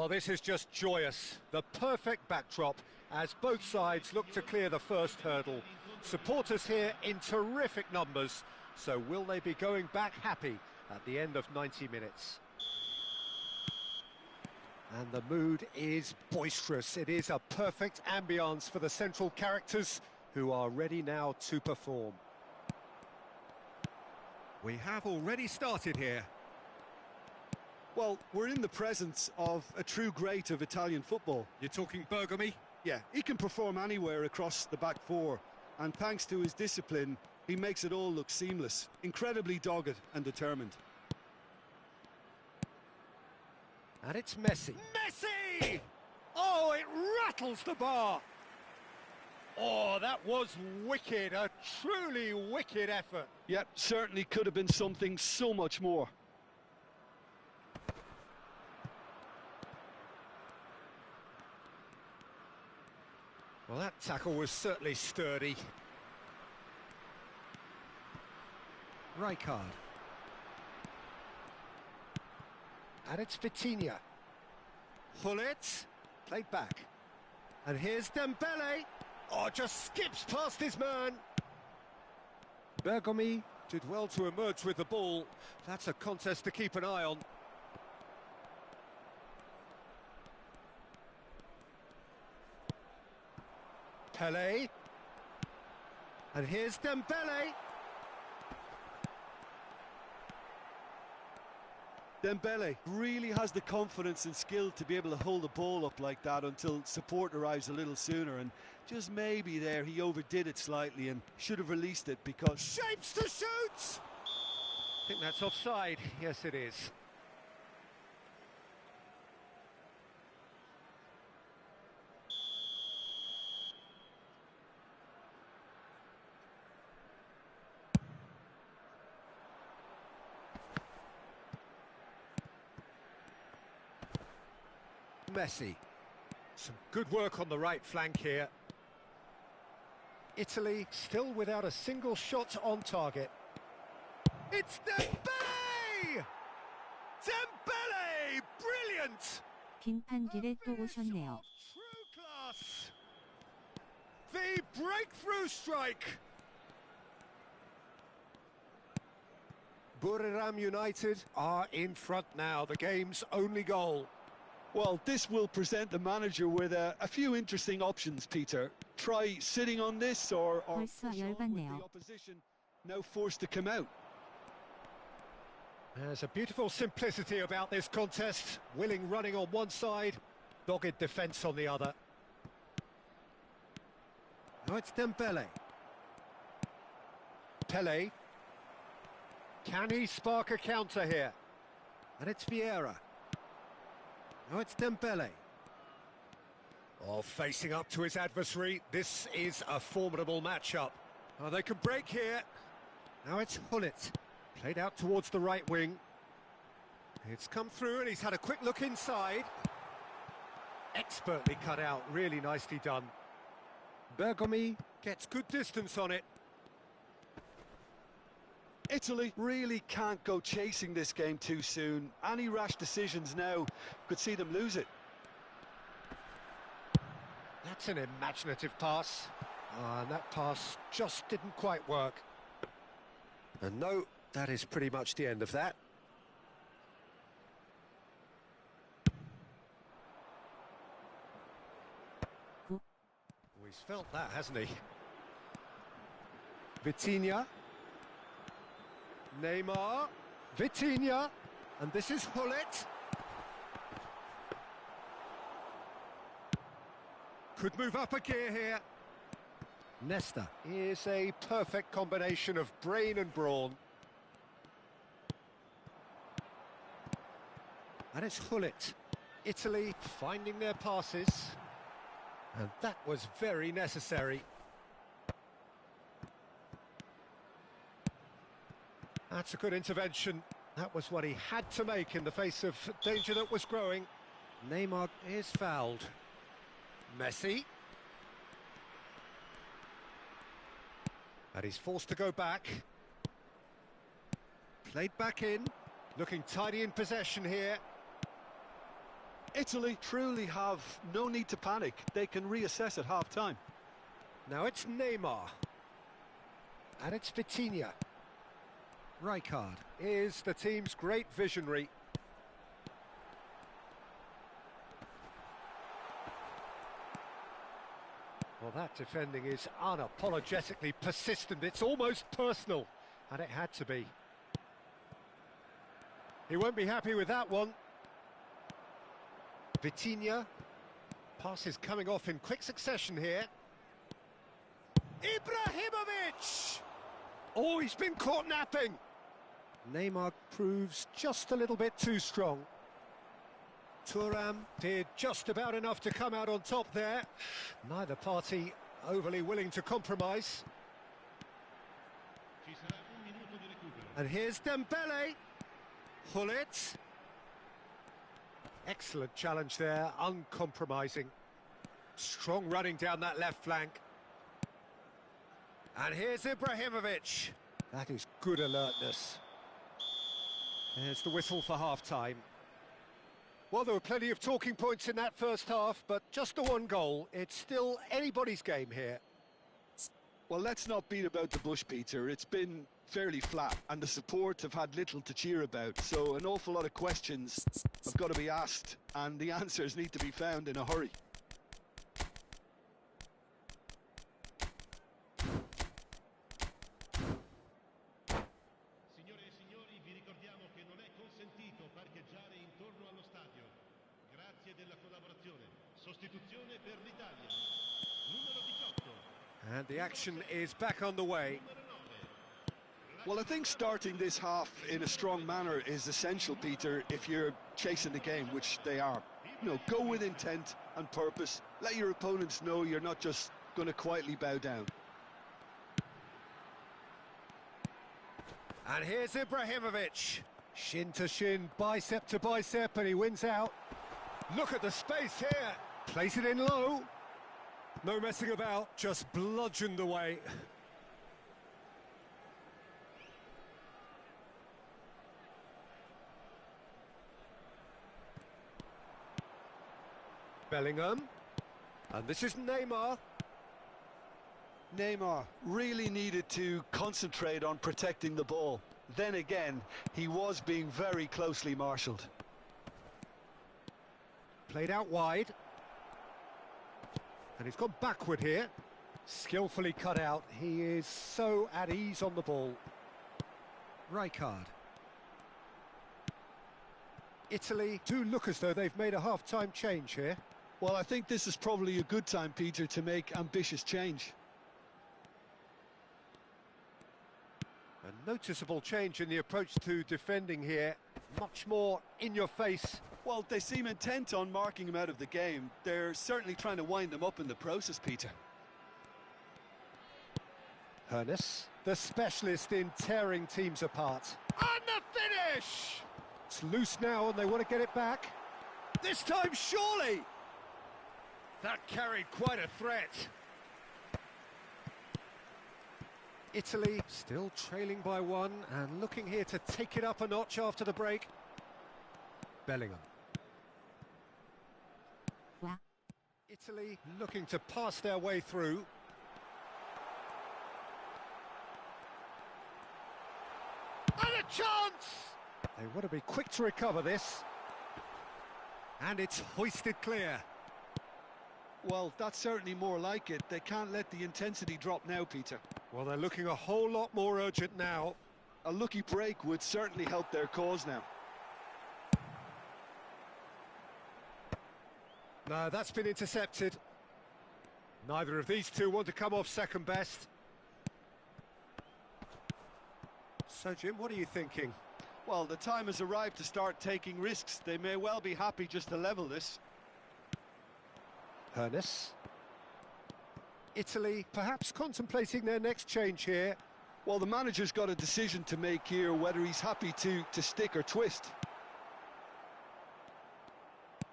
Well, this is just joyous. The perfect backdrop as both sides look to clear the first hurdle. Supporters here in terrific numbers. So will they be going back happy at the end of 90 minutes? And the mood is boisterous. It is a perfect ambience for the central characters who are ready now to perform. We have already started here. Well, we're in the presence of a true great of Italian football. You're talking Bergomi? Yeah, he can perform anywhere across the back four, and thanks to his discipline, he makes it all look seamless. Incredibly dogged and determined. And it's Messi. Messi! Oh, it rattles the bar! Oh, that was wicked, a truly wicked effort. Yep, certainly could have been something so much more. Well, that tackle was certainly sturdy. Rijkaard. And it's Vitinha. Gullit, played back. And here's Dembele. Oh, just skips past his man. Bergomi did well to emerge with the ball. That's a contest to keep an eye on. Pelé. And here's Dembele. Dembele really has the confidence and skill to be able to hold the ball up like that until support arrives a little sooner, and just maybe there he overdid it slightly and should have released it because... Shapes to shoot! I think that's offside. Yes, it is. Messi. Some good work on the right flank here. Italy still without a single shot on target. It's Dembele! Dembele! Brilliant! 빙판길에 또 오셨네요. True class! The breakthrough strike! Buriram United are in front now, the game's only goal. Well, this will present the manager with a few interesting options, Peter. Try sitting on this or 벌써 push on with 열받네요. the opposition now forced to come out. There's a beautiful simplicity about this contest. Willing running on one side, dogged defence on the other. Now it's Dembele. Pelé. Can he spark a counter here? And it's Vieira. Now it's Dembele. Oh, facing up to his adversary. This is a formidable matchup. Oh, they can break here. Now it's Gullit. Played out towards the right wing. It's come through and he's had a quick look inside. Expertly cut out, really nicely done. Bergomi gets good distance on it. Italy really can't go chasing this game too soon. Any rash decisions now could see them lose it. That's an imaginative pass. And that pass just didn't quite work. And no, that is pretty much the end of that. Oh, he's felt that, hasn't he? Vitinha. Neymar. Vitinha. And this is Gullit. Could move up a gear here. Nesta is a perfect combination of brain and brawn. And it's Gullit. Italy finding their passes. And that was very necessary. That's a good intervention. That was what he had to make in the face of danger that was growing. Neymar is fouled. Messi. And he's forced to go back. Played back in. Looking tidy in possession here. Italy truly have no need to panic. They can reassess at half-time. Now it's Neymar. And it's Vitinha. Rijkaard is the team's great visionary. Well, that defending is unapologetically persistent. It's almost personal, and it had to be. He won't be happy with that one. Vitinha. Passes coming off in quick succession here. Ibrahimovic! Oh, he's been caught napping. Neymar proves just a little bit too strong. Thuram did just about enough to come out on top there. Neither party overly willing to compromise. And here's Dembele. Hullet. Excellent challenge there, uncompromising. Strong running down that left flank. And here's Ibrahimovic. That is good alertness. There's the whistle for half-time. Well, there were plenty of talking points in that first half, but just the one goal. It's still anybody's game here. Well, let's not beat about the bush, Peter. It's been fairly flat, and the support have had little to cheer about. So an awful lot of questions have got to be asked, and the answers need to be found in a hurry. Signore e signori, vi ricordiamo che non è consentito parcheggiare intorno allo stadio. Grazie della collaborazione. Sostituzione per l'Italia. Numero 18. And the action is back on the way. Well, I think starting this half in a strong manner is essential, Peter, if you're chasing the game, which they are. You know, go with intent and purpose. Let your opponents know you're not just going to quietly bow down. And here's Ibrahimovic. Shin to shin, bicep to bicep, and he wins out. Look at the space here. Place it in low. No messing about, just bludgeoned away. Bellingham. And this is Neymar. Neymar really needed to concentrate on protecting the ball. Then again, he was being very closely marshalled. Played out wide. And he's gone backward here. Skillfully cut out. He is so at ease on the ball. Rijkaard. Italy do look as though they've made a half-time change here. Well, I think this is probably a good time, Peter, to make ambitious change. A noticeable change in the approach to defending here. Much more in your face. Well, they seem intent on marking him out of the game. They're certainly trying to wind them up in the process, Peter. Hernes, the specialist in tearing teams apart. And the finish! It's loose now and they want to get it back. This time, surely! That carried quite a threat. Italy still trailing by one and looking here to take it up a notch after the break. Bellingham. Wow. Italy looking to pass their way through. And a chance! They want to be quick to recover this. And it's hoisted clear. Well, that's certainly more like it. They can't let the intensity drop now, Peter. Well, they're looking a whole lot more urgent now. A lucky break would certainly help their cause now. No, that's been intercepted. Neither of these two want to come off second best. So, Jim, what are you thinking? Well, the time has arrived to start taking risks. They may well be happy just to level this. Hernus. Italy perhaps contemplating their next change here. Well, the manager's got a decision to make here, whether he's happy to stick or twist.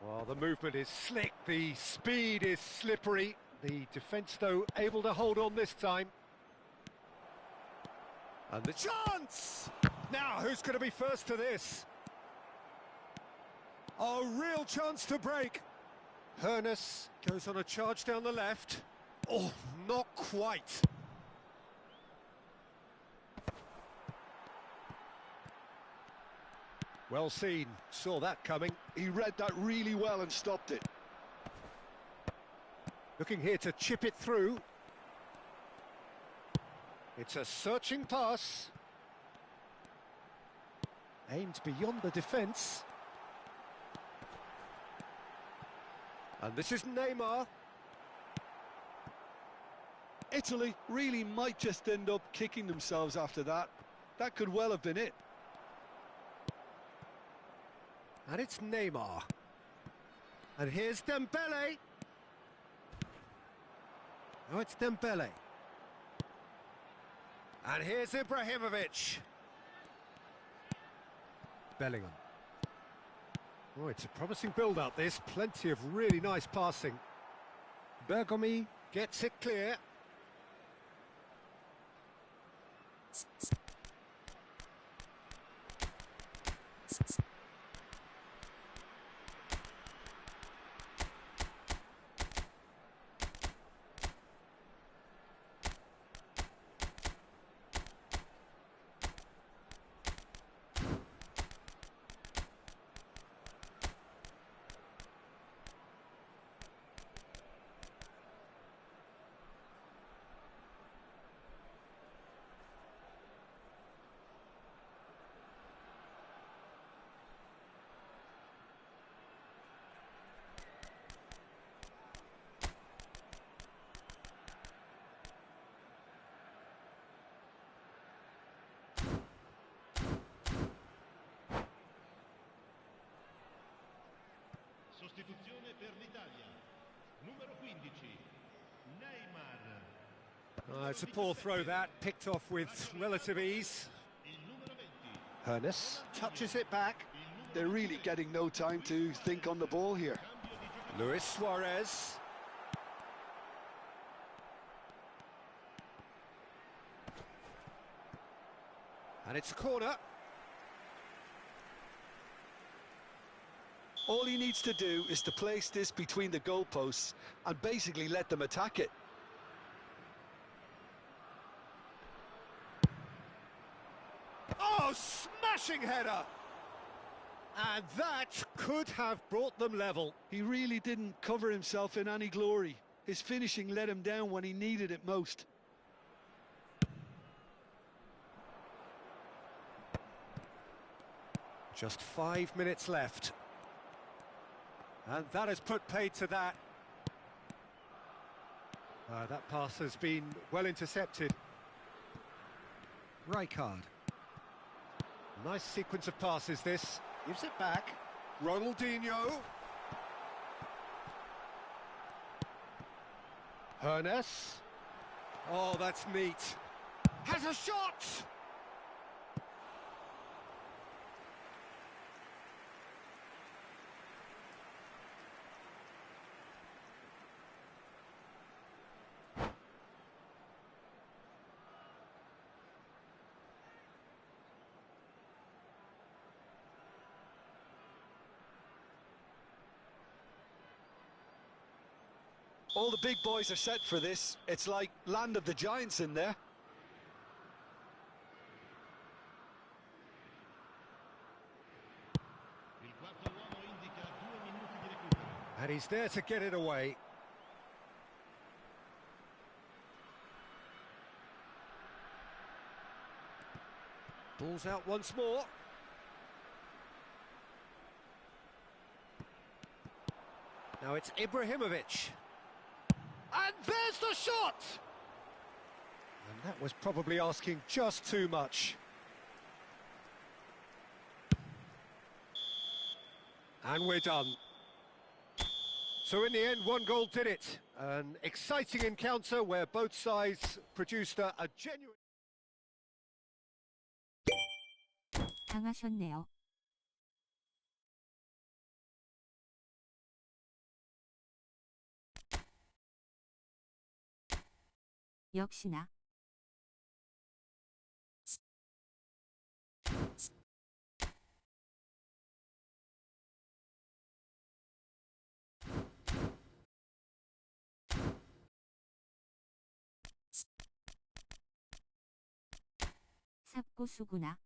Well, the movement is slick, the speed is slippery. The defence, though, able to hold on this time. And the chance! Now, who's going to be first to this? A real chance to break. Hernus goes on a charge down the left. Oh, not quite. Well seen, saw that coming. He read that really well and stopped it. Looking here to chip it through. It's a searching pass. Aimed beyond the defence. And this is Neymar. Italy really might just end up kicking themselves after that. That could well have been it. And it's Neymar. And here's Dembele. Oh, it's Dembele. And here's Ibrahimovic. Bellingham. Oh, it's a promising build-up, this. Plenty of really nice passing. Bergomi gets it clear. Sostituzione per l'Italia. Numero 15. Neymar. It's a poor throw that, picked off with relative ease. Il numero 20. Hernus touches it back. They're really getting no time to think on the ball here. Luis Suarez. And it's a corner. All he needs to do is to place this between the goalposts and basically let them attack it. Oh, smashing header! And that could have brought them level. He really didn't cover himself in any glory. His finishing let him down when he needed it most. Just 5 minutes left. And that has put paid to that. That pass has been well intercepted. Rijkaard. Nice sequence of passes this. Gives it back. Ronaldinho. Hernus. Oh, that's neat. Has a shot! All the big boys are set for this. It's like land of the giants in there. Il quarto uomo indica 2 minuti di recupero. And he's there to get it away. Ball's out once more. Now it's Ibrahimovic. And there's the shot! And that was probably asking just too much. And we're done. So in the end, one goal did it. An exciting encounter where both sides produced a genuine... 당하셨네요. 역시나. 삽고수구나.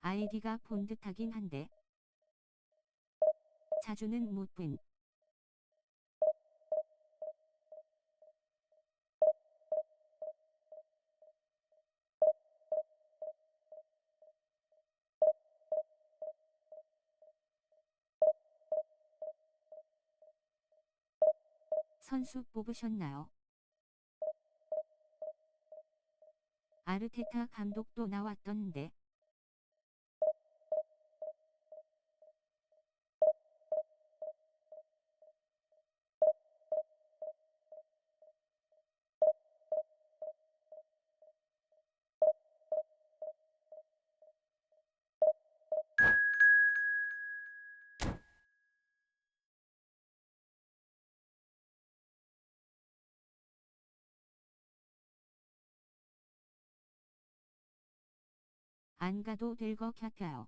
아이디가 본 듯하긴 한데 자주는 못 본. 선수 뽑으셨나요? 아르테타 감독도 나왔던데. 안 가도 될 거 같아요.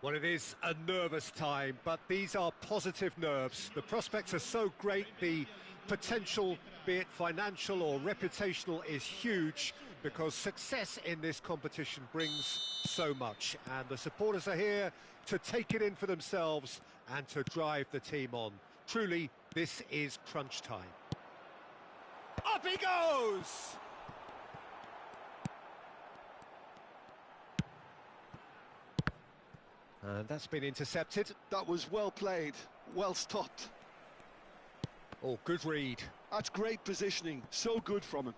Well, it is a nervous time, but these are positive nerves. The prospects are so great, the potential, be it financial or reputational, is huge because success in this competition brings so much. And the supporters are here to take it in for themselves and to drive the team on. Truly, this is crunch time. Up he goes! And that's been intercepted. That was well played, well stopped. Oh, good read. That's great positioning, so good from him.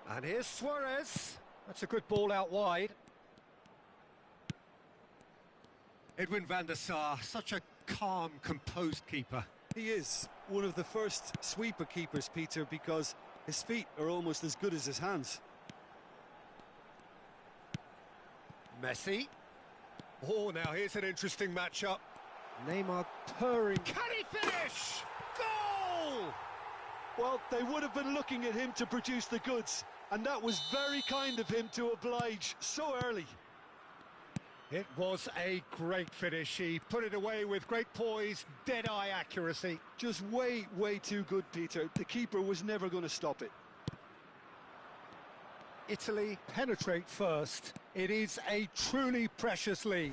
And here's Suarez. That's a good ball out wide. Edwin van der Sar, such a calm, composed keeper. He is one of the first sweeper keepers, Peter, because his feet are almost as good as his hands. Messi. Oh, now here's an interesting matchup. Neymar purring. Can he finish? Goal! Well, they would have been looking at him to produce the goods, and that was very kind of him to oblige so early. It was a great finish. He put it away with great poise, dead-eye accuracy. Just way too good, Peter. The keeper was never going to stop it. Italy penetrate first. It is a truly precious lead.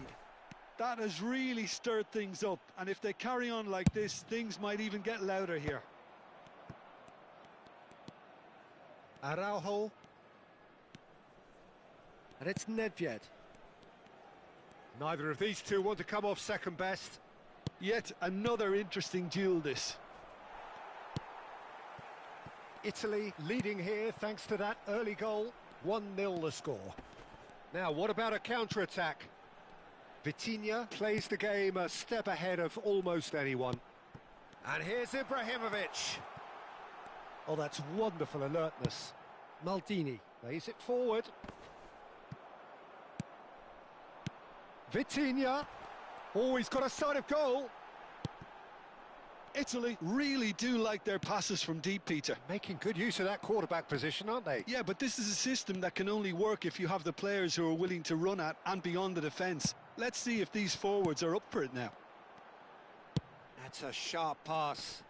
That has really stirred things up, and if they carry on like this, things might even get louder here. Araujo. And it's Nedved. Neither of these two want to come off second best. Yet another interesting duel, this. Italy leading here thanks to that early goal. 1-0 the score. Now, what about a counter-attack? Vitinha plays the game a step ahead of almost anyone. And here's Ibrahimovic. Oh, that's wonderful alertness. Maldini plays it forward. Vitinha. Oh, he's got a sight of goal. Italy really do like their passes from deep, Peter. Making good use of that quarterback position, aren't they? Yeah, but this is a system that can only work if you have the players who are willing to run at and beyond the defence. Let's see if these forwards are up for it now. That's a sharp pass.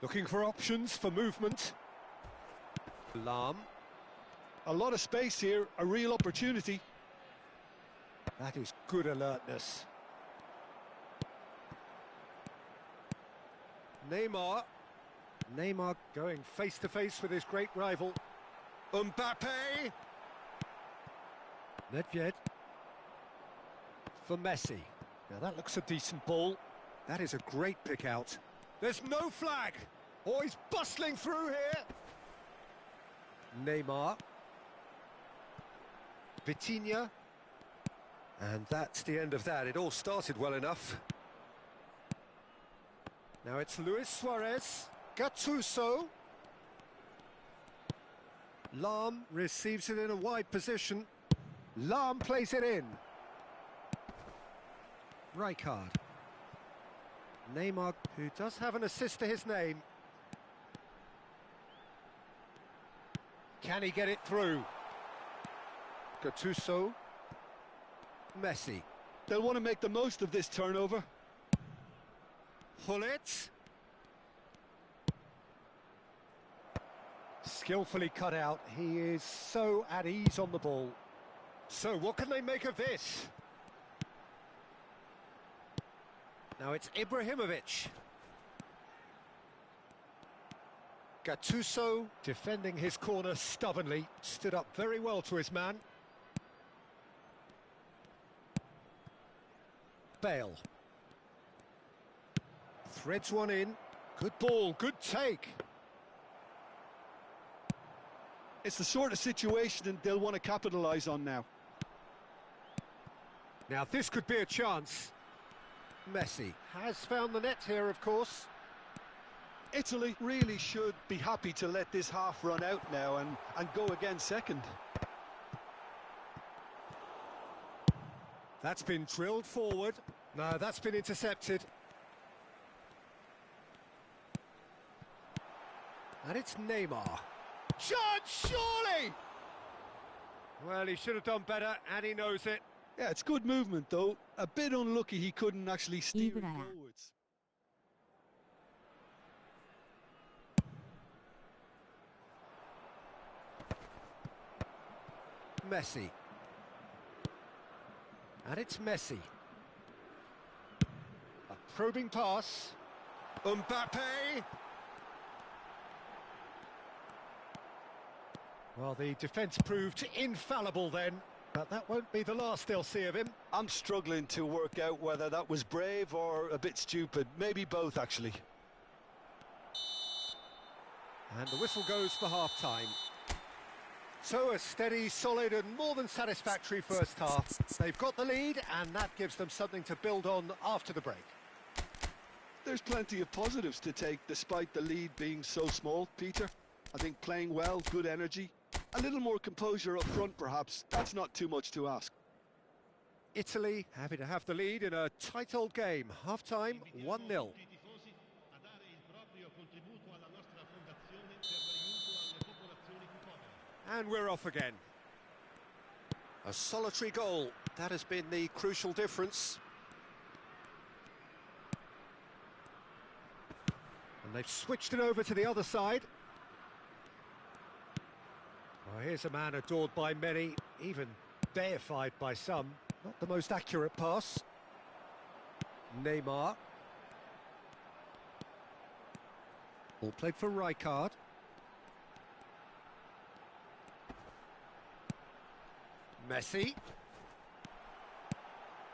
Looking for options for movement. Lahm. A lot of space here, a real opportunity. That is good alertness. Neymar. Neymar going face-to-face with his great rival. Mbappe. Nedved. For Messi. Now that looks a decent ball. That is a great pick out. There's no flag. Oh, he's bustling through here. Neymar. Vitinha. And that's the end of that. It all started well enough. Now it's Luis Suarez. Gattuso. Lahm receives it in a wide position. Lahm plays it in. Rijkaard. Neymar, who does have an assist to his name. Can he get it through? Gattuso. Messi. They'll want to make the most of this turnover. Hullet. Skillfully cut out. He is so at ease on the ball. So what can they make of this? Now it's Ibrahimovic. Gattuso defending his corner stubbornly. Stood up very well to his man. Bale. Threads one in. Good ball, good take. It's the sort of situation they'll want to capitalise on now. Now this could be a chance. Messi has found the net here, of course. Italy really should be happy to let this half run out now and go again second. That's been drilled forward. No, that's been intercepted. And it's Neymar. Chance, surely! Well, he should have done better, and he knows it. Yeah, it's good movement, though. A bit unlucky he couldn't actually steer it Ibra. forwards. Messi. And it's Messi. A probing pass. Mbappe. Well, the defence proved infallible then, but that won't be the last they'll see of him. I'm struggling to work out whether that was brave or a bit stupid. Maybe both, actually. And the whistle goes for half-time. So a steady, solid and more than satisfactory first half. They've got the lead and that gives them something to build on after the break. There's plenty of positives to take despite the lead being so small, Peter. I think playing well, good energy. A little more composure up front, perhaps. That's not too much to ask. Italy happy to have the lead in a tight old game. Half-time, 1-0. And we're off again. A solitary goal. That has been the crucial difference. And they've switched it over to the other side. Well, here's a man adored by many, even deified by some. Not the most accurate pass. Neymar. Ball played for Rijkaard. Messi.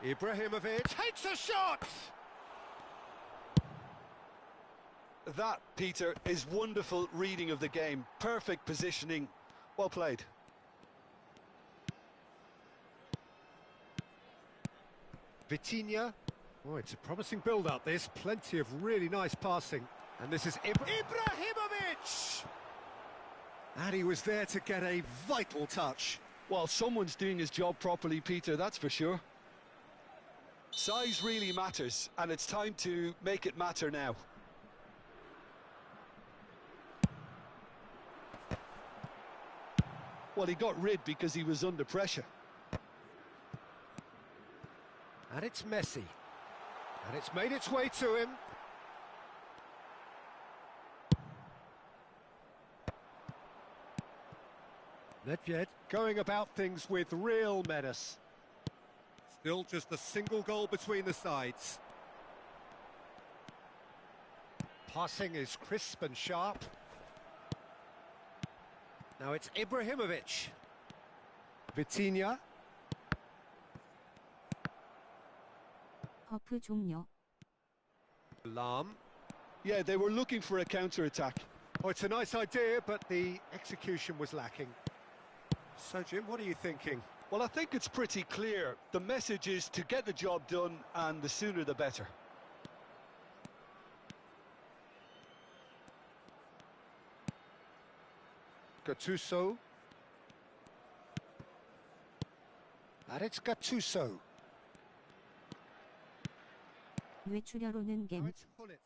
Ibrahimovic takes a shot! That, Peter, is wonderful reading of the game. Perfect positioning. Well played. Vitinha. Oh, it's a promising build-up, this. Plenty of really nice passing. And this is Ibrahimovic! And he was there to get a vital touch. Well, someone's doing his job properly, Peter, that's for sure. Size really matters, and it's time to make it matter now. Well, he got rid because he was under pressure. And it's Messi. And it's made its way to him. Nedved going about things with real menace. Still just a single goal between the sides. Passing is crisp and sharp. Now it's Ibrahimovic. Vitinha. 버프 종료. Lam. Yeah, they were looking for a counter-attack. Oh, it's a nice idea, but the execution was lacking. So, Jim, what are you thinking? Well, I think it's pretty clear. The message is to get the job done, and the sooner the better. Gattuso. And it's Gattuso. 뇌출혈오는 Now 겜. it's Hullet.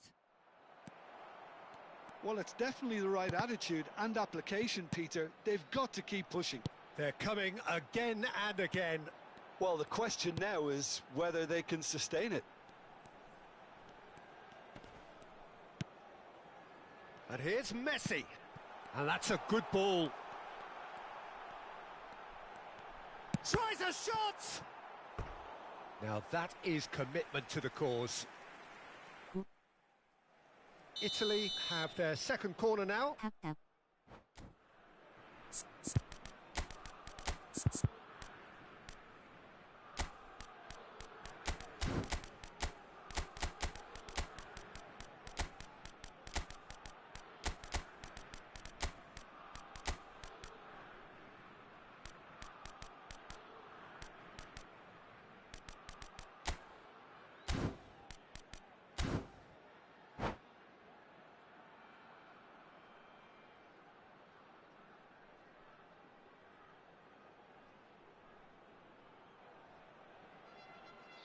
Well, it's definitely the right attitude and application, Peter. They've got to keep pushing. They're coming again and again. Well, the question now is whether they can sustain it. And here's Messi. And that's a good ball. Tries a shot! Now that is commitment to the cause. Italy have their second corner now. 답답.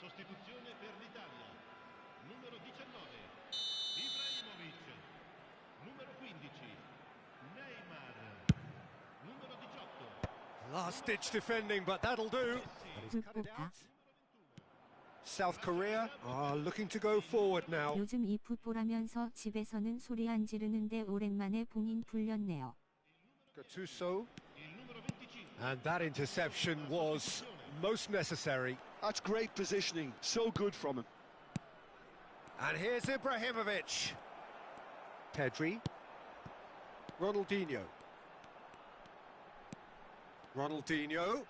Sostituzione per l'Italia. Numero 19, Ibrahimovic. Numero 15, Neymar. Numero 18. Last-ditch defending, but that'll do. But he's cut it out. South Korea are looking to go forward now. 요즘 이 풋볼하면서 집에서는 소리 안 지르는데 오랜만에 봉인 풀렸네요. Gattuso. And that interception was most necessary. That's great positioning. So good from him. And here's Ibrahimovic. Pedri. Ronaldinho. Ronaldinho.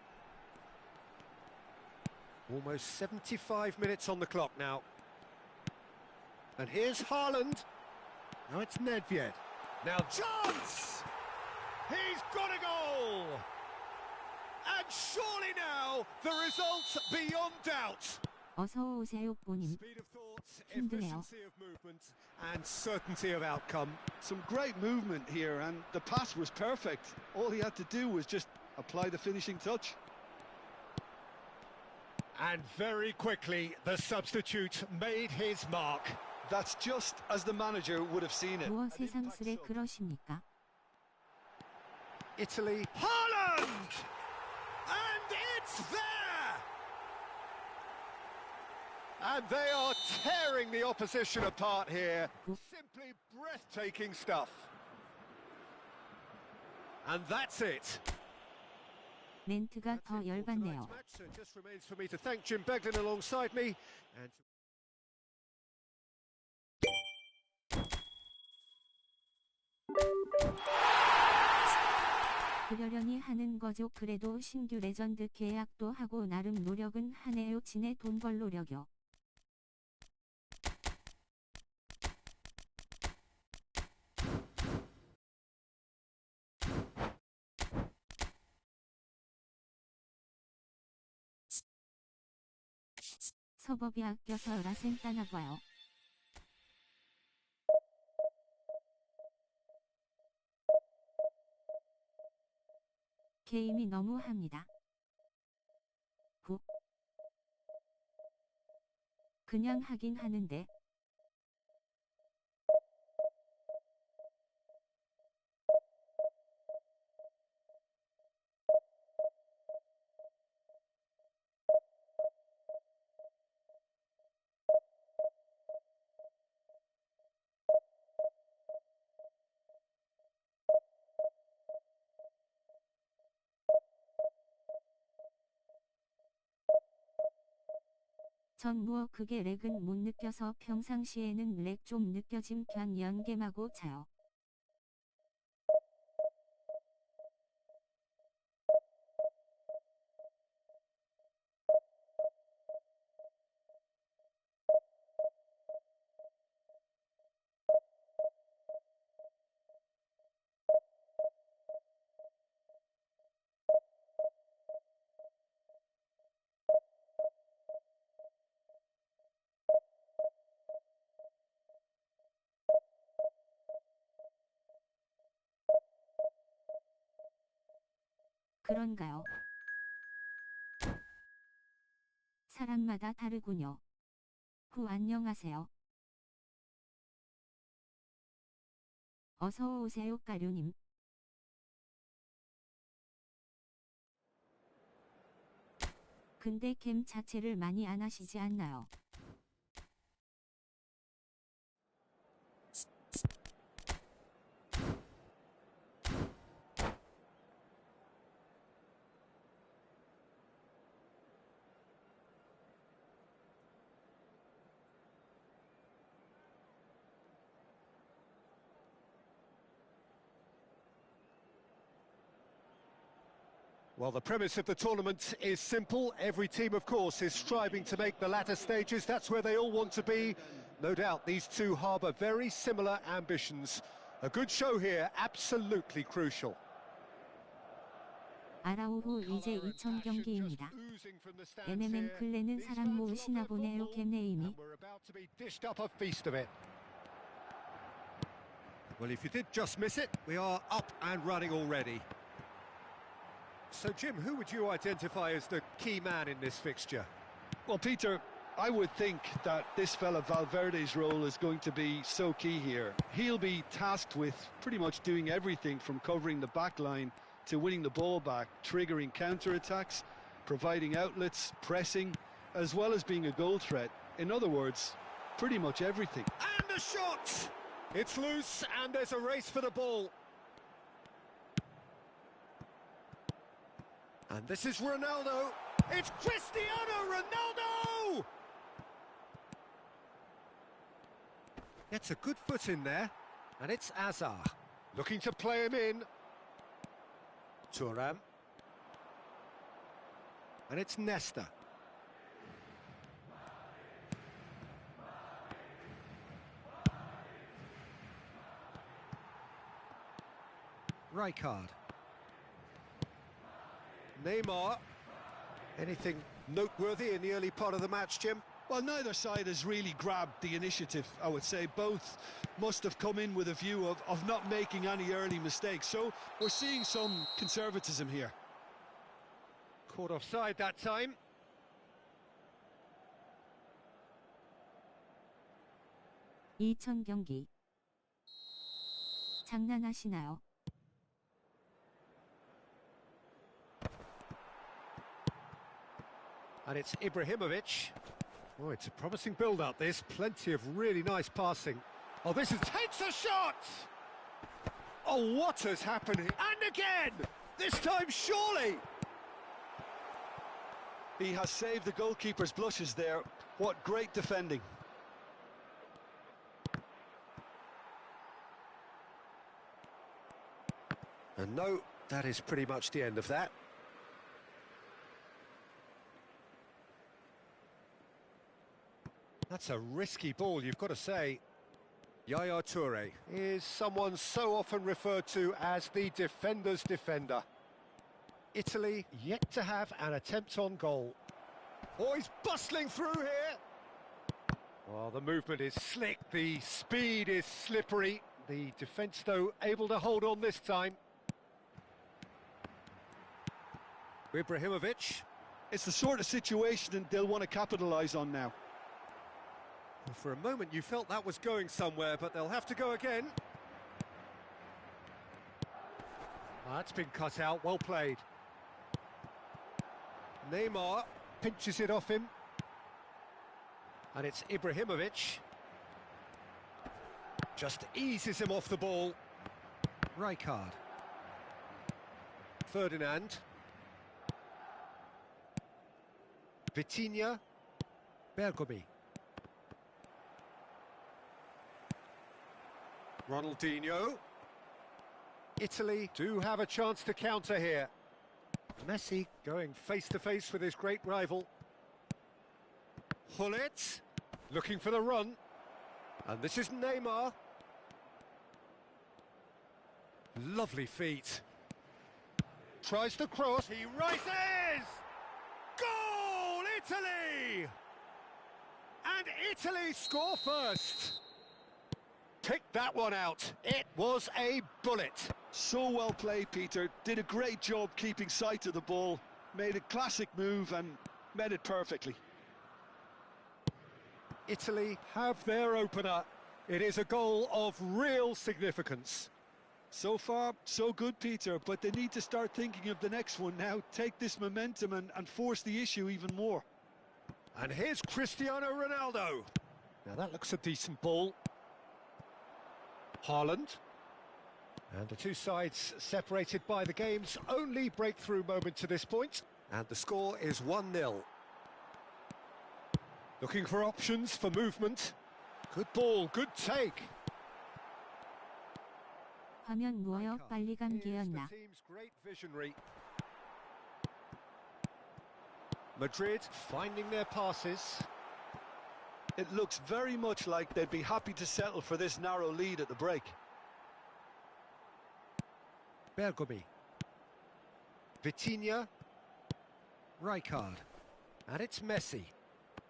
Almost 75 minutes on the clock now. And here's Haaland. Now it's Nedved. Now chance! He's got a goal! And surely now, the result's beyond doubt. 어서 오세요, 보님. Speed of thought, 힘드네요. efficiency of movement, and certainty of outcome. Some great movement here, and the pass was perfect. All he had to do was just apply the finishing touch. And very quickly, the substitute made his mark. That's just as the manager would have seen it. 무엇 세상스레 그러십니까? Italy. Haaland! And it's there! And they are tearing the opposition apart here. Simply breathtaking stuff. And that's it. 멘트가 더 열받네요. So it just remains for me to thank Jim Beglin alongside me. And 그러려니 하는 거죠. 그래도 신규 레전드 계약도 하고 나름 노력은 하네요. 지네 돈 벌 노력요. 서법이 아껴서 라센 따나봐요. 게임이 너무합니다. 그냥 하긴 하는데. 전 그게 렉은 못 느껴서 평상시에는 렉 좀 느껴짐. 그냥 연겜하고 자요. 그런가요? 사람마다 다르군요. 안녕하세요. 어서 오세요, 까류님. 근데 캠 자체를 많이 안 하시지 않나요? Well, the premise of the tournament is simple. Every team, of course, is striving to make the latter stages. That's where they all want to be. No doubt these two harbour very similar ambitions. A good show here, absolutely crucial. 아라오후 이제 2000경기입니다. MMN 클레는 사람 모으시나 보네요. 겜네임이. Well, if you did just miss it, we are up and running already. So, Jim, who would you identify as the key man in this fixture? Well, Peter, I would think that this fella Valverde's role is going to be so key here. He'll be tasked with pretty much doing everything from covering the back line to winning the ball back, triggering counter-attacks, providing outlets, pressing, as well as being a goal threat. In other words, pretty much everything. And a shot! It's loose and there's a race for the ball. And this is Ronaldo. It's Cristiano Ronaldo! Gets a good foot in there. And it's Azar. Looking to play him in. Thuram. And it's Nesta. Rijkaard. Neymar. Anything noteworthy in the early part of the match, Jim? Well, neither side has really grabbed the initiative, I would say. Both must have come in with a view of not making any early mistakes. So we're seeing some conservatism here. Caught offside that time. (2000경기) 장난하시나요? And it's Ibrahimovic. Oh, it's a promising build-up, this. Plenty of really nice passing. Oh, this is... takes a shot! Oh, what has happened here? And again! This time, surely! He has saved the goalkeeper's blushes there. What great defending. And no That is pretty much the end of that. That's a risky ball, you've got to say. Yaya Toure is someone so often referred to as the defender's defender. Italy yet to have an attempt on goal. Oh, he's bustling through here. Well, the movement is slick, the speed is slippery. The defence, though, able to hold on this time. Ibrahimovic. It's the sort of situation they'll want to capitalise on now. For a moment you felt that was going somewhere, but they'll have to go again. That's been cut out, well played. Neymar pinches it off him. And it's Ibrahimovic. Just eases him off the ball. Rijkaard. Ferdinand. Vitinha. Bergomi. Ronaldinho. Italy do have a chance to counter here. Messi going face-to-face with his great rival. Hullet looking for the run. And this is Neymar. Lovely feet. Tries the cross. He rises! Goal, Italy! And Italy score first. Picked that one out. It was a bullet. So well played, Peter. Did a great job keeping sight of the ball. Made a classic move and met it perfectly. Italy have their opener. It is a goal of real significance. So far, so good, Peter, but they need to start thinking of the next one now. Take this momentum and force the issue even more. And here's Cristiano Ronaldo. Now that looks a decent ball. Haaland. And the two sides separated by the game's only breakthrough moment to this point. And the score is 1-0. Looking for options for movement. Good ball, good take. 화면 누워요 빨리 감기였나. Madrid finding their passes. It looks very much like they'd be happy to settle for this narrow lead at the break. Bergomi. Vitinha. Rijkaard. And it's Messi.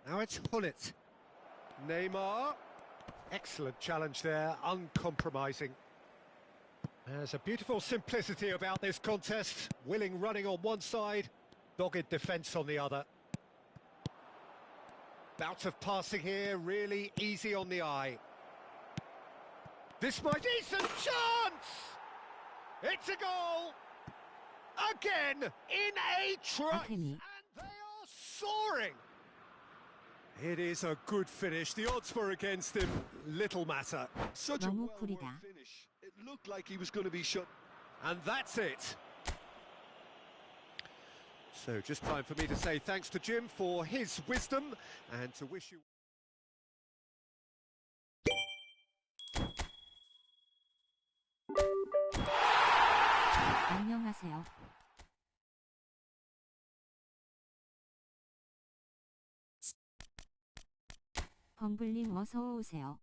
Now it's Hullet. Neymar. Excellent challenge there, uncompromising. There's a beautiful simplicity about this contest. Willing running on one side, dogged defence on the other. Bout of passing here, really easy on the eye. This might be decent chance! It's a goal! Again, in a trice! And they are soaring! It is a good finish. The odds were against him. Little matter. Such a well-worked finish. It looked like he was going to be shut. And that's it. So just time for me to say thanks to Jim for his wisdom and to wish you... 안녕하세요. 범블님 어서 오세요.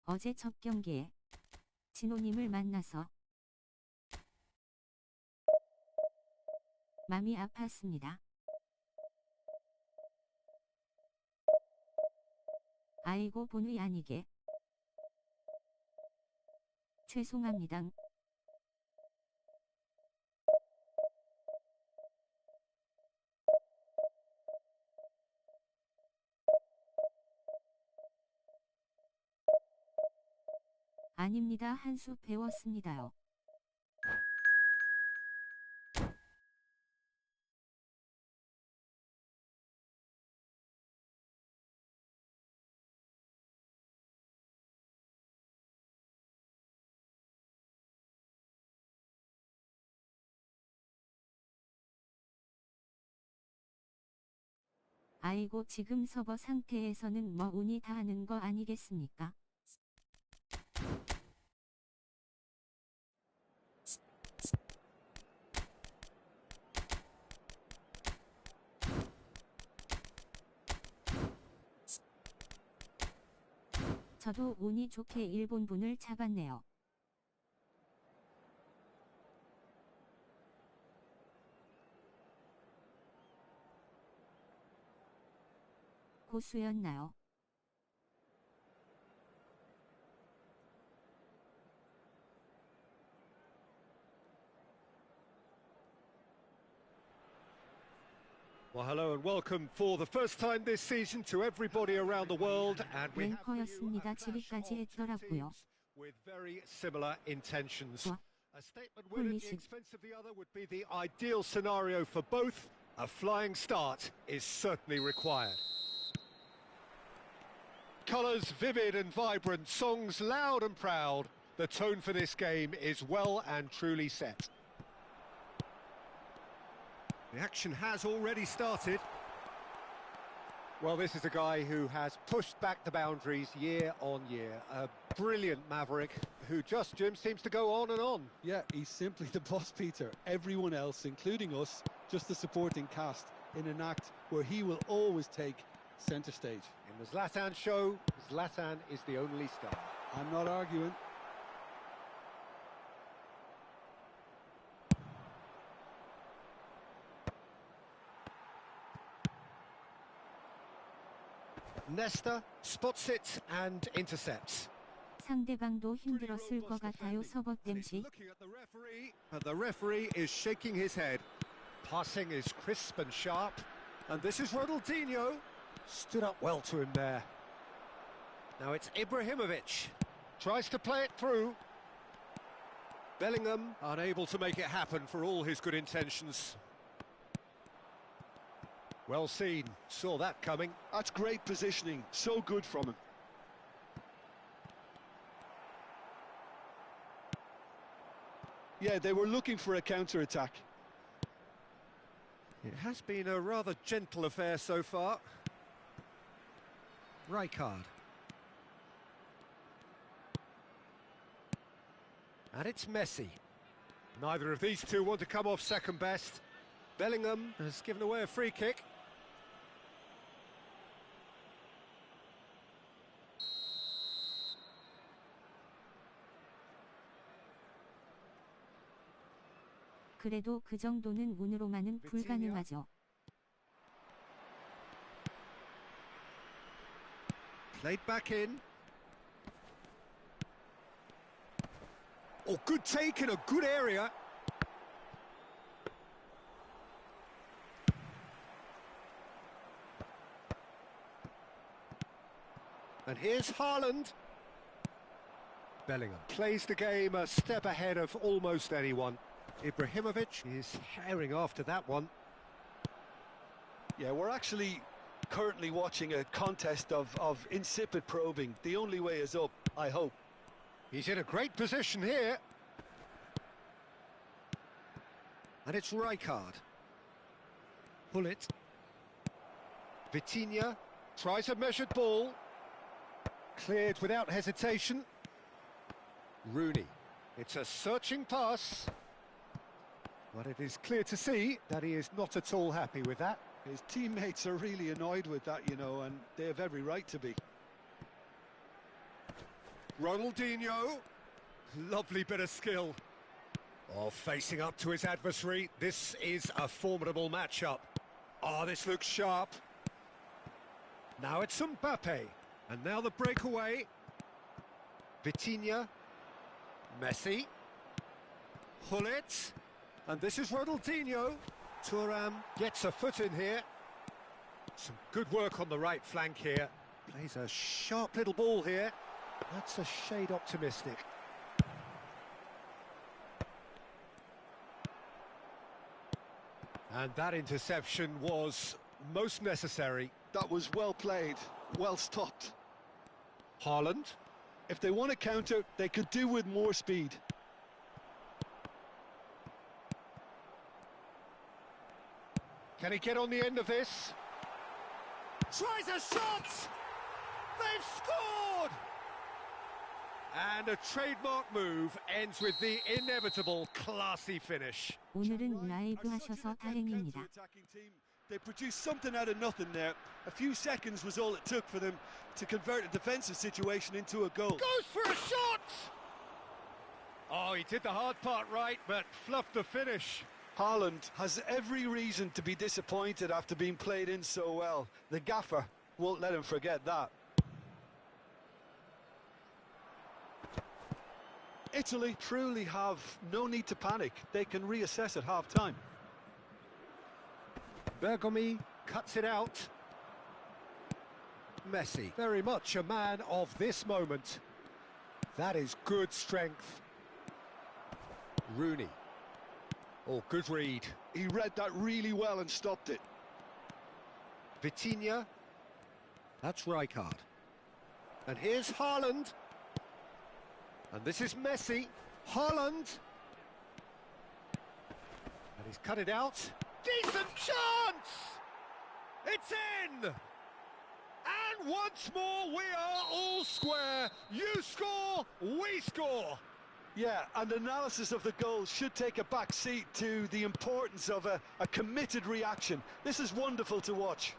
어제 첫 경기에 진호님을 만나서 마음이 아팠습니다. 아이고 본의 아니게 죄송합니다. 아닙니다. 한 수 배웠습니다요. 아이고 지금 서버 상태에서는 뭐 운이 다 하는 거 아니겠습니까? 저도 운이 좋게 일본분을 잡았네요. 고수였나요? Well, hello and welcome for the first time this season to everybody around the world, and we have for you a 랭커였습니다. clash 지리까지 of two 했더라고요. teams with very similar intentions. 와, A statement win at the 홀리식. expense of the other would be the ideal scenario for both. A flying start is certainly required. Colours vivid and vibrant, songs loud and proud. The tone for this game is well and truly set. The action has already started. Well, this is a guy who has pushed back the boundaries year on year. A brilliant maverick who just, Jim, seems to go on and on. Yeah, he's simply the boss, Peter. Everyone else, including us, just the supporting cast in an act where he will always take centre stage. In the Zlatan show, Zlatan is the only star. I'm not arguing. Nesta spots it and intercepts. 상대방도 힘들었을 것 같아요. 서버댐시. Looking at the referee is shaking his head. Passing is crisp and sharp, and this is Ronaldinho. Stood up well to him there. Now it's Ibrahimovic. Tries to play it through. Bellingham unable to make it happen for all his good intentions. Well seen, saw that coming. That's great positioning, so good from him. Yeah, they were looking for a counter-attack. It has been a rather gentle affair so far. Rijkaard. And it's Messi. Neither of these two want to come off second best. Bellingham has given away a free kick. 그래도 그 정도는 운으로만은 불가능하죠. Played back in. Oh, good take in a good area. And here's Haaland. Bellingham plays the game a step ahead of almost anyone. Ibrahimovic is herring after that one. Yeah, we're actually currently watching a contest of insipid probing. The only way is up, I hope. He's in a great position here. And it's Rijkaard. Pull it. Vitinha tries a measured ball. Cleared without hesitation. Rooney. It's a searching pass. But it is clear to see that he is not at all happy with that. His teammates are really annoyed with that, you know, and they have every right to be. Ronaldinho. Lovely bit of skill. Oh, facing up to his adversary. This is a formidable matchup. Oh, this looks sharp. Now it's Mbappe. And now the breakaway. Vitinha. Messi. Hullet. And this is Ronaldinho. Thuram gets a foot in here. Some good work on the right flank here. Plays a sharp little ball here. That's a shade optimistic. And that interception was most necessary. That was well played, well stopped. Haaland. If they want to counter, they could do with more speed. Can he get on the end of this? Tries a shot! They've scored! And a trademark move ends with the inevitable classy finish. 오늘은 라이브 하셔서 다행입니다. They produced something out of nothing there. A few seconds was all it took for them to convert a defensive situation into a goal. Goes for a shot! Oh, he did the hard part right, but fluffed the finish. Haaland has every reason to be disappointed after being played in so well. The gaffer won't let him forget that. Italy truly have no need to panic. They can reassess at half-time. Bergomi cuts it out. Messi, very much a man of this moment. That is good strength. Rooney. Oh, good read. He read that really well and stopped it. Vitinha. That's Rijkaard. And here's Haaland. And this is Messi. Haaland. And he's cut it out. Decent chance! It's in! And once more we are all square. You score, we score. Yeah, and analysis of the goal should take a back seat to the importance of a committed reaction. This is wonderful to watch.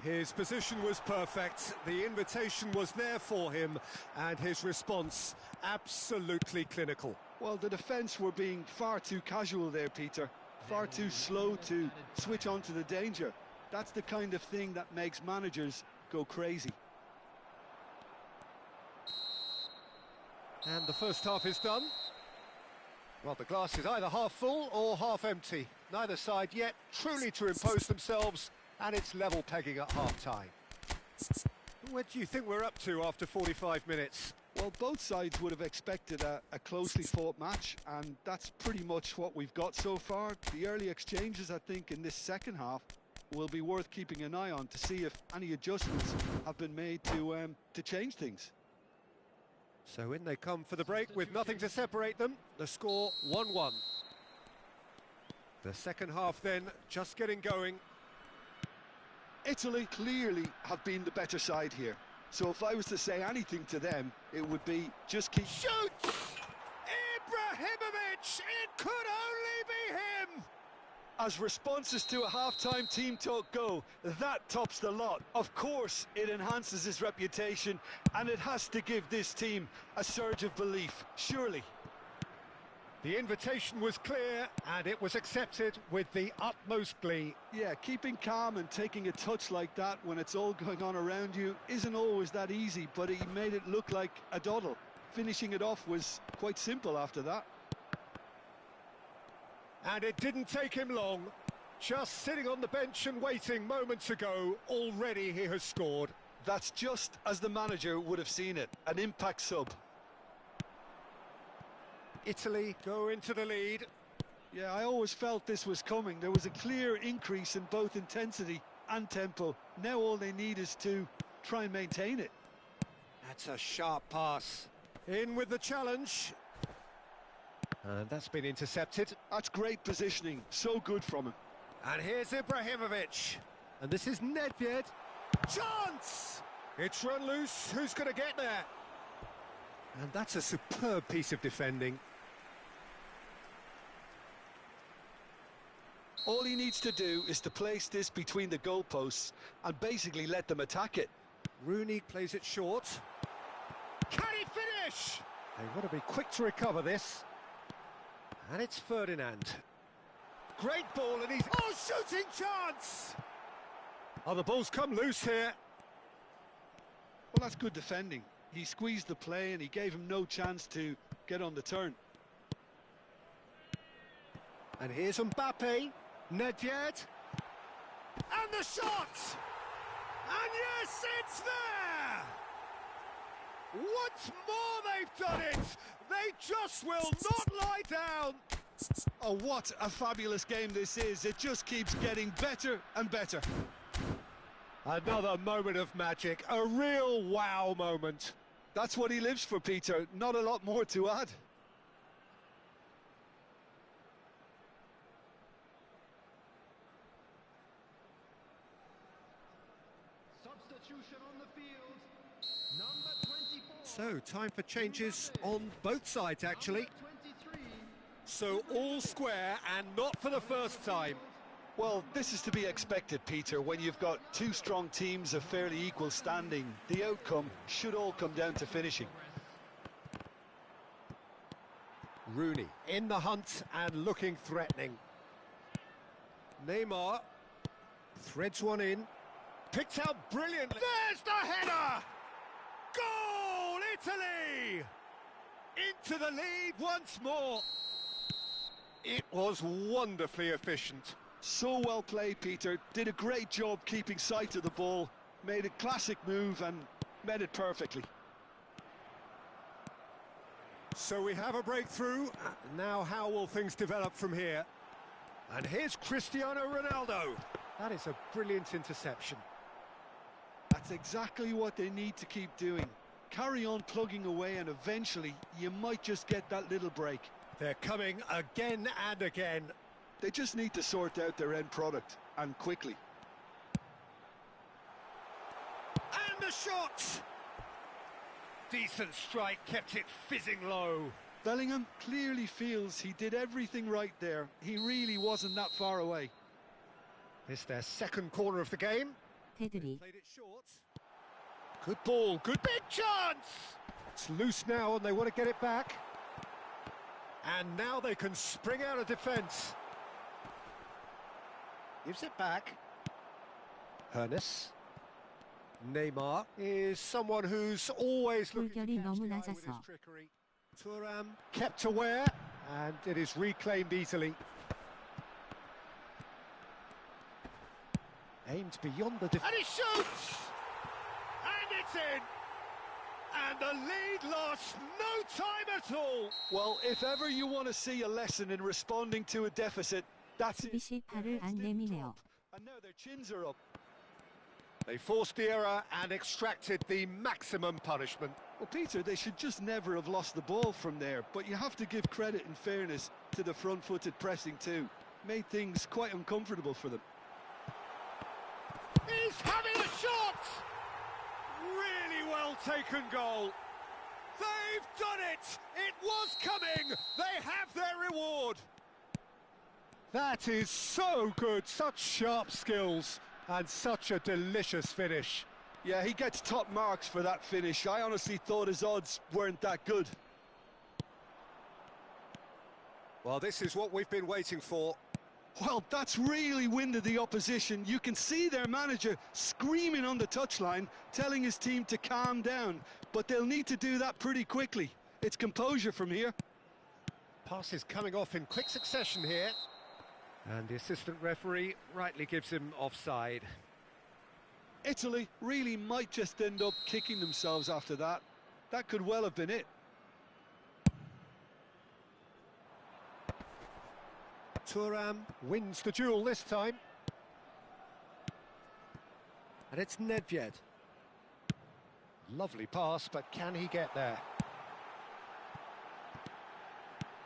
His position was perfect, the invitation was there for him, and his response absolutely clinical. Well, the defence were being far too casual there, Peter. Far too slow to switch on to the danger. That's the kind of thing that makes managers go crazy. And the first half is done. Well, the glass is either half full or half empty. Neither side yet truly to impose themselves, and it's level pegging at half-time. Where do you think we're up to after 45 minutes? Well, both sides would have expected a closely fought match, and that's pretty much what we've got so far. The early exchanges, I think, in this second half will be worth keeping an eye on to see if any adjustments have been made to change things. So in they come for the break with nothing to separate them. The score 1-1. The second half then just getting going. Italy clearly have been the better side here. So if I was to say anything to them, it would be just keep... Shoots! Ibrahimovic! It could only be him! As responses to a half-time team talk go, that tops the lot. Of course, it enhances his reputation, and it has to give this team a surge of belief, surely. The invitation was clear, and it was accepted with the utmost glee. Yeah, keeping calm and taking a touch like that when it's all going on around you isn't always that easy, but he made it look like a doddle. Finishing it off was quite simple after that. And it didn't take him long. Just sitting on the bench and waiting moments ago, already he has scored. That's just as the manager would have seen it, an impact sub. Italy go into the lead. Yeah, I always felt this was coming. There was a clear increase in both intensity and tempo. Now all they need is to try and maintain it. That's a sharp pass. In with the challenge. And that's been intercepted. That's great positioning. So good from him. And here's Ibrahimovic. And this is Nedved. Chance! It's run loose. Who's going to get there? And that's a superb piece of defending. All he needs to do is to place this between the goalposts and basically let them attack it. Rooney plays it short. Can he finish? They want to be quick to recover this. And it's Ferdinand. Great ball, and he's... Oh, shooting chance! Oh, the ball's come loose here. Well, that's good defending. He squeezed the play and he gave him no chance to get on the turn. And here's Mbappe. Nedved. And the shot! And yes, it's there! Once more they've done it! They just will not lie down! Oh, what a fabulous game this is. It just keeps getting better and better. Another moment of magic, a real wow moment. That's what he lives for, Peter. Not a lot more to add. Substitution on the field. Number 24. So, time for changes on both sides, actually. So, all square, and not for the first time. Well, this is to be expected, Peter. When you've got two strong teams of fairly equal standing, the outcome should all come down to finishing. Rooney in the hunt and looking threatening. Neymar threads one in, picked out brilliantly. There's the header! Goal, Italy! Into the lead once more. It was wonderfully efficient. So well played, Peter. Did a great job keeping sight of the ball, made a classic move and met it perfectly. So we have a breakthrough. Now how will things develop from here? And here's Cristiano Ronaldo. That is a brilliant interception. That's exactly what they need to keep doing. Carry on plugging away and eventually you might just get that little break. They're coming again and again. They just need to sort out their end product, and quickly. And the shot! Decent strike, kept it fizzing low. Bellingham clearly feels he did everything right there. He really wasn't that far away. It's their second corner of the game. 헤드리. Played it short. Good ball, good big chance! It's loose now and they want to get it back. And now they can spring out of defence. Gives it back. Hernes. Neymar is someone who's always looking to 골결이 catch 너무 the eye with his 낮아서. trickery. Thuram kept aware, and it is reclaimed easily. Aimed beyond the defence. And he shoots! And it's in! And the lead lost no time at all! Well, if ever you want to see a lesson in responding to a deficit, that's it. 수비시 팔을 안 내미네요. And now their chins are up. They forced the error and extracted the maximum punishment. Well, Peter, they should just never have lost the ball from there, but you have to give credit and fairness to the front-footed pressing too. Made things quite uncomfortable for them. He's having a shot! Really well taken goal. They've done it! It was coming! They have their reward! That is so good, such sharp skills and such a delicious finish. Yeah, he gets top marks for that finish. I honestly thought his odds weren't that good. Well, this is what we've been waiting for. Well, that's really winded the opposition. You can see their manager screaming on the touchline, telling his team to calm down, but they'll need to do that pretty quickly. It's composure from here. Passes coming off in quick succession here. And the assistant referee rightly gives him offside. Italy really might just end up kicking themselves after that. That could well have been it. Thuram wins the duel this time. And it's Nedved. Lovely pass, but can he get there?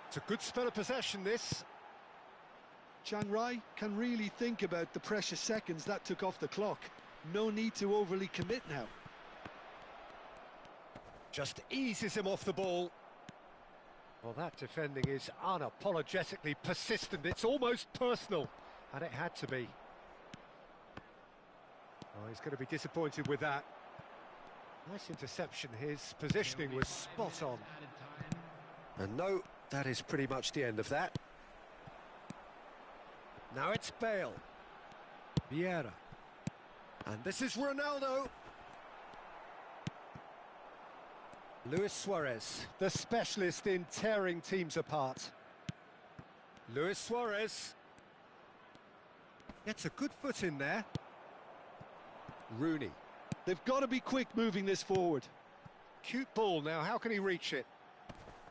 It's a good spell of possession, this. Chiang Rai can really think about the precious seconds that took off the clock. No need to overly commit now. Just eases him off the ball. Well, that defending is unapologetically persistent. It's almost personal, and it had to be. Oh, he's going to be disappointed with that. Nice interception. His positioning was spot on. And no, that is pretty much the end of that. Now it's Bale. Vieira. And this is Ronaldo. Luis Suarez, the specialist in tearing teams apart. Luis Suarez gets a good foot in there. Rooney. They've got to be quick moving this forward. Cute ball now, how can he reach it?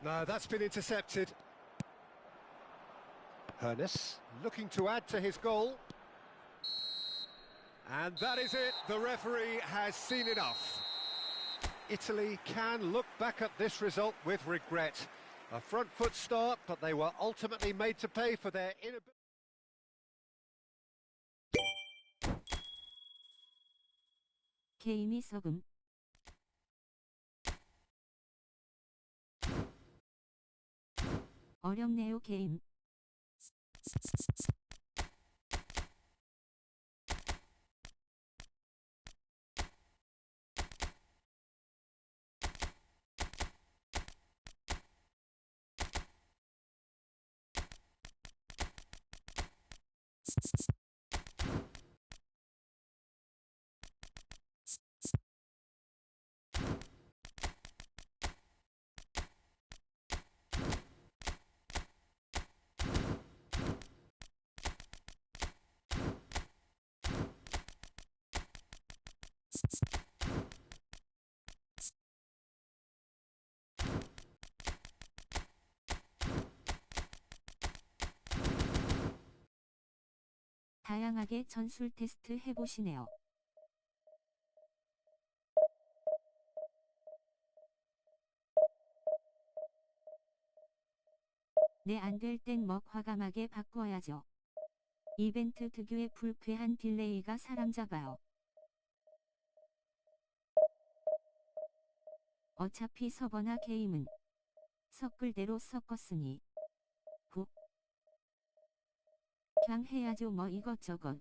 No, that's been intercepted. Hernes looking to add to his goal. And that is it, the referee has seen enough. Italy can look back at this result with regret. A front foot start, but they were ultimately made to pay for their inability. 게임이 썩음. 어렵네요 게임. 다양하게 전술 테스트 해보시네요. 네, 안 될 땐 뭐 과감하게 바꿔야죠. 이벤트 특유의 불쾌한 딜레이가 사람 잡아요. 어차피 서버나 게임은 섞을 대로 섞었으니 그냥 해야죠 뭐 이것저것.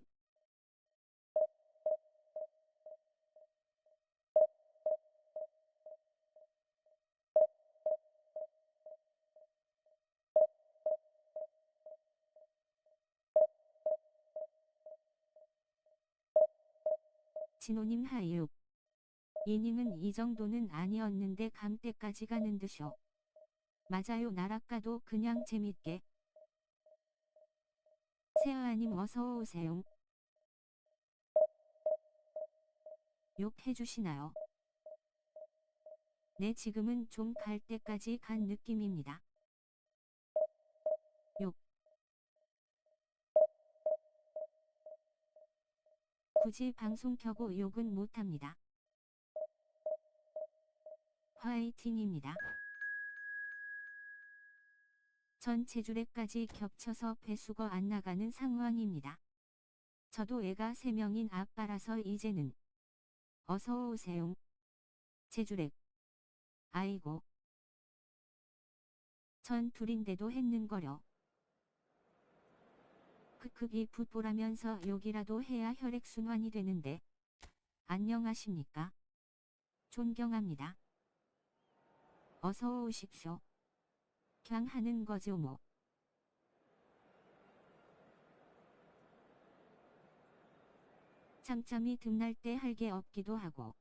진호님 하이육. 이닝은 이 정도는 아니었는데 감때까지 가는 듯쇼. 맞아요, 나락가도 그냥 재밌게. 세아님 어서오세요. 욕 해주시나요? 네, 지금은 좀 갈 때까지 간 느낌입니다. 욕. 굳이 방송 켜고 욕은 못합니다. 화이팅입니다. 전 체주래까지 겹쳐서 배수거 안 나가는 상황입니다. 저도 애가 3명인 아빠라서 이제는 어서오세요. 체주렉. 아이고. 전 둘인데도 했는거려. 크크기 풋보라면서 욕이라도 해야 혈액순환이 되는데. 안녕하십니까? 존경합니다. 어서 오십시오. 그냥 하는 거죠 뭐. 잠잠이 틈날 때 할 게 없기도 하고.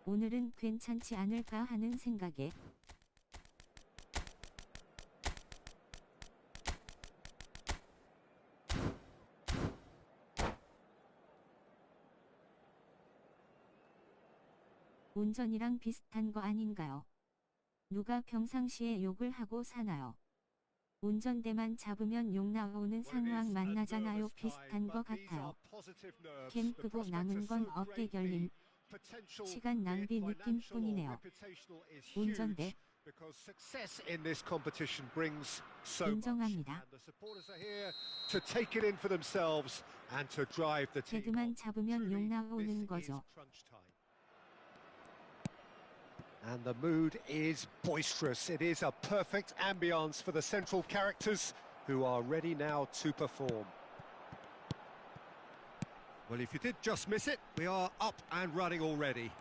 오늘은 괜찮지 않을까 하는 생각에. 운전이랑 비슷한 거 아닌가요? 누가 평상시에 욕을 하고 사나요? 운전대만 잡으면 욕 나오는 상황 만나잖아요. 비슷한 거 같아요. 캠 끄고 남은 건 어깨 결림. 시간 낭비 느낌뿐이네요. 운전대. 인정합니다. 헤드만 잡으면 욕 나오는 거죠. And the mood is boisterous. It is a perfect ambience for the central characters who are ready now to perform. Well, if you did just miss it, we are up and running already.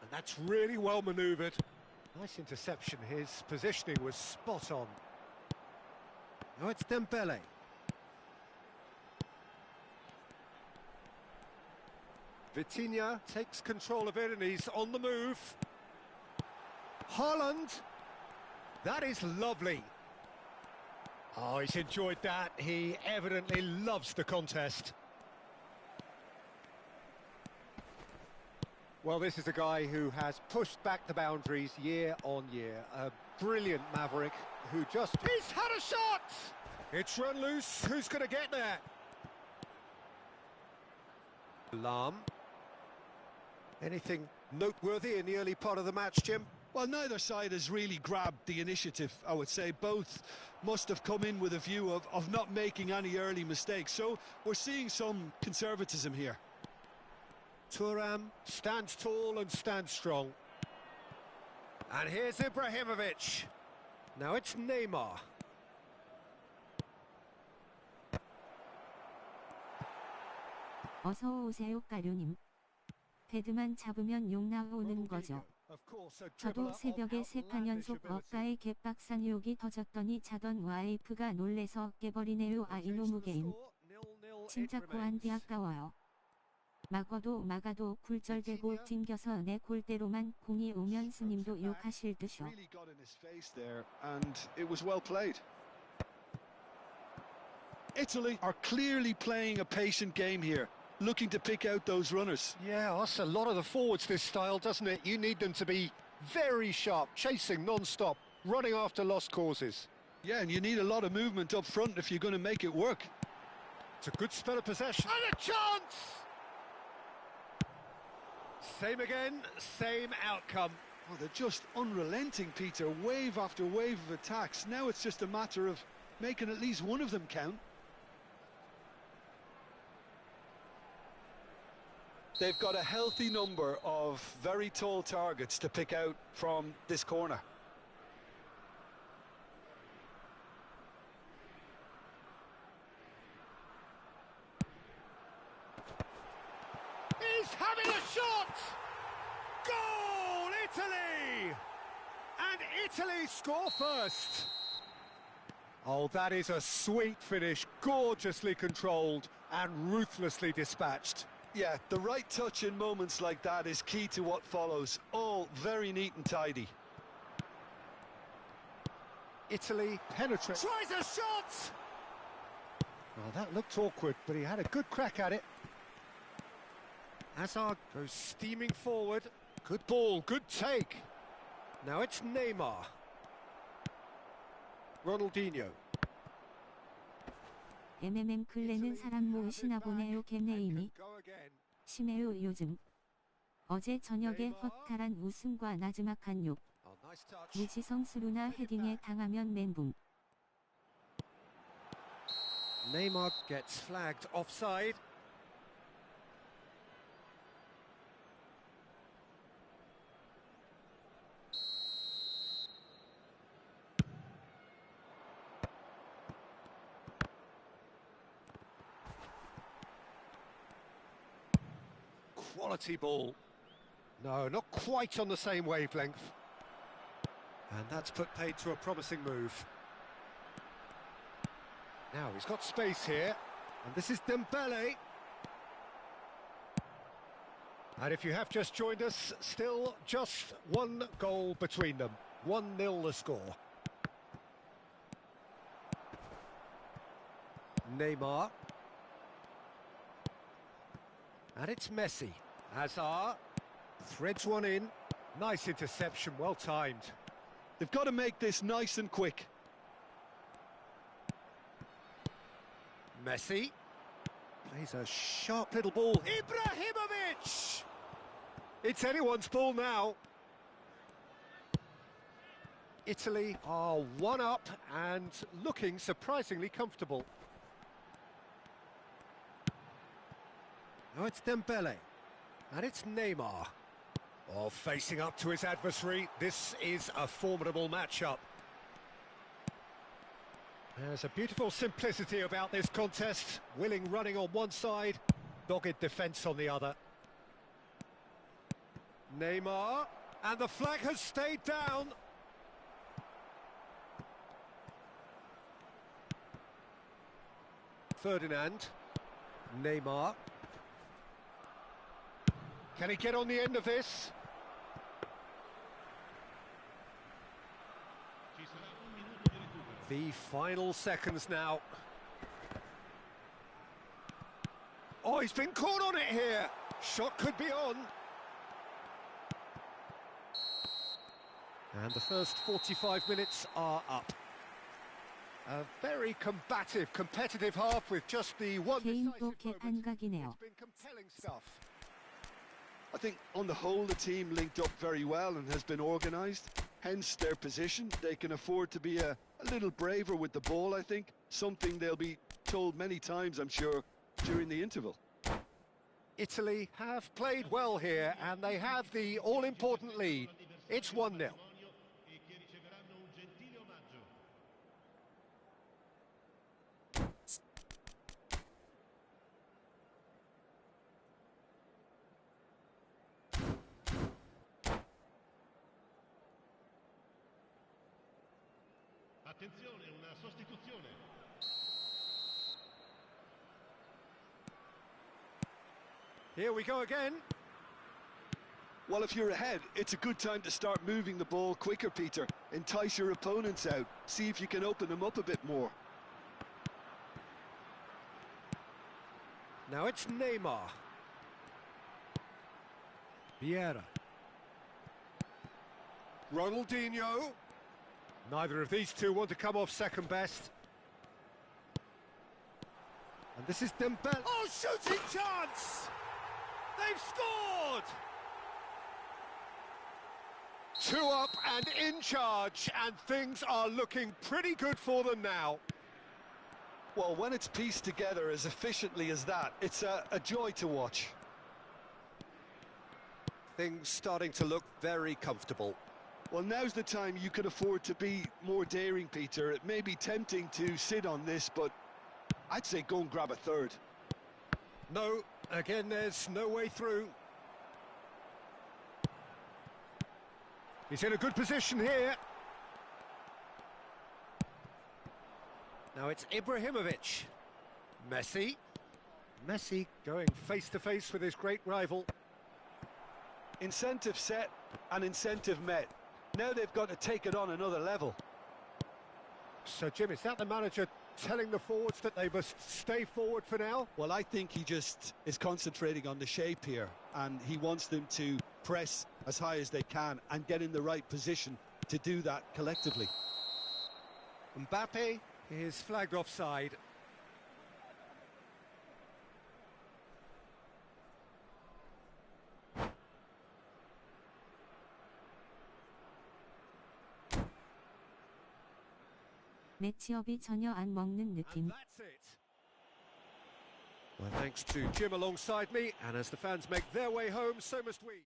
And that's really well manoeuvred. Nice interception. His positioning was spot on. Now it's Dembele. Vitinha takes control of it and he's on the move. Haaland. That is lovely. Oh, he's enjoyed that. He evidently loves the contest. Well, this is a guy who has pushed back the boundaries year on year. A brilliant maverick who just... He's had a shot! It's run loose. Who's going to get there? Lam. Anything noteworthy in the early part of the match, Jim? Well, neither side has really grabbed the initiative, I would say. Both must have come in with a view of not making any early mistakes. So we're seeing some conservatism here. Thuram stands tall and stands strong. And here's Ibrahimovic. Now it's Neymar. 어서 오세요, 까류님. 헤드만 잡으면 욕 나오는 거죠. 저도 새벽에 3판 연속 어가의 개빡상 욕이 터졌더니 자던 와이프가 놀래서 깨버리네요. 아 이놈의 게임. 진짜 고안디 아까워요. 막아도 막아도 굴절되고 튕겨서 내 골대로만 공이 오면 스님도 욕하실 듯요. Italy are clearly playing a patient game here, looking to pick out those runners. Yeah, that's a lot of the forwards, this style, doesn't it? You need them to be very sharp, chasing non-stop, running after lost causes. Yeah, and you need a lot of movement up front if you're going to make it work. It's a good spell of possession. And a chance! Same again, same outcome. Oh, they're just unrelenting, Peter. Wave after wave of attacks. Now it's just a matter of making at least one of them count. They've got a healthy number of very tall targets to pick out from this corner. He's having a shot! Goal, Italy! And Italy score first. Oh, that is a sweet finish, gorgeously controlled and ruthlessly dispatched. Yeah, the right touch in moments like that is key to what follows. All very neat and tidy. Italy penetrates. Tries a shot! Well, that looked awkward, but he had a good crack at it. Hazard goes steaming forward. Good ball, good take. Now it's Neymar. Ronaldinho. MMM 클레는 사람 모으시나 보네요. 겜네임이 심해요 요즘. 어제 저녁에 허탈한 웃음과 나지막한 욕. 무지성 스루나 헤딩에 당하면 멘붕. Neymar gets flagged offside. Quality ball. No, not quite on the same wavelength. And that's put paid to a promising move. Now he's got space here, and this is Dembele. And if you have just joined us, still just one goal between them. 1-0 the score. Neymar. And it's Messi. Hazard threads one in. Nice interception, well timed. They've got to make this nice and quick. Messi plays a sharp little ball. Ibrahimovic! It's anyone's ball now. Italy are one up and looking surprisingly comfortable. Now it's Dembele. And it's Neymar. Oh, facing up to his adversary. This is a formidable matchup. There's a beautiful simplicity about this contest. Willing running on one side, dogged defence on the other. Neymar, and the flag has stayed down. Ferdinand, Neymar. Can he get on the end of this? The final seconds now. Oh, he's been caught on it here. Shot could be on. And the first 45 minutes are up. A very combative, competitive half with just the one decisive moment. It's been compelling stuff. I think on the whole the team linked up very well and has been organised, hence their position. They can afford to be a little braver with the ball, I think, something they'll be told many times, I'm sure, during the interval. Italy have played well here and they have the all-important lead. It's 1-0. Attenzione, una sostituzione. Here we go again. Well, if you're ahead, it's a good time to start moving the ball quicker, Peter. Entice your opponents out. See if you can open them up a bit more. Now it's Neymar. Vieira. Ronaldinho. Neither of these two want to come off second best. And this is Dembele. Oh, shooting chance! They've scored! 2 up and in charge, and things are looking pretty good for them now. Well, when it's pieced together as efficiently as that, it's a joy to watch. Things starting to look very comfortable. Well, now's the time you can afford to be more daring, Peter. It may be tempting to sit on this, but I'd say go and grab a third. No, again, there's no way through. He's in a good position here. Now it's Ibrahimovic. Messi. Messi going face-to-face with his great rival. Incentive set and incentive met. Now they've got to take it on another level. So, Jim, is that the manager telling the forwards that they must stay forward for now? Well, I think he just is concentrating on the shape here, and he wants them to press as high as they can and get in the right position to do that collectively. Mbappe is flagged offside. 매치업이 전혀 안 먹는 느낌. And that's it. Well, thanks to Jim alongside me, and as the fans make their way home, so must we.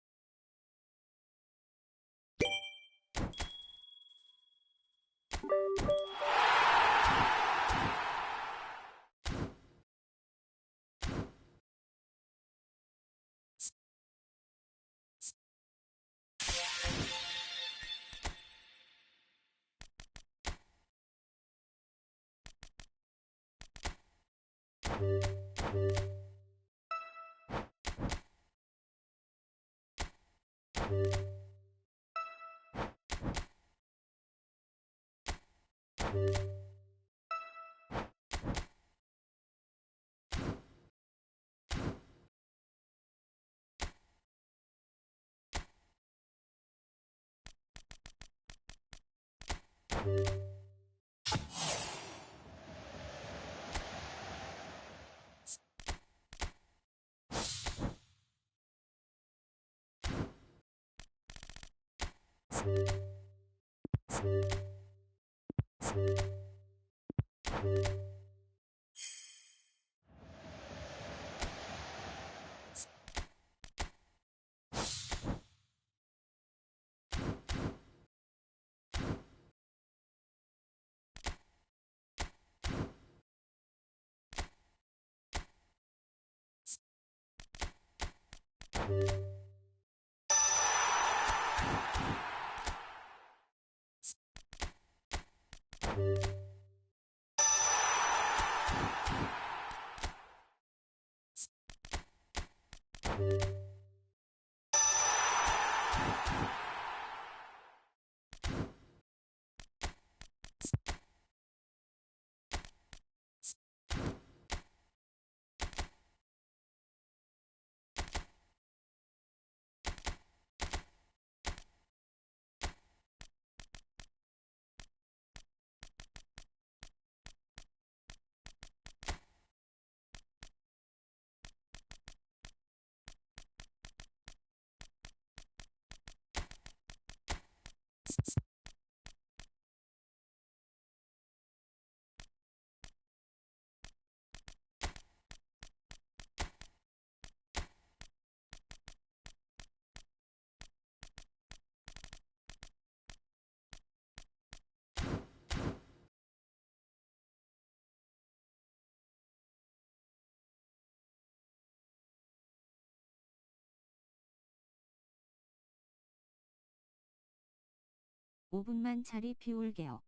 (5분만) 자리 비울게요.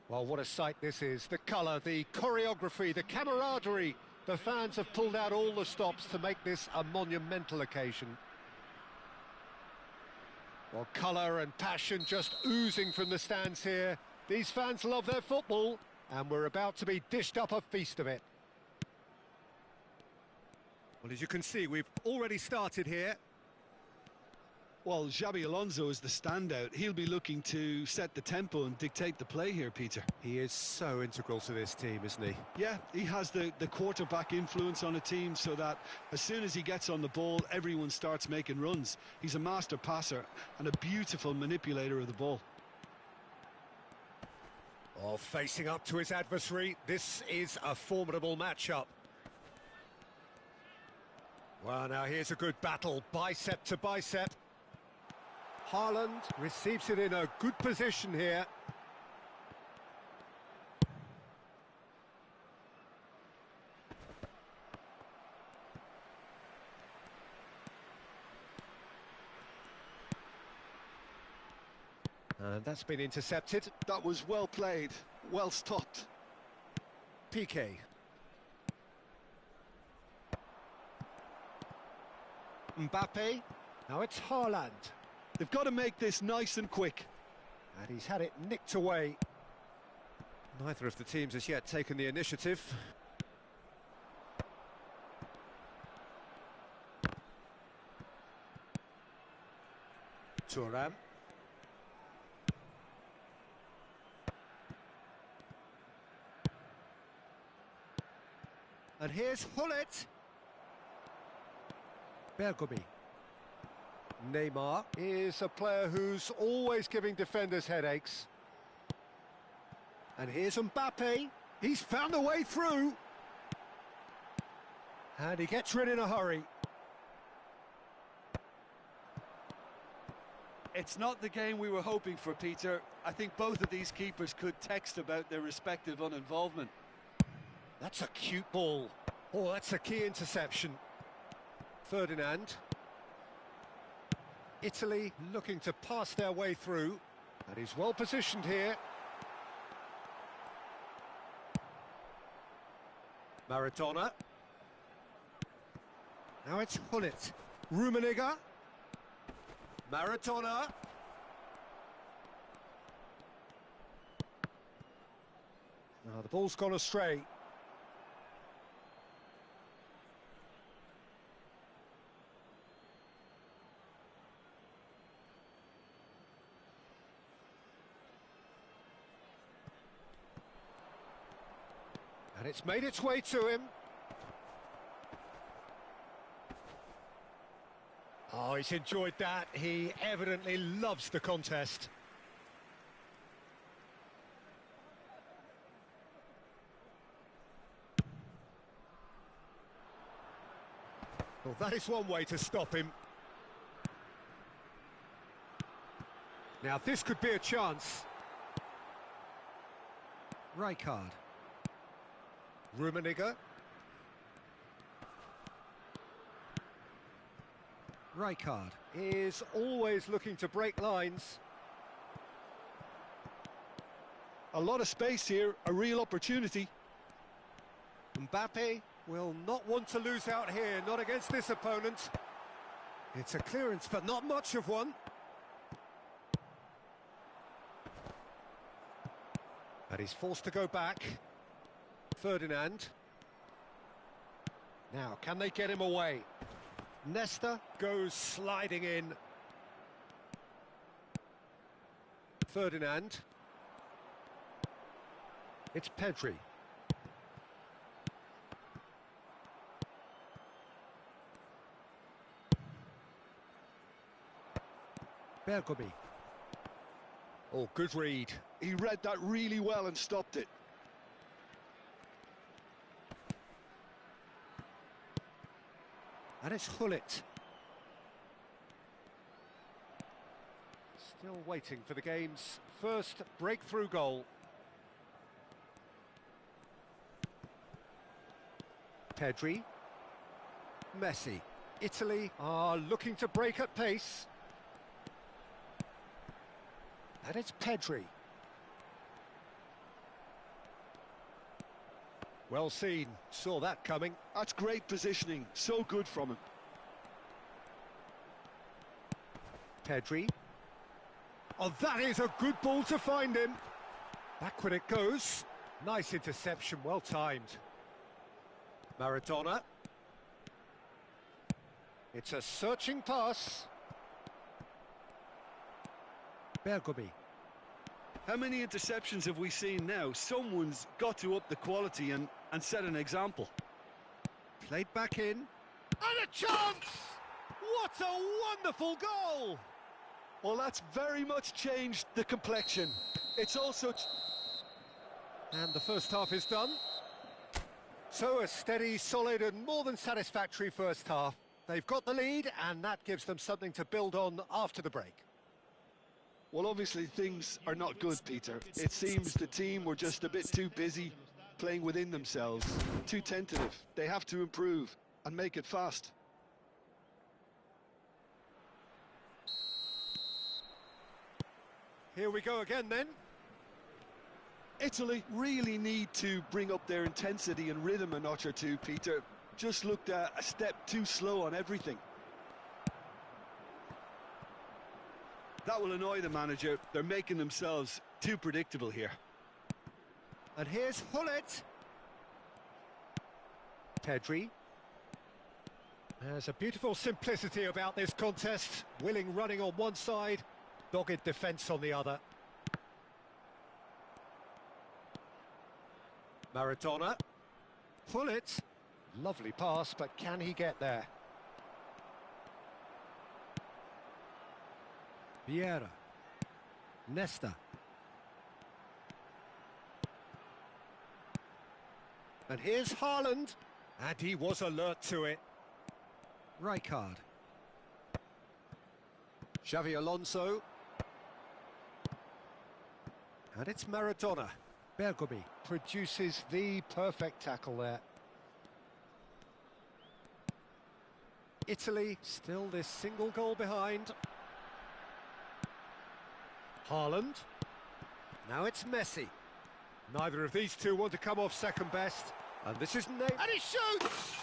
Well, what a sight this is. The colour, the choreography, the camaraderie. The fans have pulled out all the stops to make this a monumental occasion. Well, colour and passion just oozing from the stands here. These fans love their football, and we're about to be dished up a feast of it. Well, as you can see, we've already started here. Well, Xabi Alonso is the standout. He'll be looking to set the tempo and dictate the play here, Peter. He is so integral to this team, isn't he? Yeah, he has the quarterback influence on a team so that as soon as he gets on the ball, everyone starts making runs. He's a master passer and a beautiful manipulator of the ball. Oh, facing up to his adversary, this is a formidable matchup. Well, now here's a good battle, bicep to bicep. Haaland receives it in a good position here. And that's been intercepted. That was well played, well stopped. Piqué. Mbappe. Now it's Haaland. They've got to make this nice and quick. And he's had it nicked away. Neither of the teams has yet taken the initiative. Thuram. And here's Hullet. Bergomi. Neymar is a player who's always giving defenders headaches. And here's Mbappe. He's found a way through. And he gets rid in a hurry. It's not the game we were hoping for, Peter. I think both of these keepers could text about their respective uninvolvement. That's a cute ball. Oh, that's a key interception. Ferdinand. Italy looking to pass their way through. And he's well positioned here. Maradona. Now it's Hullet. Rummenigge. Maradona. Now the ball's gone astray. And it's made its way to him. Oh, he's enjoyed that. He evidently loves the contest. Well, that is one way to stop him. Now, this could be a chance. Rijkaard. Rummenigge. Rijkaard is always looking to break lines. A lot of space here, a real opportunity. Mbappe will not want to lose out here, not against this opponent. It's a clearance, but not much of one. And he's forced to go back. Ferdinand. Now, can they get him away? Nesta goes sliding in. Ferdinand. It's Pedri. Bergomi. Oh, good read. He read that really well and stopped it. And it's Hullet. Still waiting for the game's first breakthrough goal. Pedri. Messi. Italy are looking to break at pace. And it's Pedri. Well seen, saw that coming. That's great positioning, so good from him. Pedri. Oh, that is a good ball to find him. Backward it goes. Nice interception, well timed. Maradona. It's a searching pass. Bergomi. How many interceptions have we seen now? Someone's got to up the quality and set an example. Played back in. And a chance! What a wonderful goal! Well, that's very much changed the complexion. It's also... And the first half is done. So a steady, solid and more than satisfactory first half. They've got the lead and that gives them something to build on after the break. Well, obviously things are not good, Peter. It seems the team were just a bit too busy playing within themselves, too tentative. They have to improve and make it fast. Here we go again then. Italy really need to bring up their intensity and rhythm a notch or two, Peter. Just looked a step too slow on everything. That will annoy the manager. They're making themselves too predictable here. And here's Hullet. Pedri. There's a beautiful simplicity about this contest. Willing running on one side, dogged defence on the other. Maradona. Hullet. Lovely pass, but can he get there? Vieira. Nesta. And here's Haaland. And he was alert to it. Rijkaard. Xavi Alonso. And it's Maradona. Bergomi produces the perfect tackle there. Italy still this single goal behind. Haaland. Now it's Messi. Neither of these two want to come off second best. And this is And he shoots!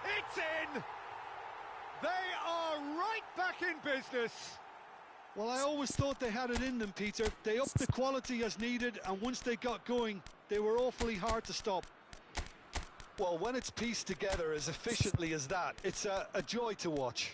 It's in! They are right back in business. Well, I always thought they had it in them, Peter. They upped the quality as needed, and once they got going, they were awfully hard to stop. Well, when it's pieced together as efficiently as that, it's a joy to watch.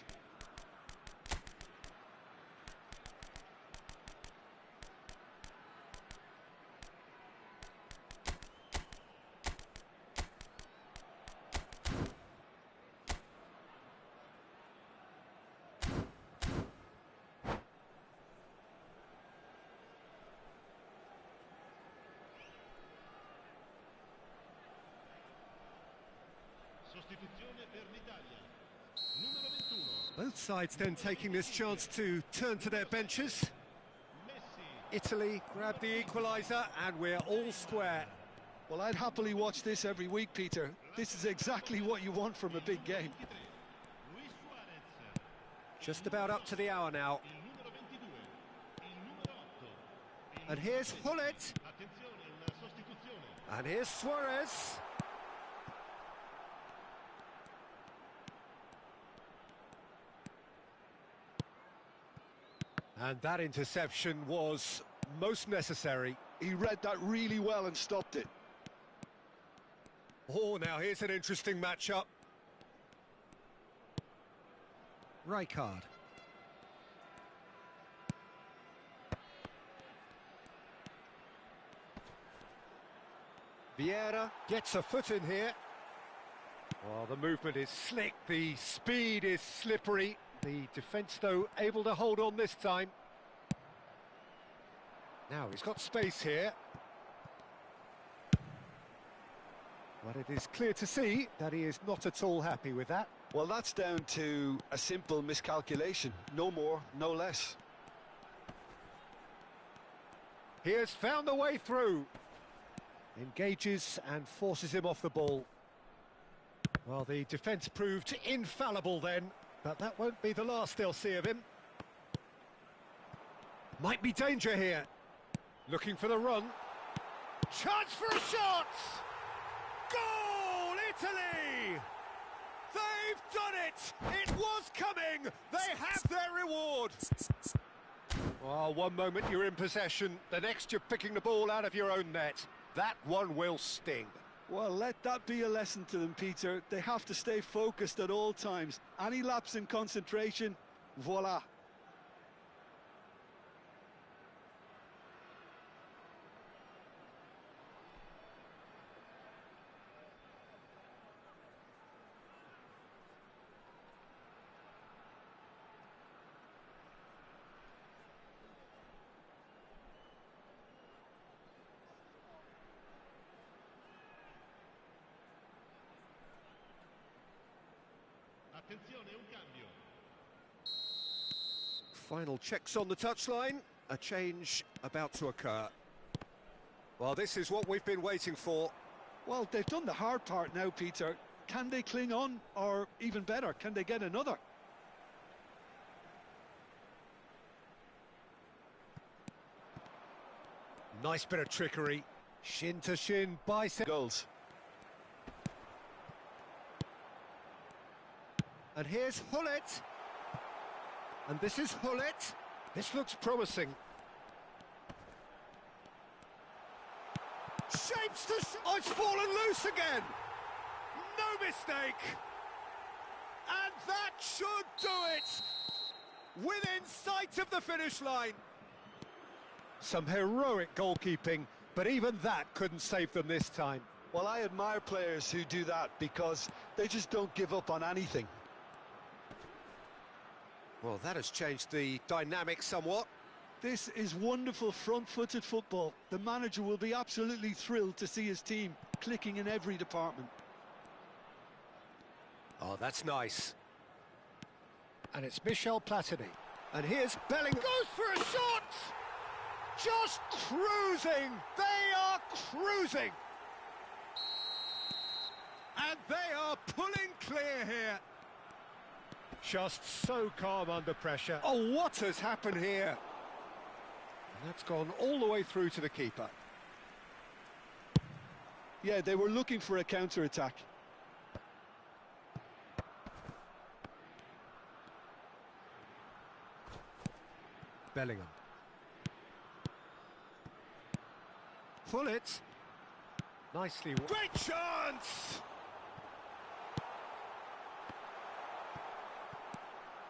Sostituzione per l'Italia. Numero 21. Both sides then taking this chance to turn to their benches. Messi. Italy grab the equaliser and we're all square. Well, I'd happily watch this every week, Peter. This is exactly what you want from a big game. Luis Suarez. Just about up to the hour now. Il numero 22. Il numero 8. And here's Hullet. Attenzione, una sostituzione. And here's Suarez. And that interception was most necessary. He read that really well and stopped it. Oh, now here's an interesting matchup. Rijkaard. Vieira gets a foot in here. Oh, the movement is slick, the speed is slippery. The defence, though, able to hold on this time. Now he's got space here. But it is clear to see that he is not at all happy with that. Well, that's down to a simple miscalculation. No more, no less. He has found the way through. Engages and forces him off the ball. Well, the defence proved infallible then, but that won't be the last they'll see of him. Might be danger here. Looking for the run. Chance for a shot! Goal, Italy! They've done it! It was coming! They have their reward! Well, one moment you're in possession, the next you're picking the ball out of your own net. That one will sting. Well, let that be a lesson to them, Peter. They have to stay focused at all times. Any lapse in concentration, voila. Attenzione, un cambio. Final checks on the touchline. A change about to occur. Well, this is what we've been waiting for. Well, they've done the hard part now, Peter. Can they cling on, or even better, can they get another? Nice bit of trickery. Shin to shin, bicep. Goals. And here's Hullet. And this is Hullet. This looks promising. Shapes to... Oh, it's fallen loose again! No mistake! And that should do it! Within sight of the finish line. Some heroic goalkeeping, but even that couldn't save them this time. Well, I admire players who do that because they just don't give up on anything. Well, that has changed the dynamic somewhat. This is wonderful front-footed football. The manager will be absolutely thrilled to see his team clicking in every department. Oh, that's nice. And it's Michel Platini. And here's Bellingham. Goes for a shot! Just cruising! They are cruising! And they are pulling clear here. Just so calm under pressure. Oh, what has happened here? And that's gone all the way through to the keeper. Yeah, they were looking for a counter-attack. Bellingham. Pull it. Nicely. Great chance!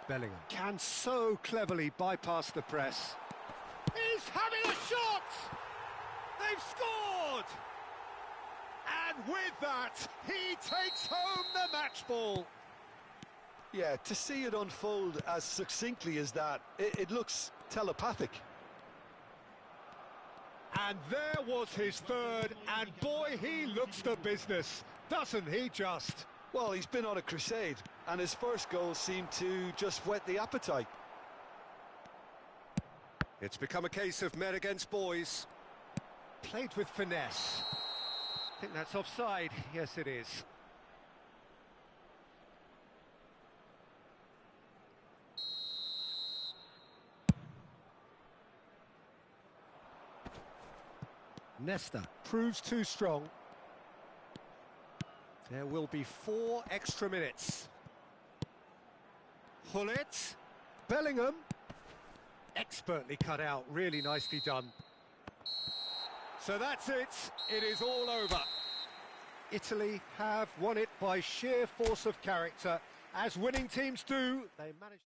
Bellingham can so cleverly bypass the press. He's having a shot! They've scored! And with that, he takes home the match ball. Yeah, to see it unfold as succinctly as that, it looks telepathic. And there was his third, and boy, he looks the business, doesn't he just? Well, he's been on a crusade, and his first goal seemed to just whet the appetite. It's become a case of men against boys. Played with finesse. I think that's offside. Yes, it is. Nesta proves too strong. There will be 4 extra minutes. Hullet, Bellingham, expertly cut out, really nicely done. So that's it, it is all over. Italy have won it by sheer force of character. As winning teams do, they managed...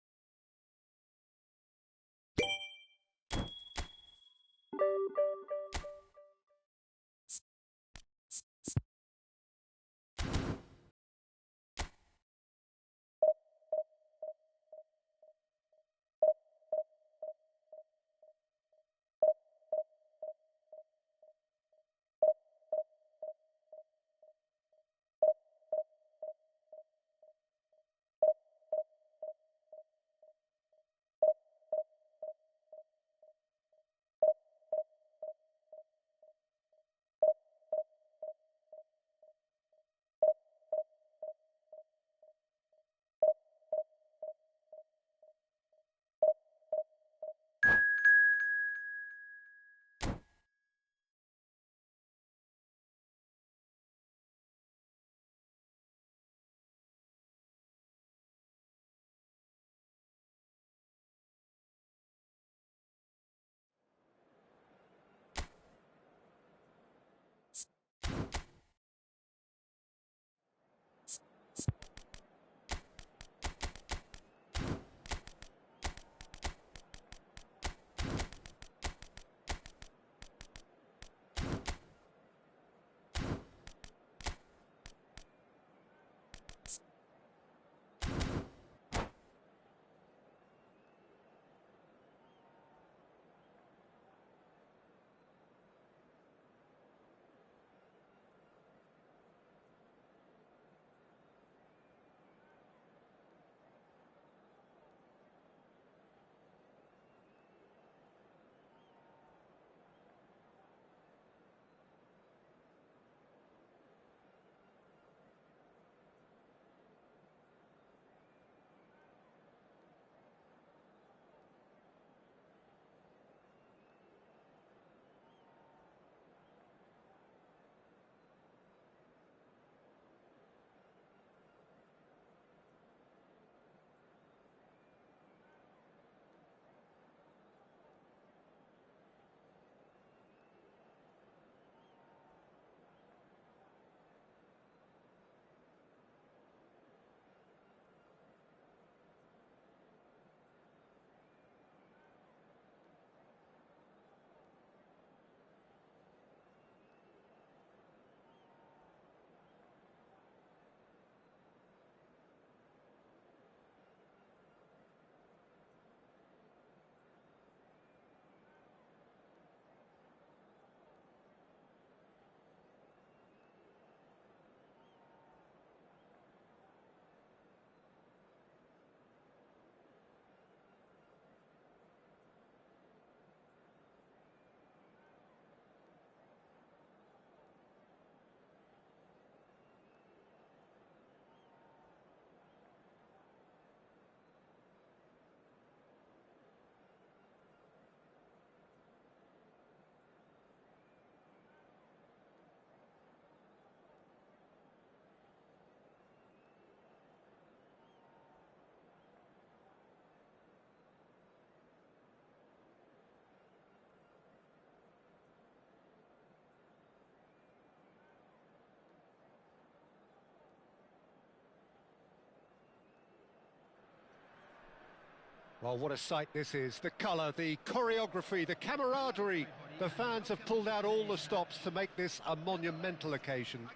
Well, what a sight this is. The colour, the choreography, the camaraderie. The fans have pulled out all the stops to make this a monumental occasion.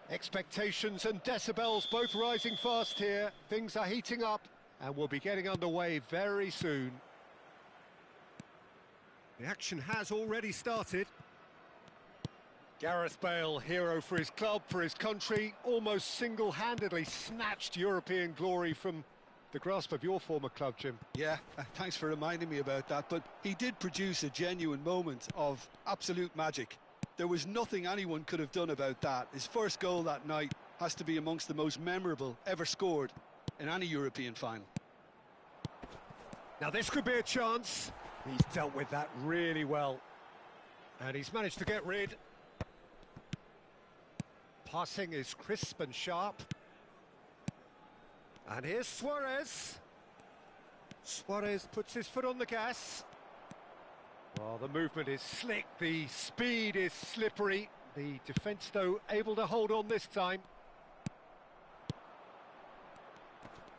Expectations and decibels both rising fast here. Things are heating up and we'll be getting underway very soon. The action has already started. Gareth Bale, hero for his club, for his country, almost single-handedly snatched European glory from the grasp of your former club, Jim. Yeah, thanks for reminding me about that, but he did produce a genuine moment of absolute magic. There was nothing anyone could have done about that. His first goal that night has to be amongst the most memorable ever scored in any European final. Now this could be a chance. He's dealt with that really well. And he's managed to get rid. Passing is crisp and sharp. And here's Suarez. Suarez puts his foot on the gas. Well, the movement is slick, the speed is slippery. The defence, though, able to hold on this time.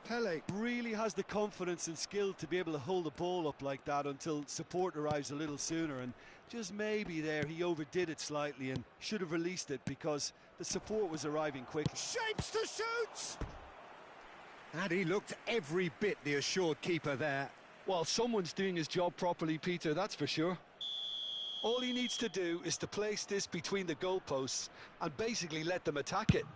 Pele really has the confidence and skill to be able to hold the ball up like that until support arrives a little sooner, and just maybe there he overdid it slightly and should have released it because the support was arriving quickly. Shapes to shoot! And he looked every bit the assured keeper there. Well, someone's doing his job properly, Peter, that's for sure. All he needs to do is to place this between the goalposts and basically let them attack it.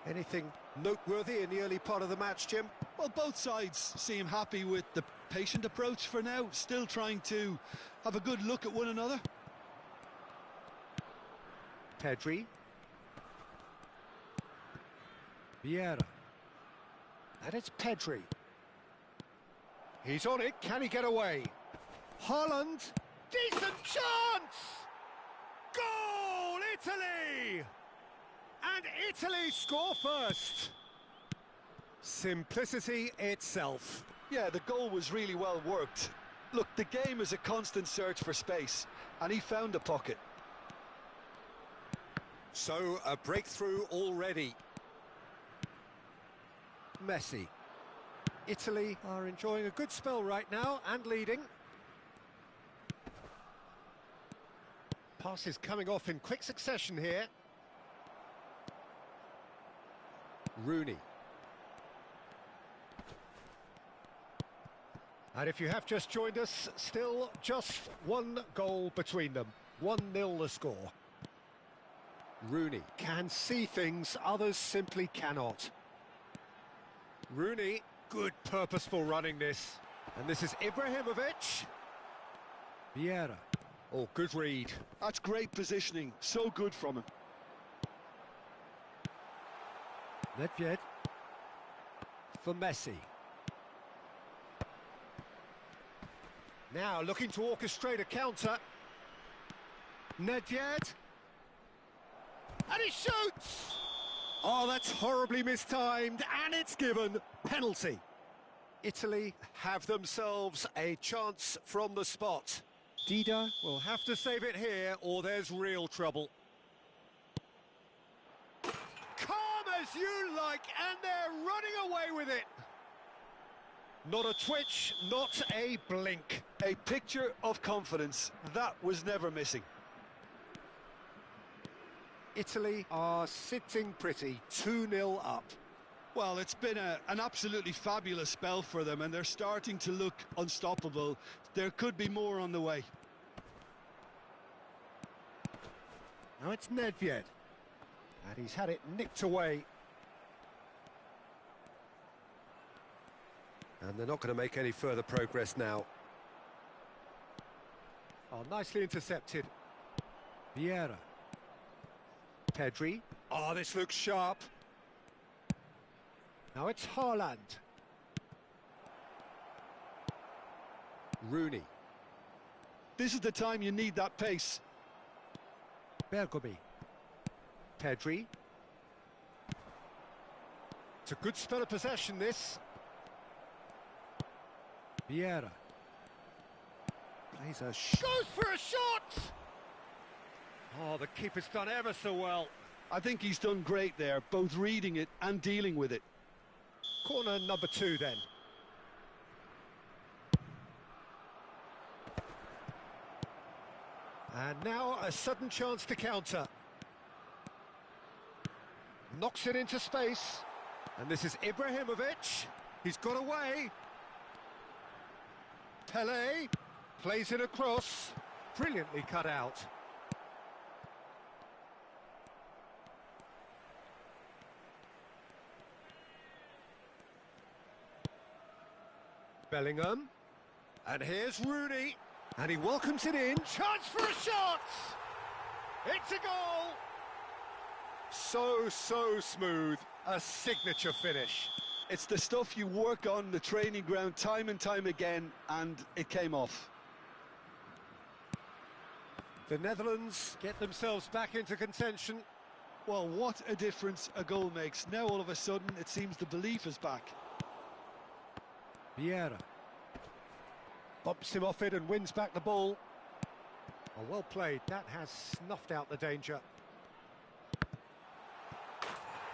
Anything noteworthy in the early part of the match, Jim? Well, both sides seem happy with the patient approach for now, still trying to have a good look at one another. Pedri. Vieira. And it's Pedri. He's on it, can he get away? Haaland, decent chance! Goal, Italy! And Italy score first. Simplicity itself. Yeah, the goal was really well worked. Look, the game is a constant search for space, and he found a pocket. So, a breakthrough already. Messi. Italy are enjoying a good spell right now and leading. Passes coming off in quick succession here. Rooney. And if you have just joined us, still just one goal between them. 1-0 the score. Rooney can see things others simply cannot. Rooney, good purposeful running this. And this is Ibrahimovic. Vieira. Oh, good read. That's great positioning, so good from him. Nedved. For Messi. Now looking to orchestrate a counter. Nedved. And he shoots! Oh, that's horribly mistimed, and it's given. Penalty. Italy have themselves a chance from the spot. Dida will have to save it here, or there's real trouble. Calm as you like, and they're running away with it. Not a twitch, not a blink. A picture of confidence. That was never missing. Italy are sitting pretty, 2-0 up. Well, it's been an absolutely fabulous spell for them, and they're starting to look unstoppable. There could be more on the way. Now it's Nedved. And he's had it nicked away. And they're not going to make any further progress now. Oh, nicely intercepted. Vieira. Pedri. Oh, this looks sharp. Now it's Haaland. Rooney. This is the time you need that pace. Bergomi. Pedri. It's a good spell of possession, this. Vieira. Plays a goes for a shot! Oh, the keeper's done ever so well. I think he's done great there, both reading it and dealing with it. Corner number 2 then. And now a sudden chance to counter. Knocks it into space. And this is Ibrahimovic. He's got away. Pele plays it across. Brilliantly cut out. Bellingham. And here's Rooney. And he welcomes it in. Chance for a shot! It's a goal! So smooth. A signature finish. It's the stuff you work on the training ground time and time again, and it came off. The Netherlands get themselves back into contention. Well, what a difference a goal makes. Now all of a sudden it seems the belief is back. Vieira bumps him off it and wins back the ball. Oh, well played. That has snuffed out the danger.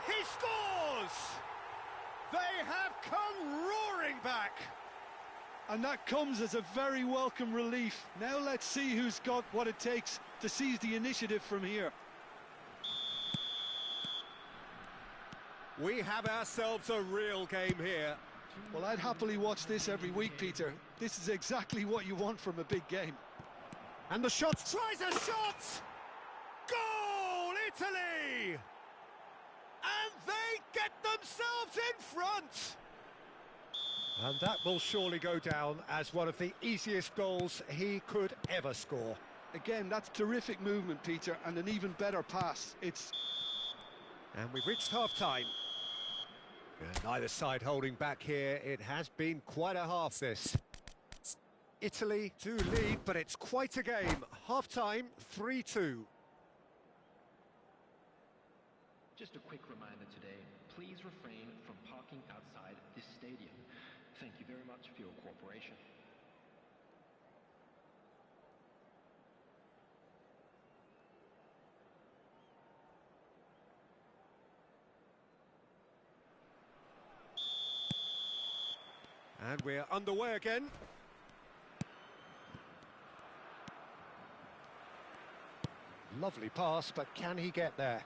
He scores! They have come roaring back. And that comes as a very welcome relief. Now let's see who's got what it takes to seize the initiative from here. We have ourselves a real game here. Well, I'd happily watch this every week, Peter. This is exactly what you want from a big game. And the shot, tries a shot! Goal, Italy! And they get themselves in front! And that will surely go down as one of the easiest goals he could ever score. Again, that's terrific movement, Peter, and an even better pass. And we've reached half-time. And neither side holding back here. It has been quite a half, this. Italy do lead, but it's quite a game. Half-time, 3-2. Just a quick reminder today, please refrain from parking outside this stadium. Thank you very much for your cooperation. And we're underway again. Lovely pass, but can he get there?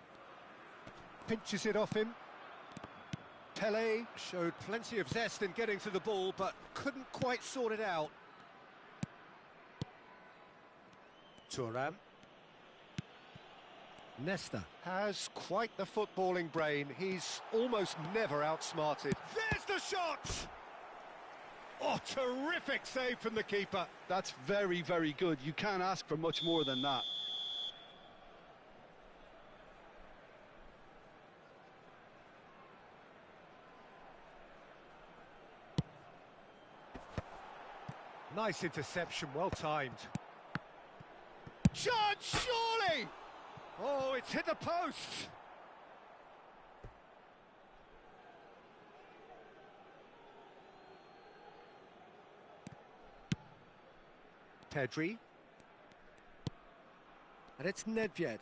Pinches it off him. Pele showed plenty of zest in getting to the ball, but couldn't quite sort it out. Thuram. Nesta has quite the footballing brain. He's almost never outsmarted. There's the shot! Oh, terrific save from the keeper. That's very, very good. You can't ask for much more than that. Nice interception, well timed. Chance, surely! Oh, it's hit the post! Pedri. And it's Nedved.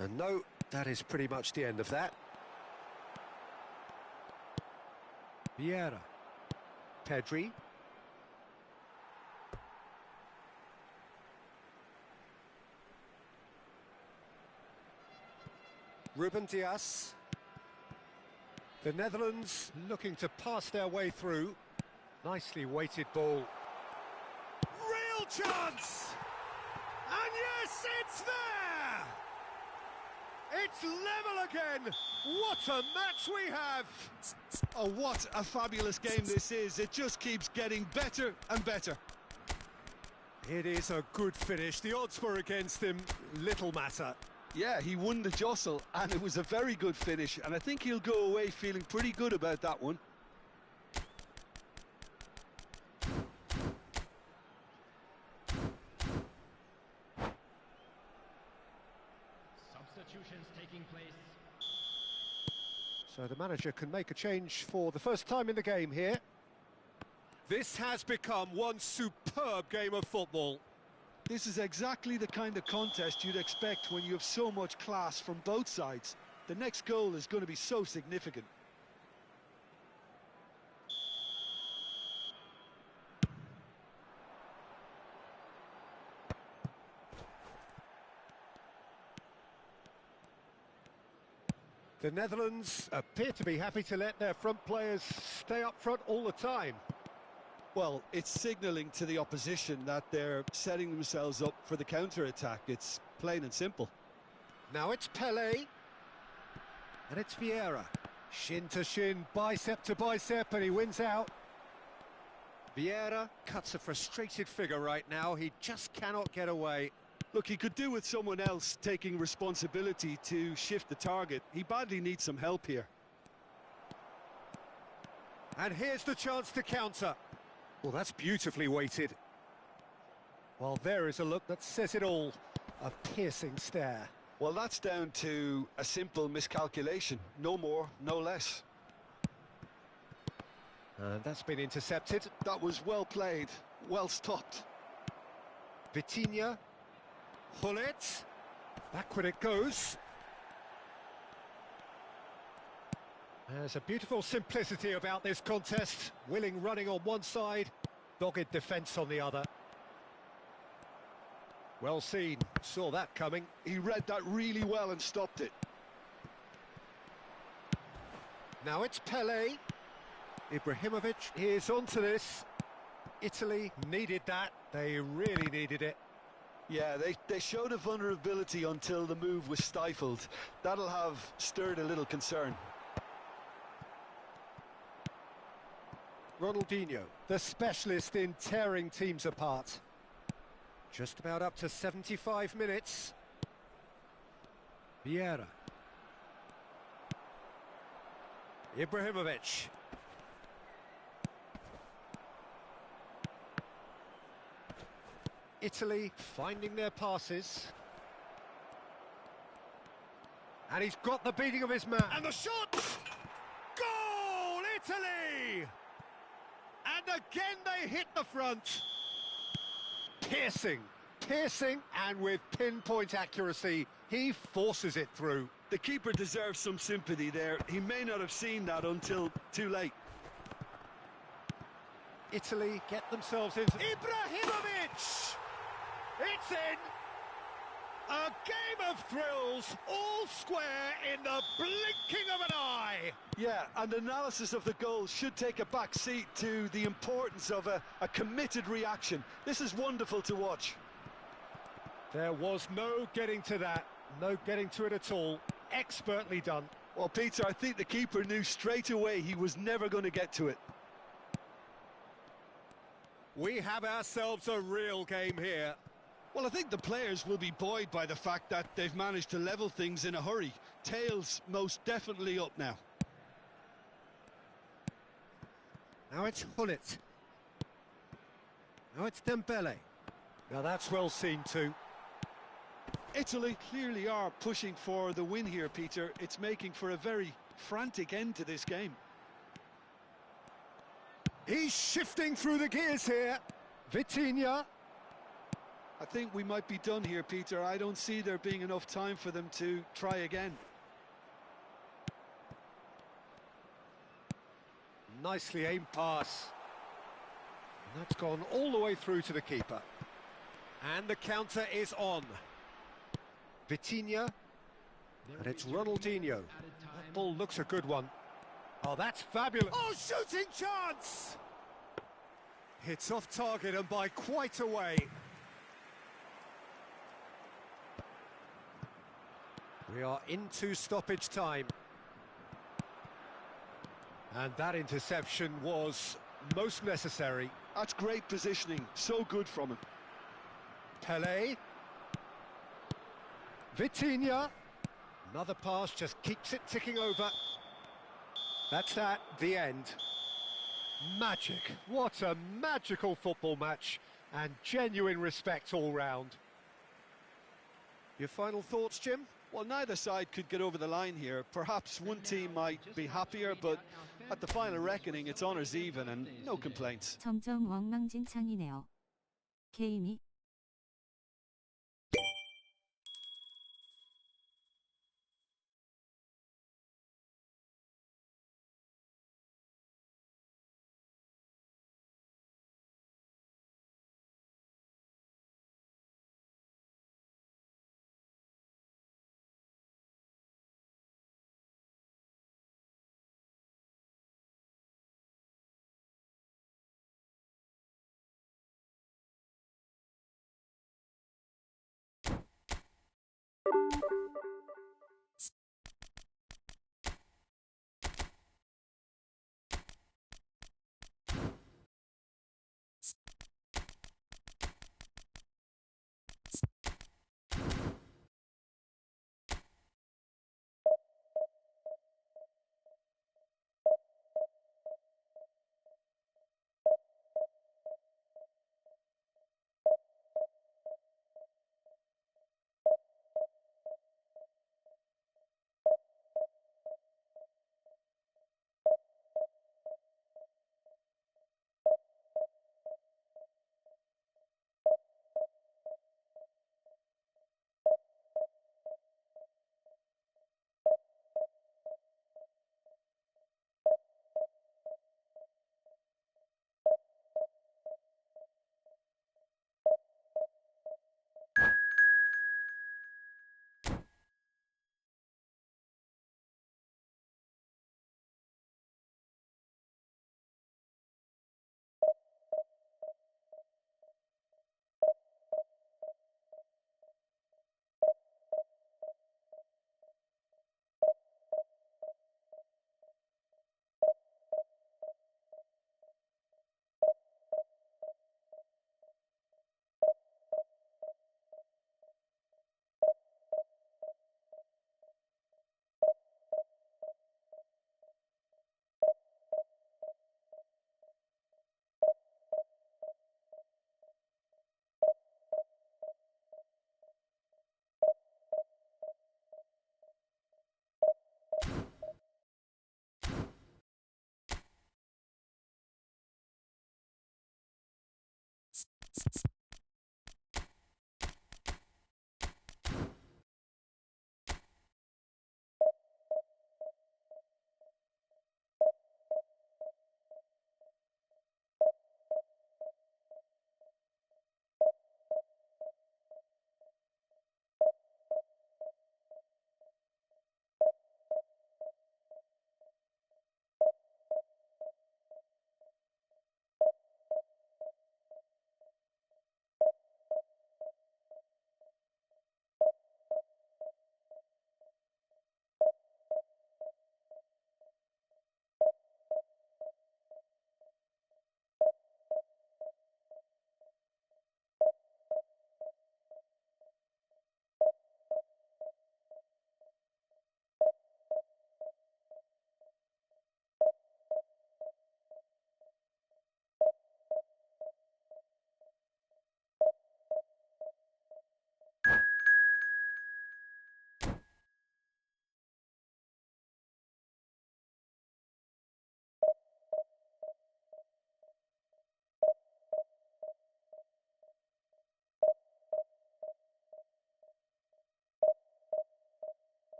And no, that is pretty much the end of that. Vieira. Pedri. Ruben Dias. The Netherlands looking to pass their way through. Nicely weighted ball. Real chance! And yes, it's there! It's level again! What a match we have! Oh, what a fabulous game this is. It just keeps getting better and better. It is a good finish. The odds were against him. Little matter. Yeah, he won the jostle, and it was a very good finish, and I think he'll go away feeling pretty good about that one. Substitutions taking place. So the manager can make a change for the first time in the game here. This has become one superb game of football. This is exactly the kind of contest you'd expect when you have so much class from both sides. The next goal is going to be so significant. The Netherlands appear to be happy to let their front players stay up front all the time. Well, it's signalling to the opposition that they're setting themselves up for the counter-attack. It's plain and simple. Now it's Pelé. And it's Vieira. Shin to shin, bicep to bicep, and he wins out. Vieira cuts a frustrated figure right now. He just cannot get away. Look, he could do with someone else taking responsibility to shift the target. He badly needs some help here. And here's the chance to counter. Well, that's beautifully weighted. Well, there is a look that says it all. A piercing stare. Well, that's down to a simple miscalculation. No more, no less. And that's been intercepted. That was well played, well stopped. Vitinha. Hullet. Backward it goes. There's a beautiful simplicity about this contest. Willing running on one side, dogged defence on the other. Well seen, saw that coming. He read that really well and stopped it. Now it's Pelé. Ibrahimovic is onto this. Italy needed that, they really needed it. Yeah, they showed a vulnerability until the move was stifled. That'll have stirred a little concern. Ronaldinho, the specialist in tearing teams apart. Just about up to 75 minutes. Vieira. Ibrahimovic. Italy finding their passes. And he's got the beating of his man. And the shot! Goal, Italy! And again they hit the front. Piercing, and with pinpoint accuracy, he forces it through. The keeper deserves some sympathy there. He may not have seen that until too late. Italy get themselves into... Ibrahimovic! It's in! A game of thrills, all square in the blinking of an eye! Yeah, and analysis of the goal should take a back seat to the importance of a committed reaction. This is wonderful to watch. There was no getting to that, no getting to it at all. Expertly done. Well, Peter, I think the keeper knew straight away he was never going to get to it. We have ourselves a real game here. Well, I think the players will be buoyed by the fact that they've managed to level things in a hurry. Tails most definitely up now. Now it's Hullet. Now it's Dembele. Now that's well seen too. Italy clearly are pushing for the win here, Peter. It's making for a very frantic end to this game. He's shifting through the gears here. Vitinha. I think we might be done here, Peter. I don't see there being enough time for them to try again. Nicely aimed pass. And that's gone all the way through to the keeper. And the counter is on. Vitinha. And it's Ronaldinho. That ball looks a good one. Oh, that's fabulous. Oh, shooting chance! Hits off target and by quite a way. We are into stoppage time. And that interception was most necessary. That's great positioning, so good from him. Pelé. Vitinha. Another pass just keeps it ticking over. That's that, the end. Magic. What a magical football match. And genuine respect all round. Your final thoughts, Jim? Well, neither side could get over the line here. Perhaps one team might be happier, but at the final reckoning, it's honours even and no complaints. 점점 엉망진창이네요. 게임이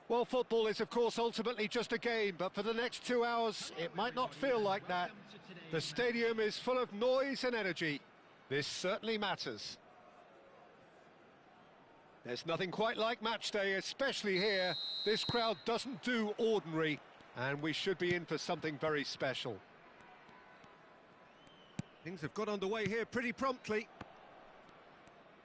Well, football is, of course, ultimately just a game, but for the next 2 hours, it might not feel like that. The stadium is full of noise and energy. This certainly matters. There's nothing quite like match day, especially here. This crowd doesn't do ordinary, and we should be in for something very special. Things have got underway here pretty promptly.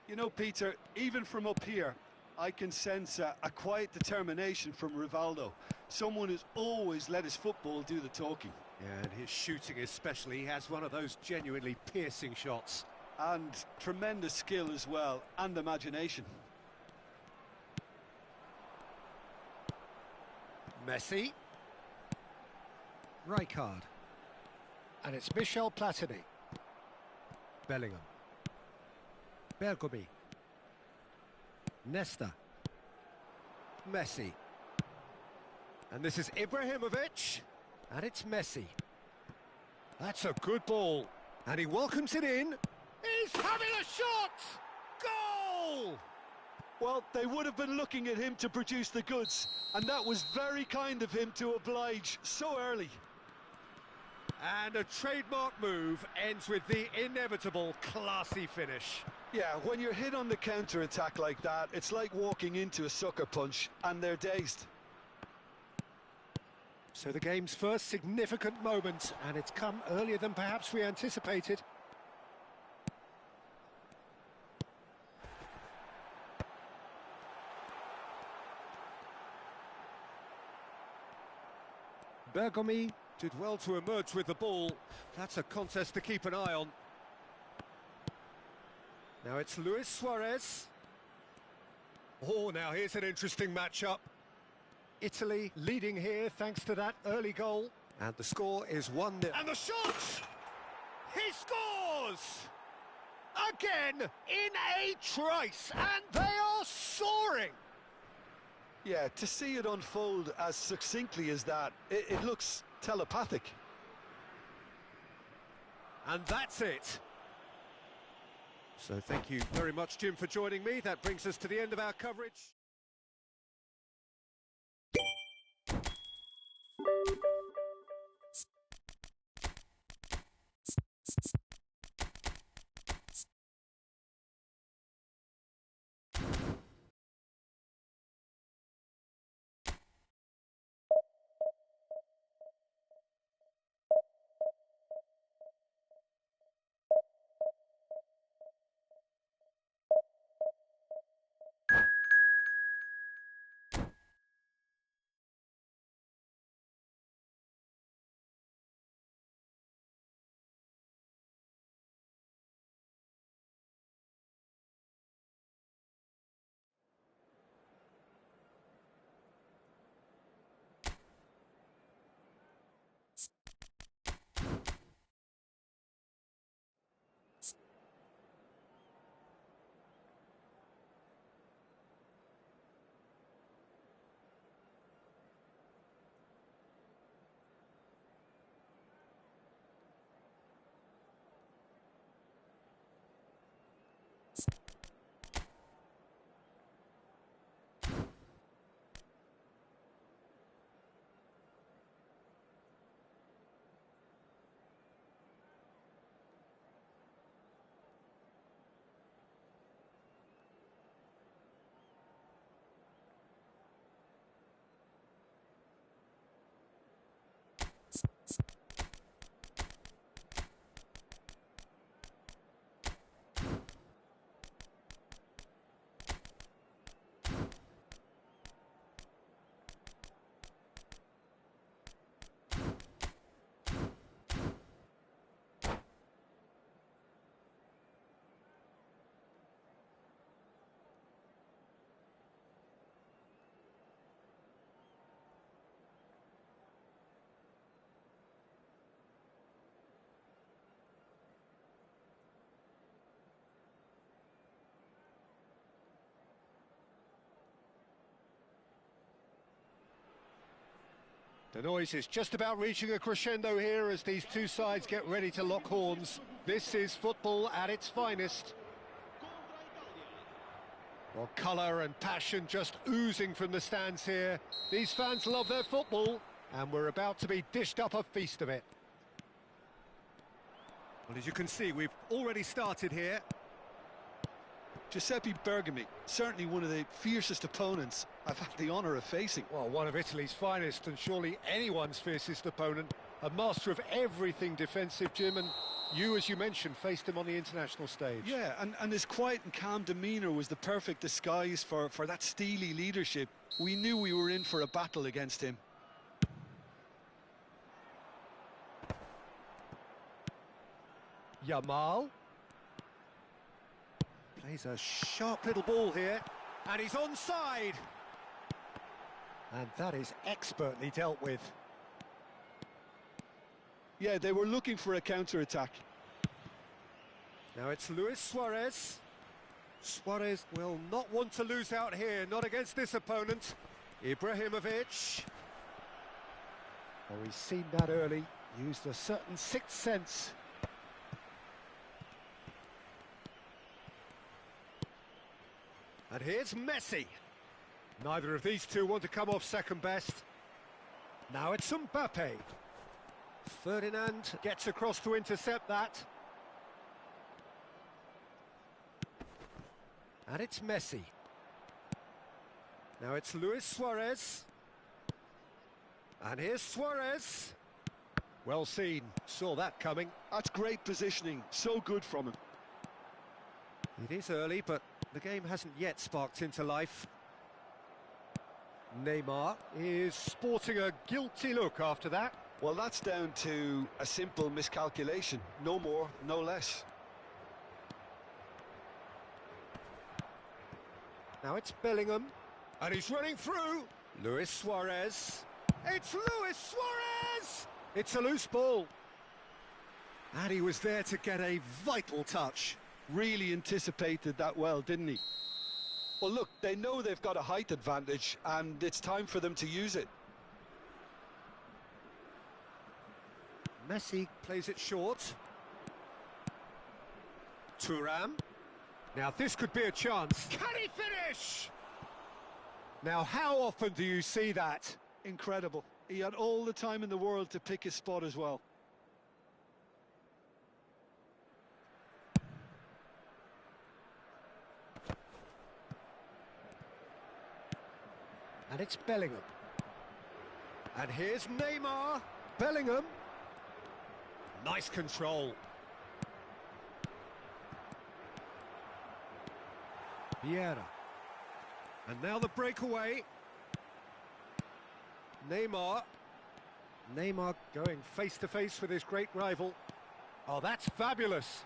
You know, Peter, even from up here, I can sense a quiet determination from Rivaldo. Someone who's always let his football do the talking. Yeah, and his shooting especially, he has one of those genuinely piercing shots. And tremendous skill as well, and imagination. Messi. Rijkaard. And it's Michel Platini. Bellingham. Bergomi. Nesta. Messi. And this is Ibrahimovic. And it's Messi. That's a good ball. And he welcomes it in. He's having a shot! Goal! Well, they would have been looking at him to produce the goods, and that was very kind of him to oblige so early. And a trademark move ends with the inevitable classy finish. Yeah, when you're hit on the counter-attack like that, it's like walking into a sucker punch, and they're dazed. So the game's first significant moment, and it's come earlier than perhaps we anticipated. Bergomi did well to emerge with the ball. That's a contest to keep an eye on. Now it's Luis Suarez. Oh, now here's an interesting matchup. Italy leading here thanks to that early goal. And the score is 1-0. And the shot! He scores! Again, in a trice, and they are soaring! Yeah, to see it unfold as succinctly as that, it looks telepathic. And that's it. So thank you very much, Jim, for joining me. That brings us to the end of our coverage. The noise is just about reaching a crescendo here as these two sides get ready to lock horns. This is football at its finest. Well, colour and passion just oozing from the stands here. These fans love their football, and we're about to be dished up a feast of it. Well, as you can see, we've already started here. Giuseppe Bergami, certainly one of the fiercest opponents I've had the honour of facing. Well, one of Italy's finest, and surely anyone's fiercest opponent. A master of everything defensive, Jim, and you, as you mentioned, faced him on the international stage. Yeah, and his quiet and calm demeanour was the perfect disguise for that steely leadership. We knew we were in for a battle against him. Yamal. Plays a sharp little ball here, and he's onside. And that is expertly dealt with. Yeah, they were looking for a counter-attack. Now it's Luis Suarez. Suarez will not want to lose out here, not against this opponent. Ibrahimovic. Oh, he's seen that early, used a certain sixth sense. And here's Messi. Neither of these two want to come off second best. Now it's Mbappe. Ferdinand gets across to intercept that. And it's Messi. Now it's Luis Suarez. And here's Suarez. Well seen, saw that coming. That's great positioning, so good from him. It is early, but the game hasn't yet sparked into life. Neymar is sporting a guilty look after that. Well, that's down to a simple miscalculation. No more, no less. Now it's Bellingham, and he's running through. Luis Suarez. It's Luis Suarez! It's a loose ball. And he was there to get a vital touch. Really anticipated that well, didn't he? Well, look, they know they've got a height advantage, and it's time for them to use it. Messi plays it short. Thuram. Now this could be a chance. Can he finish? Now how often do you see that? Incredible. He had all the time in the world to pick his spot as well. And it's Bellingham. And here's Neymar. Bellingham. Nice control. Vieira. And now the breakaway. Neymar. Neymar going face to face with his great rival. Oh, that's fabulous.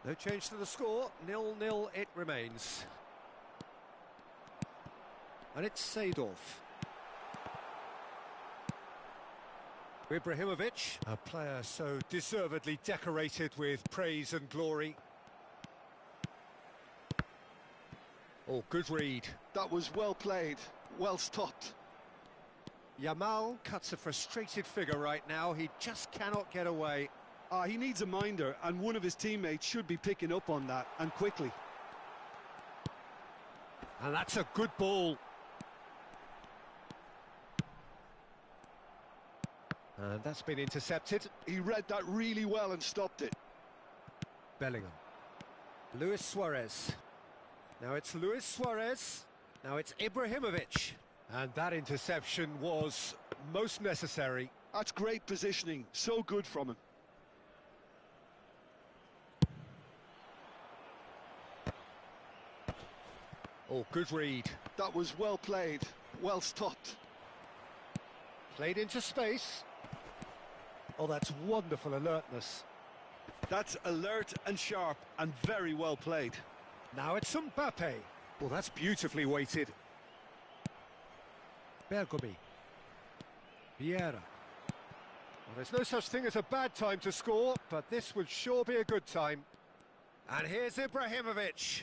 No change to the score, 0-0 it remains. And it's Seedorf. Ibrahimovic, a player so deservedly decorated with praise and glory. Oh, good read. That was well played, well stopped. Yamal cuts a frustrated figure right now, he just cannot get away. He needs a minder, and one of his teammates should be picking up on that, and quickly. And that's a good ball. And that's been intercepted. He read that really well and stopped it. Bellingham. Luis Suarez. Now it's Luis Suarez. Now it's Ibrahimovic. And that interception was most necessary. That's great positioning, so good from him. Oh, good read. That was well played, well stopped. Played into space. Oh, that's wonderful alertness. That's alert and sharp and very well played. Now it's Mbappe. Well, that's beautifully weighted. Bergami. Vieira. Well, there's no such thing as a bad time to score, but this would sure be a good time. And here's Ibrahimovic.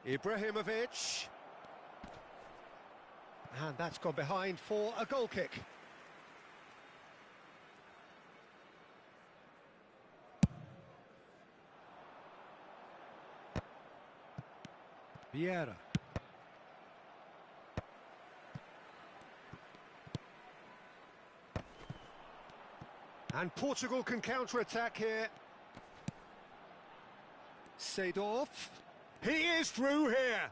Ibrahimovic. And that's gone behind for a goal kick. Vieira. And Portugal can counter-attack here. Seedorf. He is through here.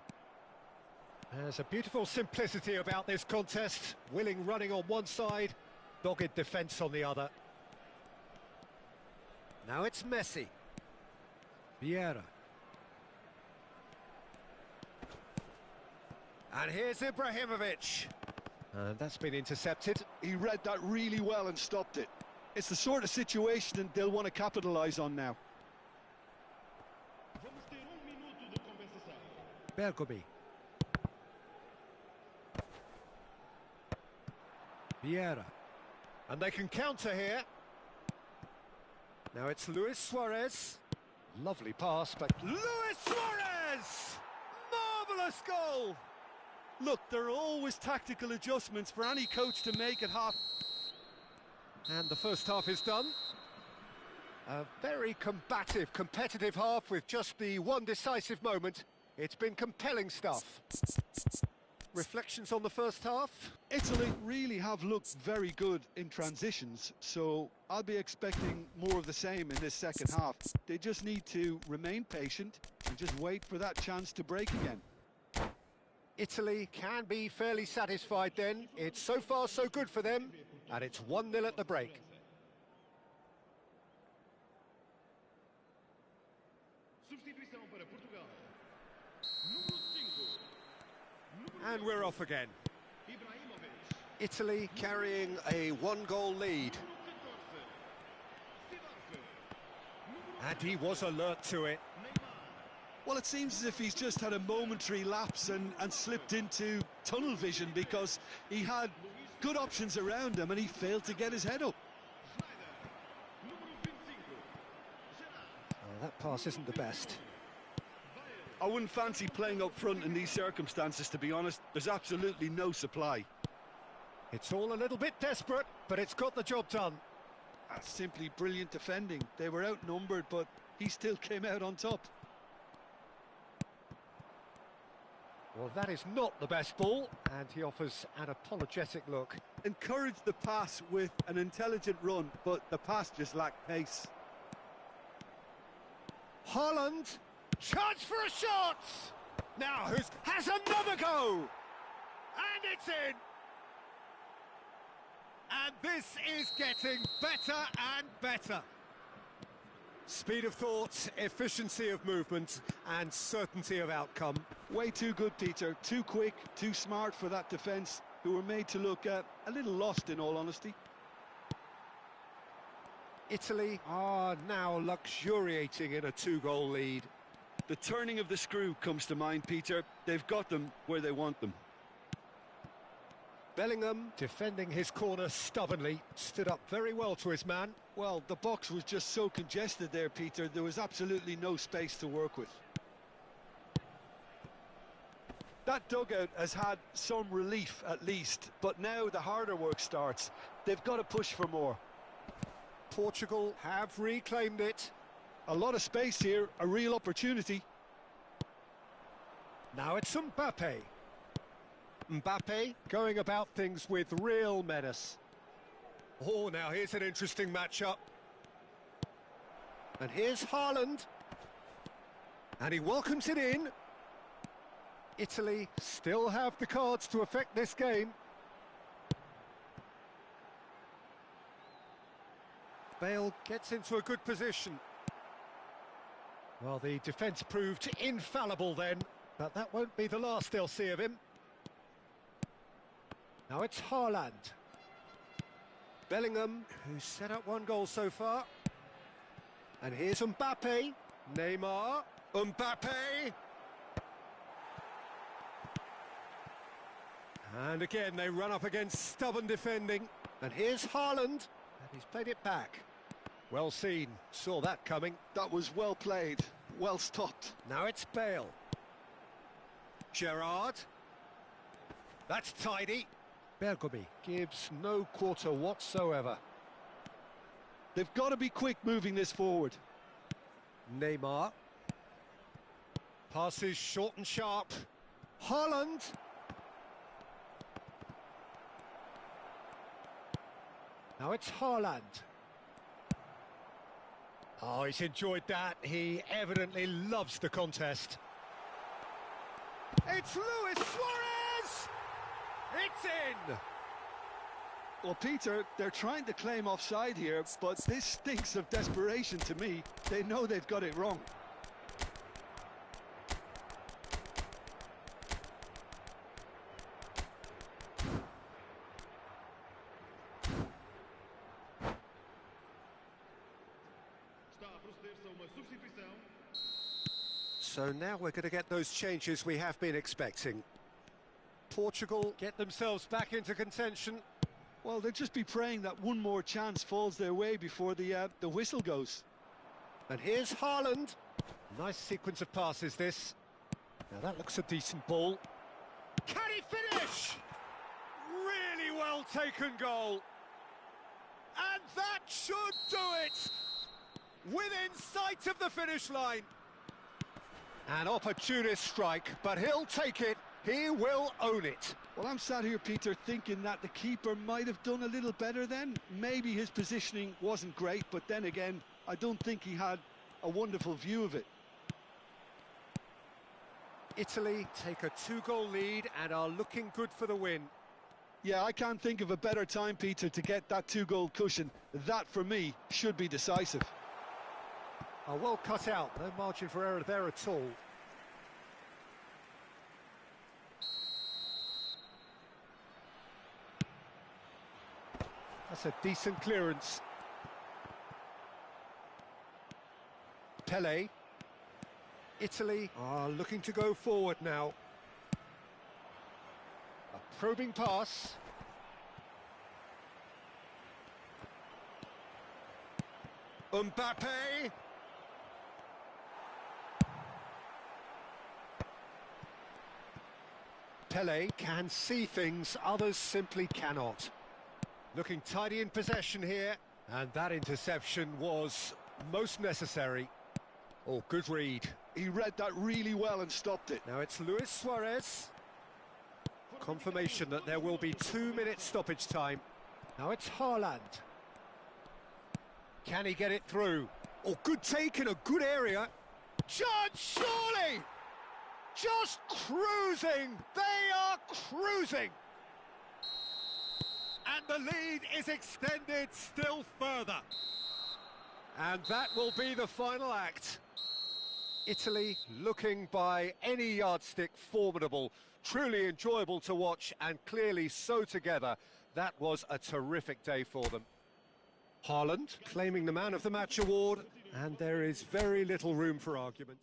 There's a beautiful simplicity about this contest. Willing running on one side, dogged defence on the other. Now it's Messi. Vieira. And here's Ibrahimovic. And that's been intercepted. He read that really well and stopped it. It's the sort of situation they'll want to capitalise on now. Bergomi. Vieira. And they can counter here. Now it's Luis Suarez. Lovely pass, but Luis Suarez! Marvellous goal! Look, there are always tactical adjustments for any coach to make at half. And the first half is done. A very combative, competitive half with just the one decisive moment. It's been compelling stuff. Reflections on the first half? Italy really have looked very good in transitions, so I'll be expecting more of the same in this second half. They just need to remain patient and just wait for that chance to break again. Italy can be fairly satisfied then. It's so far so good for them, and it's 1-0 at the break. Substituição para Portugal. And we're off again. Ibrahimovic. Italy carrying a one-goal lead. And he was alert to it. Well, it seems as if he's just had a momentary lapse and slipped into tunnel vision because he had good options around him and he failed to get his head up. Oh, that pass isn't the best. I wouldn't fancy playing up front in these circumstances, to be honest. There's absolutely no supply. It's all a little bit desperate, but it's got the job done. That's simply brilliant defending. They were outnumbered, but he still came out on top. Well, that is not the best ball, and he offers an apologetic look. Encouraged the pass with an intelligent run, but the pass just lacked pace. Haaland, chance for a shot! Now has another go! And it's in! And this is getting better and better. Speed of thought, efficiency of movement, and certainty of outcome. Way too good, Peter. Too quick, too smart for that defence, who were made to look a little lost, in all honesty. Italy are now luxuriating in a two-goal lead. The turning of the screw comes to mind, Peter. They've got them where they want them. Bellingham, defending his corner stubbornly, stood up very well to his man. Well, the box was just so congested there, Peter. There was absolutely no space to work with. That dugout has had some relief, at least, but now the harder work starts. They've got to push for more. Portugal have reclaimed it. A lot of space here, a real opportunity. Now it's Mbappe. Mbappe going about things with real menace. Oh, now here's an interesting matchup. And here's Haaland. And he welcomes it in. Italy still have the cards to affect this game. Bale gets into a good position. Well, the defence proved infallible then, but that won't be the last they'll see of him. Now it's Haaland. Bellingham, who's set up one goal so far. And here's Mbappe. Neymar. Mbappe. And again, they run up against stubborn defending. And here's Haaland. And he's played it back. Well seen. Saw that coming. That was well played. Well stopped. Now it's Bale. Gerrard. That's tidy. Bergomi gives no quarter whatsoever. They've got to be quick moving this forward. Neymar. Passes short and sharp. Haaland. Now it's Haaland. Oh, he's enjoyed that. He evidently loves the contest. It's Luis Suarez! It's in! Well, Peter, they're trying to claim offside here, but this stinks of desperation to me. They know they've got it wrong. So now we're going to get those changes we have been expecting. Portugal get themselves back into contention. Well, they'll just be praying that one more chance falls their way before the whistle goes. And here's Haaland. Nice sequence of passes, this. Now that looks a decent ball. Can he finish? Really well taken goal. And that should do it. Within sight of the finish line. An opportunist strike, but he'll take it. He will own it. Well, I'm sat here, Peter, thinking that the keeper might have done a little better then. Maybe his positioning wasn't great, but then again, I don't think he had a wonderful view of it. Italy take a 2-goal lead and are looking good for the win. Yeah, I can't think of a better time, Peter, to get that 2-goal cushion. That, for me, should be decisive. Oh, well cut out. No margin for error there at all. That's a decent clearance. Pele. Italy are looking to go forward now. A probing pass. Mbappe. Pele can see things others simply cannot. Looking tidy in possession here, and that interception was most necessary. Oh, good read. He read that really well and stopped it. Now it's Luis Suarez. Confirmation that there will be 2-minute stoppage time. Now it's Haaland. Can he get it through? Oh, good take in a good area. Judge, surely! Just cruising! They are cruising! And the lead is extended still further. And that will be the final act. Italy looking by any yardstick formidable, truly enjoyable to watch and clearly so together. That was a terrific day for them. Haaland claiming the Man of the Match award, and there is very little room for argument.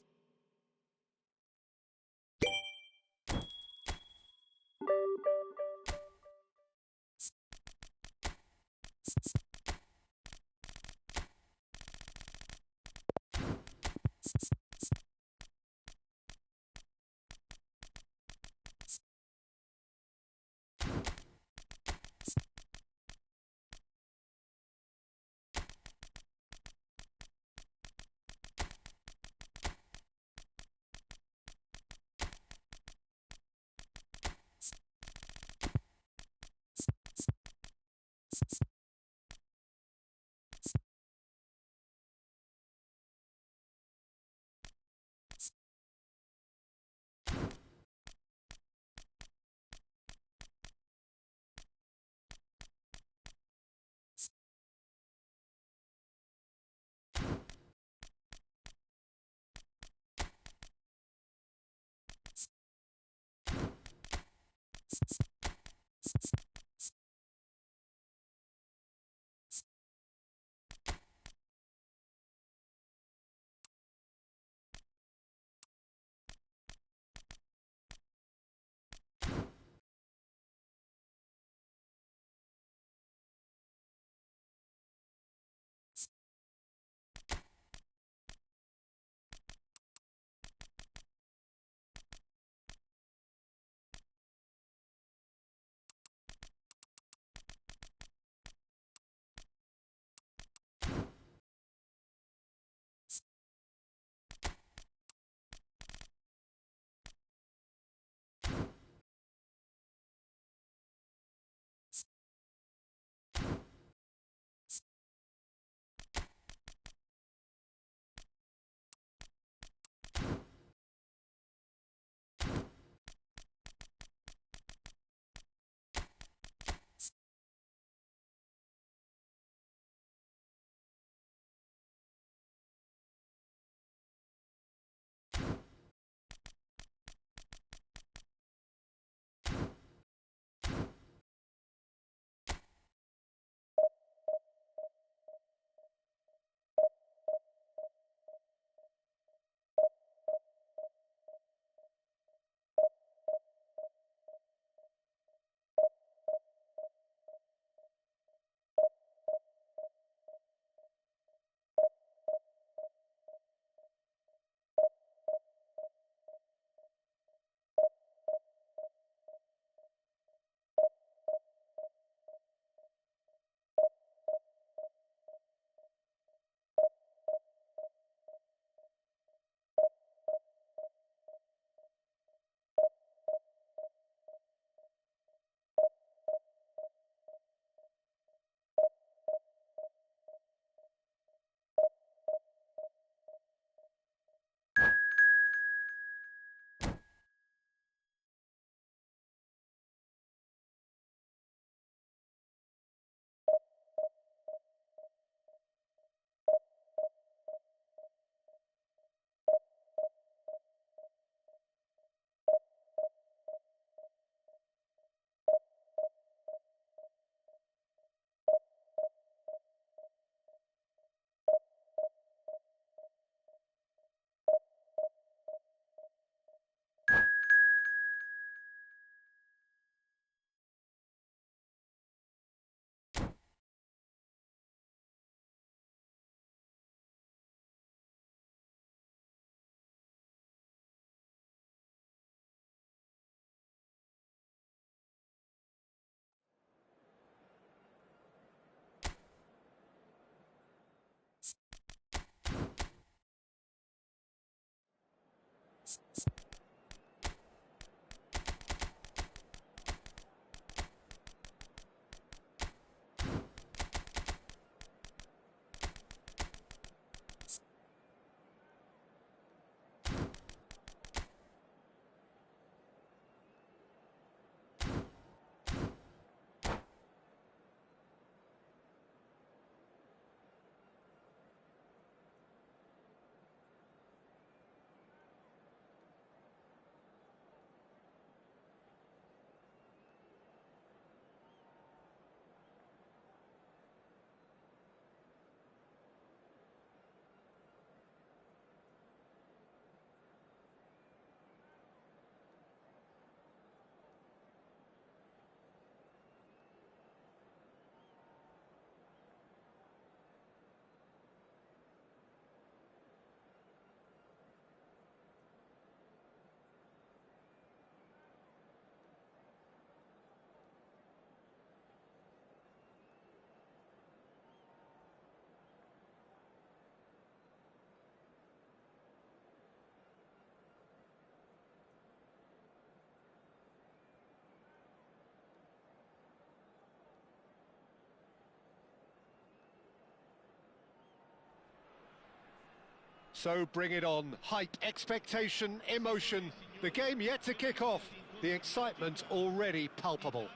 So bring it on. Hype, expectation, emotion. The game yet to kick off. The excitement already palpable.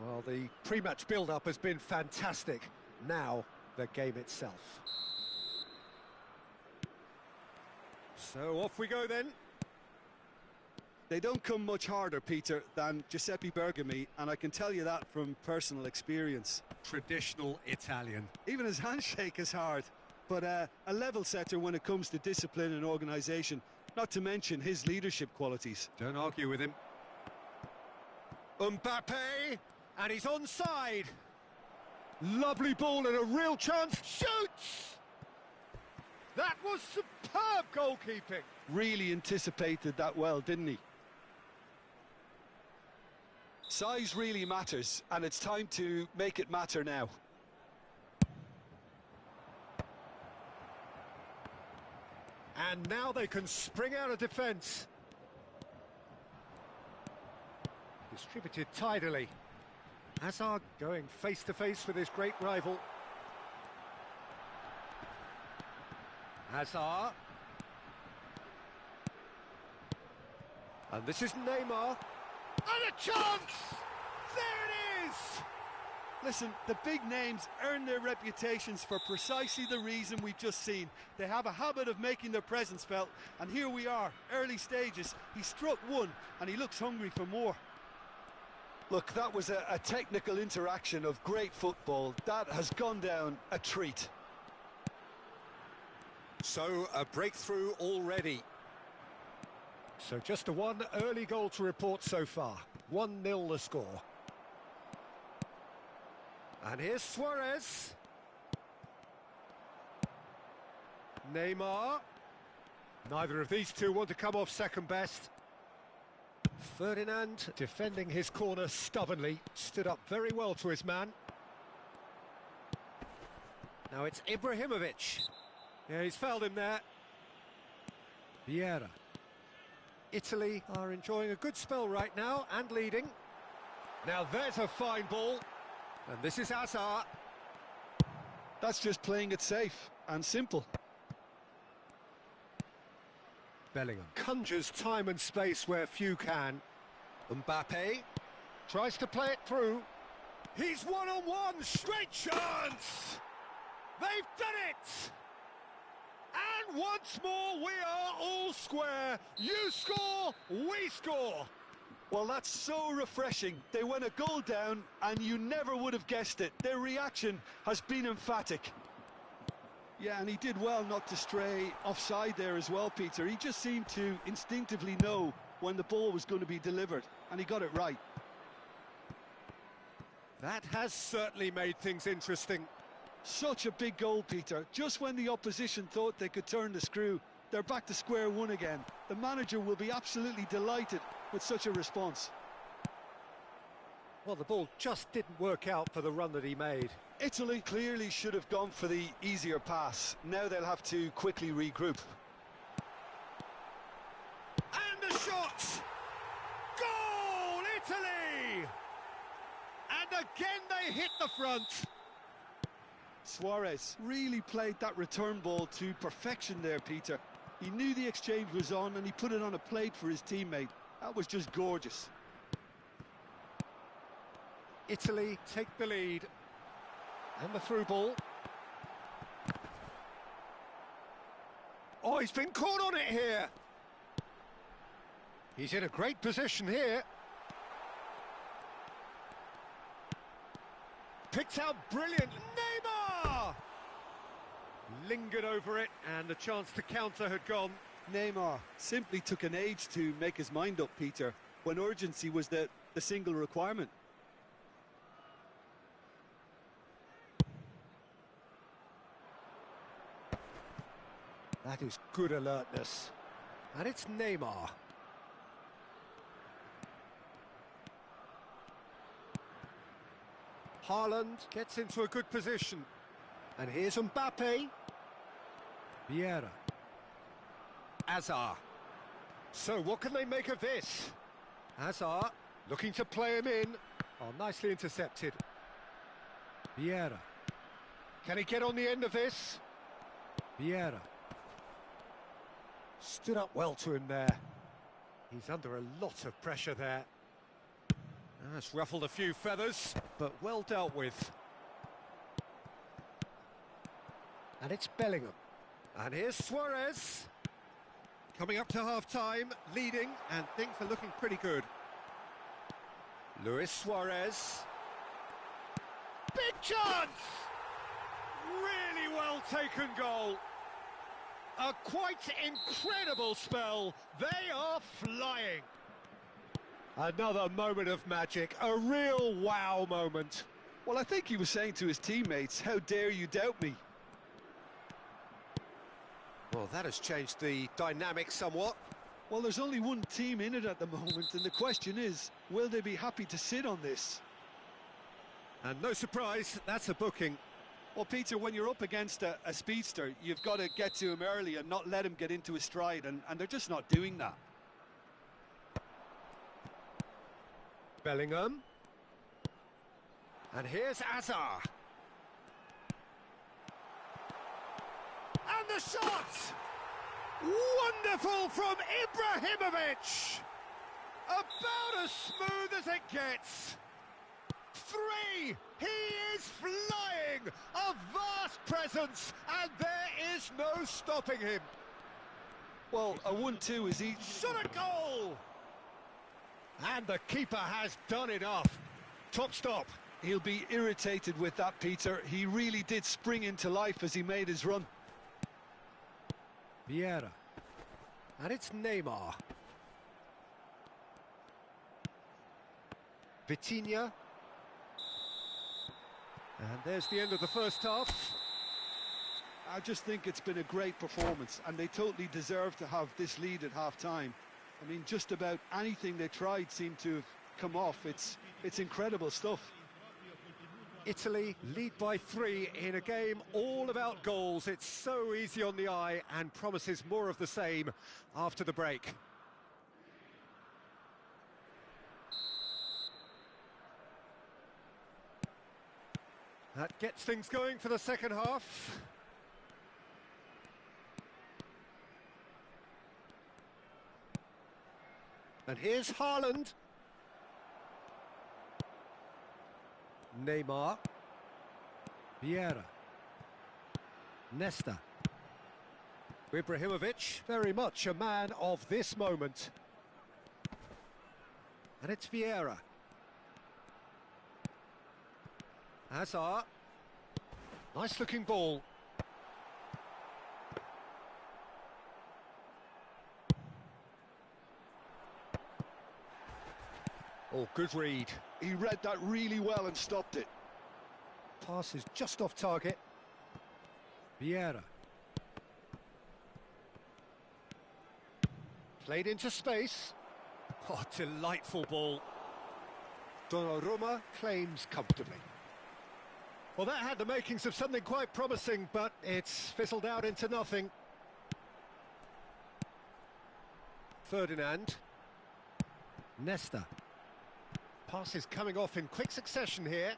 Well, the pre-match build-up has been fantastic. Now, the game itself. So off we go then. They don't come much harder, Peter, than Giuseppe Bergomi, and I can tell you that from personal experience. Traditional Italian. Even his handshake is hard, but a level setter when it comes to discipline and organisation, not to mention his leadership qualities. Don't argue with him. Mbappe, and he's onside. Lovely ball and a real chance. Shoots! That was superb goalkeeping. Really anticipated that well, didn't he? Size really matters, and it's time to make it matter now. And now they can spring out of defence. Distributed tidily. Hazard going face-to-face with his great rival. Hazard. And this is Neymar. And a chance! There it is! Listen, the big names earn their reputations for precisely the reason we've just seen. They have a habit of making their presence felt, and here we are, early stages. He struck one, and he looks hungry for more. Look, that was a technical interaction of great football. That has gone down a treat. So, a breakthrough already. So just a one early goal to report so far. 1-0 the score. And here's Suarez. Neymar. Neither of these two want to come off second best. Ferdinand defending his corner stubbornly. Stood up very well to his man. Now it's Ibrahimovic. Yeah, he's fouled him there. Vieira. Italy are enjoying a good spell right now and leading. Now there's a fine ball. And this is Hazard. That's just playing it safe and simple. Bellingham conjures time and space where few can. Mbappe tries to play it through. He's one-on-one, straight chance! They've done it! And once more we are all square. You score, we score. Well, that's so refreshing. They went a goal down and you never would have guessed it. Their reaction has been emphatic. Yeah, and he did well not to stray offside there as well, Peter. He just seemed to instinctively know when the ball was going to be delivered, and he got it right. That has certainly made things interesting. Such a big goal, Peter. Just when the opposition thought they could turn the screw, they're back to square one again. The manager will be absolutely delighted with such a response. Well, the ball just didn't work out for the run that he made. Italy clearly should have gone for the easier pass. Now they'll have to quickly regroup. Again they hit the front. Suarez really played that return ball to perfection there, Peter. He knew the exchange was on and he put it on a plate for his teammate. That was just gorgeous. Italy take the lead. And the through ball. Oh, he's been caught on it here. He's in a great position here. Picked out brilliant. Neymar! Lingered over it, and the chance to counter had gone. Neymar simply took an age to make his mind up, Peter, when urgency was the single requirement. That is good alertness. And it's Neymar. Haaland gets into a good position. And here's Mbappe. Vieira. Hazard. So what can they make of this? Hazard looking to play him in. Oh, nicely intercepted. Vieira. Can he get on the end of this? Vieira. Stood up well to him there. He's under a lot of pressure there. That's ruffled a few feathers, but well dealt with. And it's Bellingham. And here's Suarez. Coming up to half-time, leading, and things are looking pretty good. Luis Suarez. Big chance! Really well taken goal. A quite incredible spell. They are flying. Another moment of magic, a real wow moment. Well, I think he was saying to his teammates, how dare you doubt me? Well, that has changed the dynamic somewhat. Well, there's only one team in it at the moment, and the question is, will they be happy to sit on this? And no surprise, that's a booking. Well, Peter, when you're up against a speedster, you've got to get to him early and not let him get into his stride, and they're just not doing that. Bellingham. And here's Hazard. And the shot! Wonderful from Ibrahimovic! About as smooth as it gets. 3! He is flying! A vast presence, and there is no stopping him. Well, a 1-2 is easy. Shot a goal! And the keeper has done enough. Top stop. He'll be irritated with that, Peter. He really did spring into life as he made his run. Vieira. And it's Neymar. Vitinha. And there's the end of the first half. I just think it's been a great performance, and they totally deserve to have this lead at half-time. I mean, just about anything they tried seemed to have come off. It's incredible stuff. Italy lead by 3 in a game all about goals. It's so easy on the eye and promises more of the same after the break. That gets things going for the second half. And here's Haaland. Neymar. Vieira. Nesta. Ibrahimovic, very much a man of this moment. And it's Vieira. Hazard. Nice looking ball. Oh, good read. He read that really well and stopped it. Pass is just off target. Vieira. Played into space. Oh, delightful ball. Donnarumma claims comfortably. Well, that had the makings of something quite promising, but it's fizzled out into nothing. Ferdinand. Nesta. Passes coming off in quick succession here.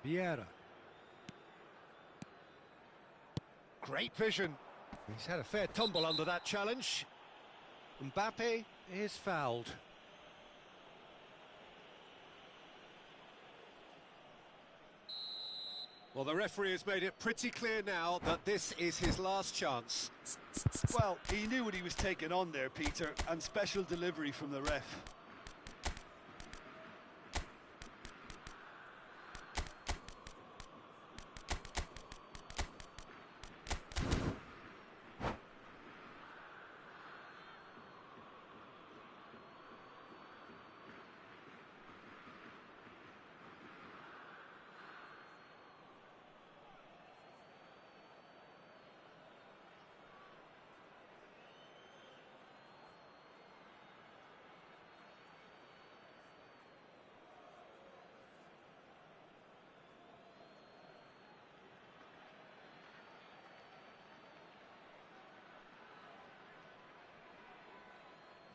Vieira. Great vision. He's had a fair tumble under that challenge. Mbappe is fouled. Well, the referee has made it pretty clear now that this is his last chance. Well, he knew what he was taking on there, Peter, and special delivery from the ref.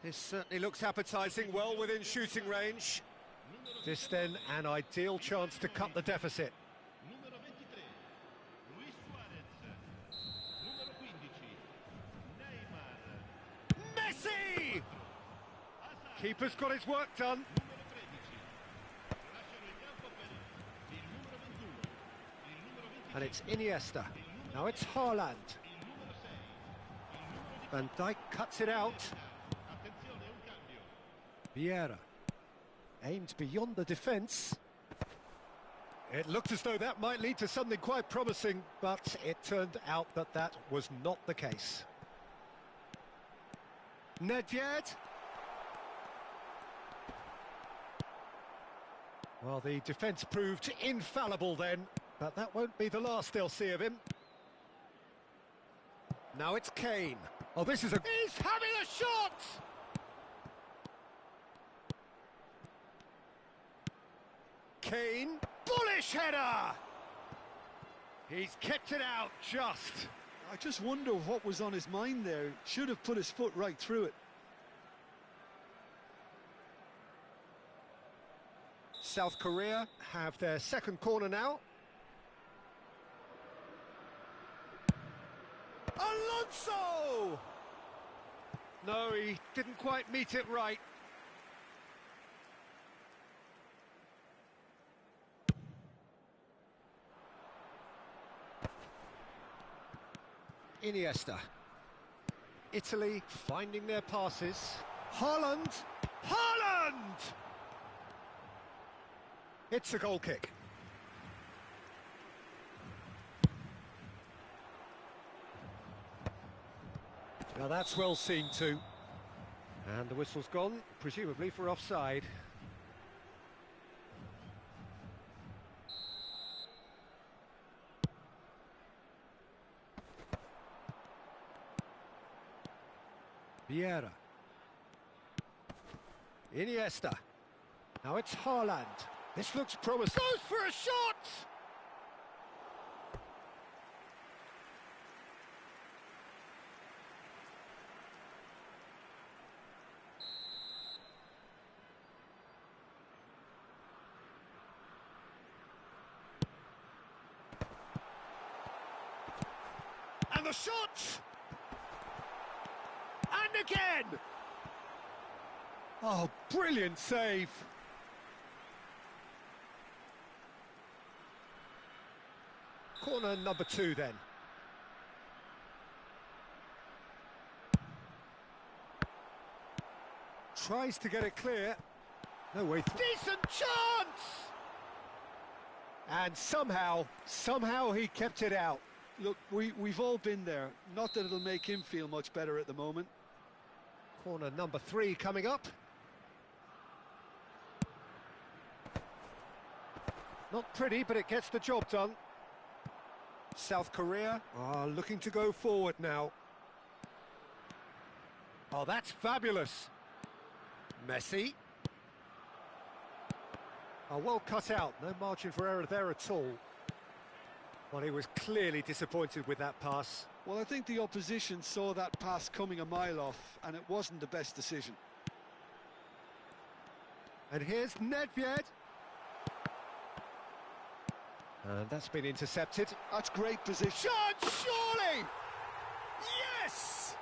This certainly looks appetising, well within shooting range. This then an ideal chance to cut the deficit. Numero 23, Luis Suarez. Numero 15, Neymar. Messi! Keeper's got his work done. Numero 13, lasciano il campo per il numero 21, il numero 25, And it's Iniesta. Now it's Haaland. il numero 6, il numero Van Dijk cuts it out. attenzione, un cambio. Vieira. Aimed beyond the defence. It looked as though that might lead to something quite promising, but it turned out that that was not the case. Nedved. Well, the defence proved infallible then, but that won't be the last they'll see of him. Now it's Kane. Oh, this is a... He's having a shot! Kane, bullish header! He's kept it out just. I just wonder what was on his mind there. Should have put his foot right through it. South Korea have their second corner now. Alonso! No, he didn't quite meet it right. Iniesta. Italy finding their passes. Haaland! Haaland! It's a goal kick. Now that's well seen too. And the whistle's gone, presumably for offside. Vieira. Iniesta. Now it's Haaland. This looks promising. Goes for a shot! And the shot! And again! Oh, brilliant save! Corner number 2 then. Tries to get it clear. No way. Decent chance! And somehow he kept it out. Look, we've all been there. Not that it'll make him feel much better at the moment. Corner number 3 coming up. Not pretty, but it gets the job done. South Korea are looking to go forward now. Oh, that's fabulous. Messi. Oh, well cut out. No margin for error there at all. Well, he was clearly disappointed with that pass. Well, I think the opposition saw that pass coming a mile off, and it wasn't the best decision. And here's Nedved. And that's been intercepted. That's great position. Shot, surely! Yes!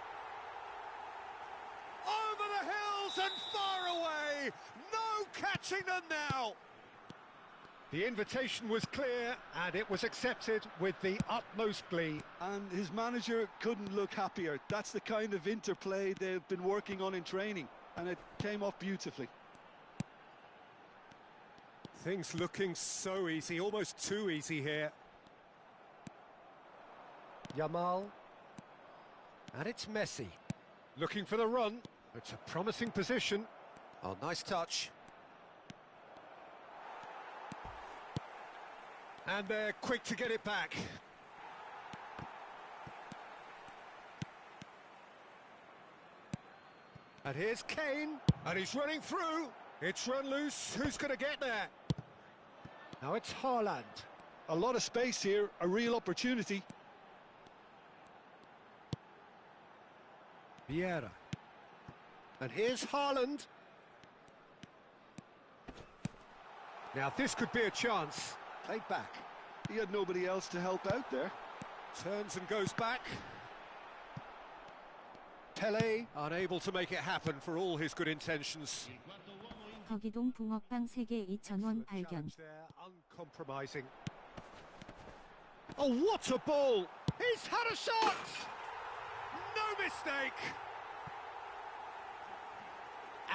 Over the hills and far away! No catching them now! The invitation was clear and it was accepted with the utmost glee. And his manager couldn't look happier. That's the kind of interplay they've been working on in training, and it came off beautifully. Things looking so easy, almost too easy here. Yamal. And it's Messi. Looking for the run. It's a promising position. Oh, nice touch. And they're quick to get it back. And here's Kane. And he's running through. It's run loose. Who's going to get there? Now it's Haaland. A lot of space here, a real opportunity. Vieira. And here's Haaland. Now this could be a chance. Played back. He had nobody else to help out there. Turns and goes back. Pele unable to make it happen for all his good intentions. 거기동 붕어빵 3개 2,000원 발견. Uncompromising. Oh, what a ball! He's had a shot! No mistake!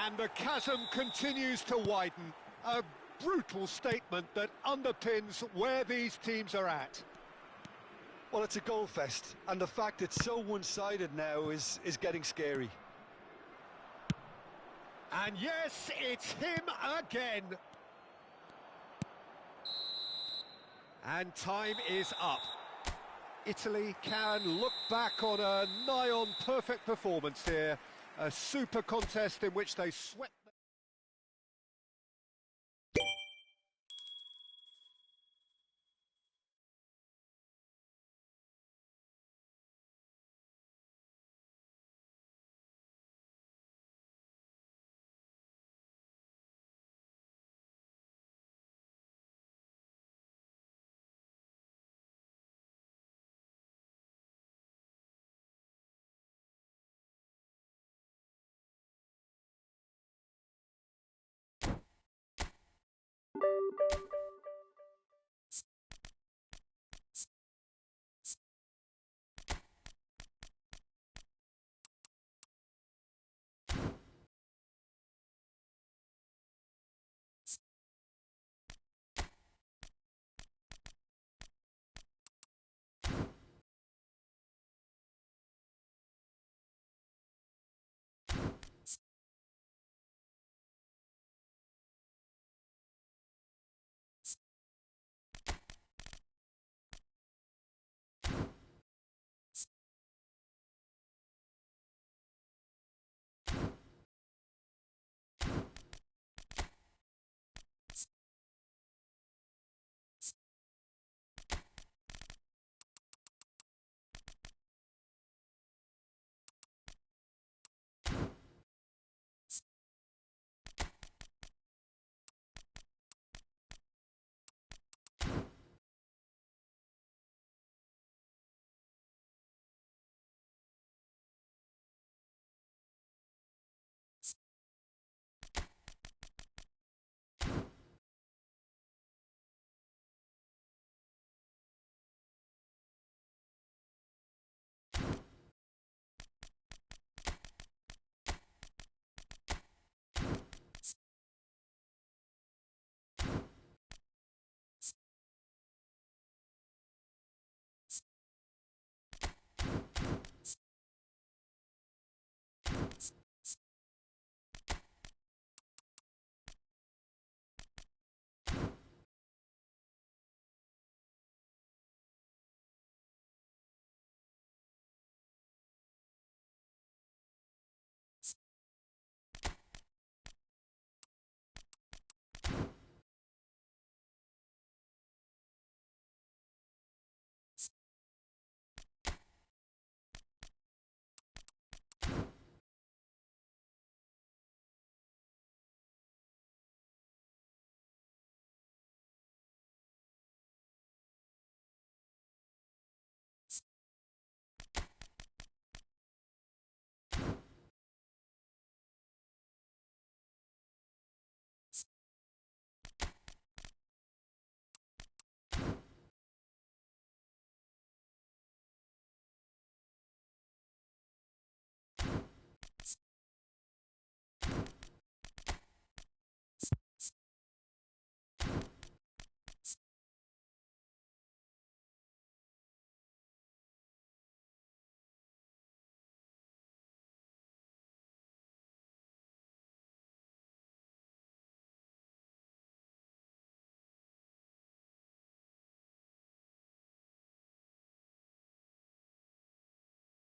And the chasm continues to widen. A brutal statement that underpins where these teams are at. Well, it's a goal fest, and the fact it's so one-sided now is getting scary. And yes, it's him again. And time is up. Italy can look back on a nigh-on perfect performance here. A super contest in which they swept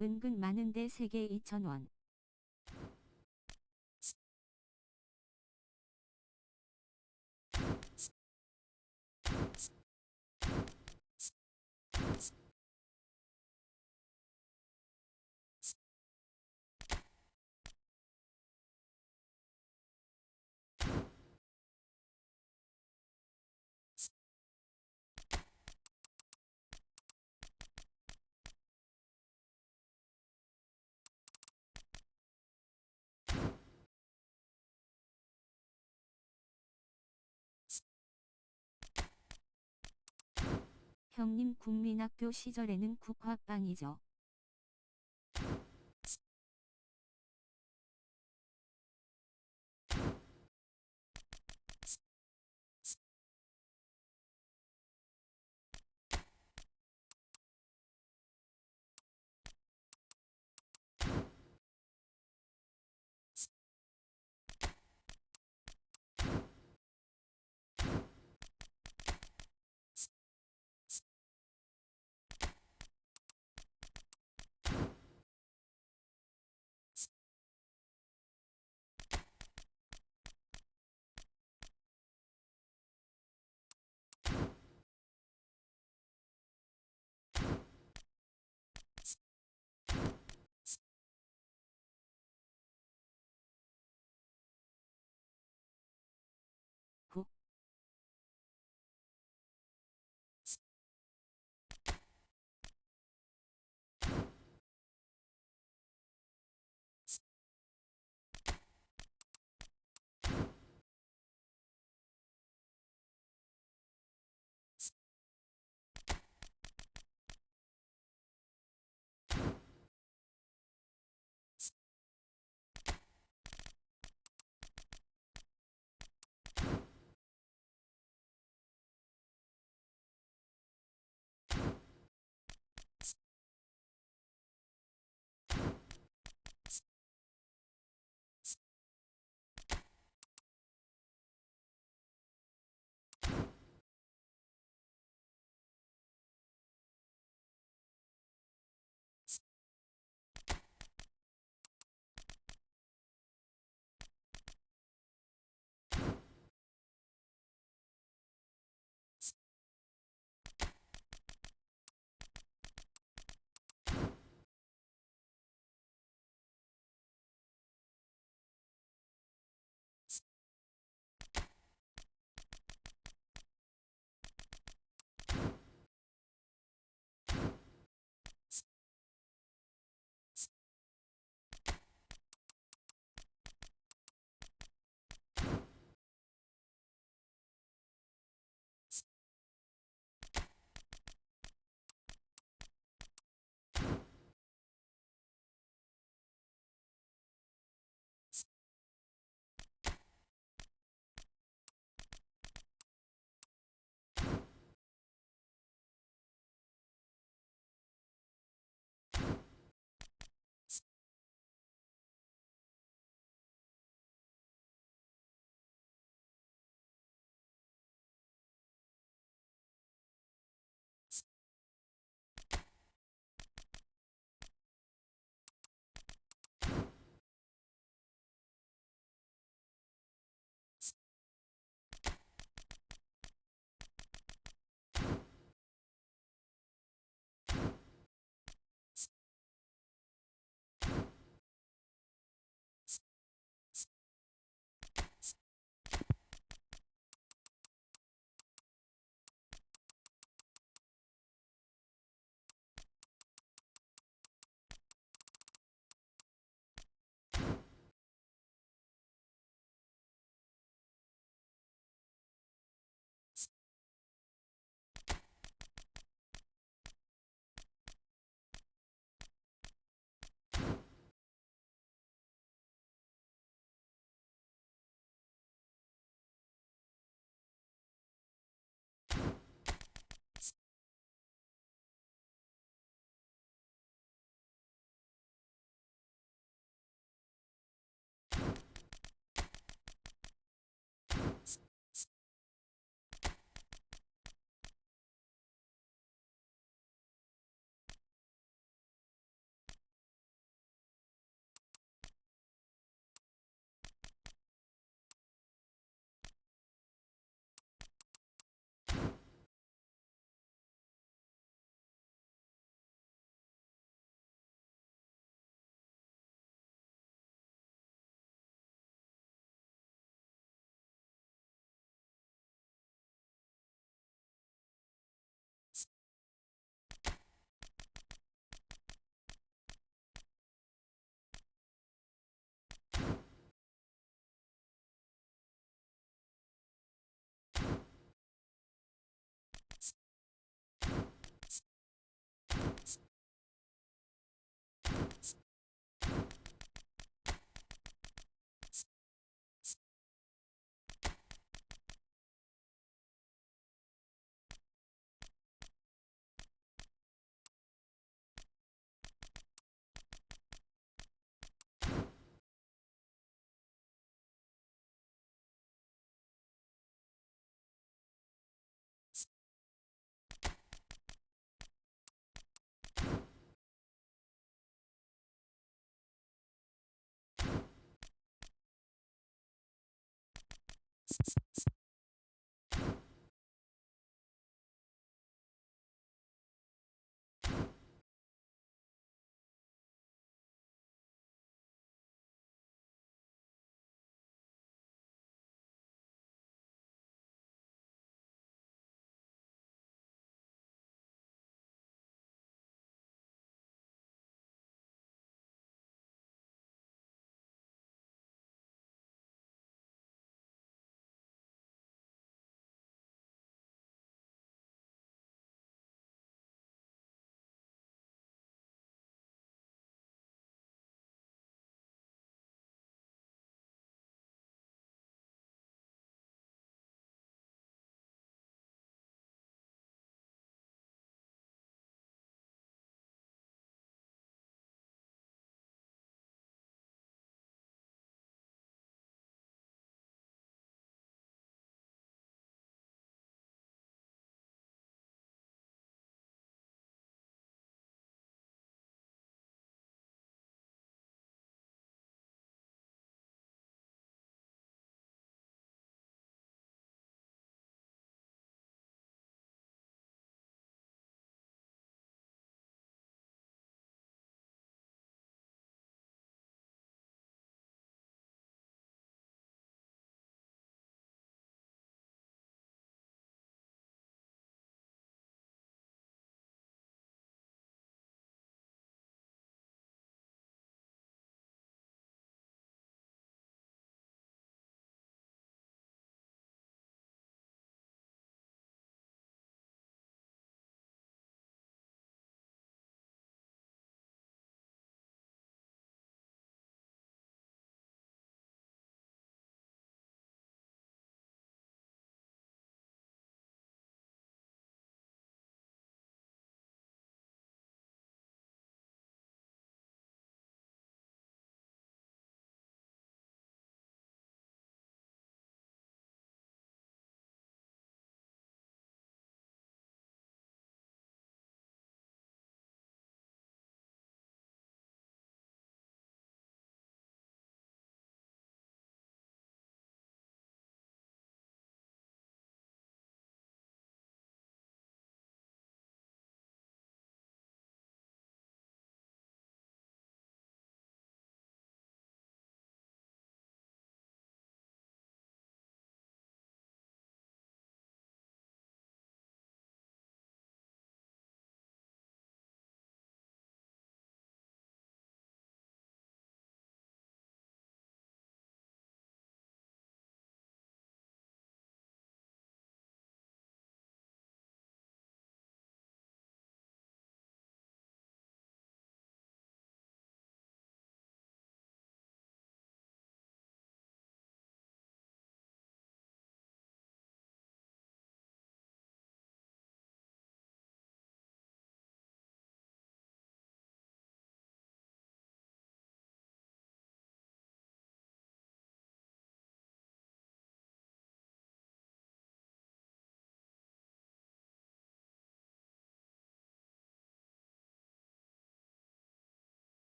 은근 많은데 3개 2,000원. 형님 국민학교 시절에는 국화빵이죠.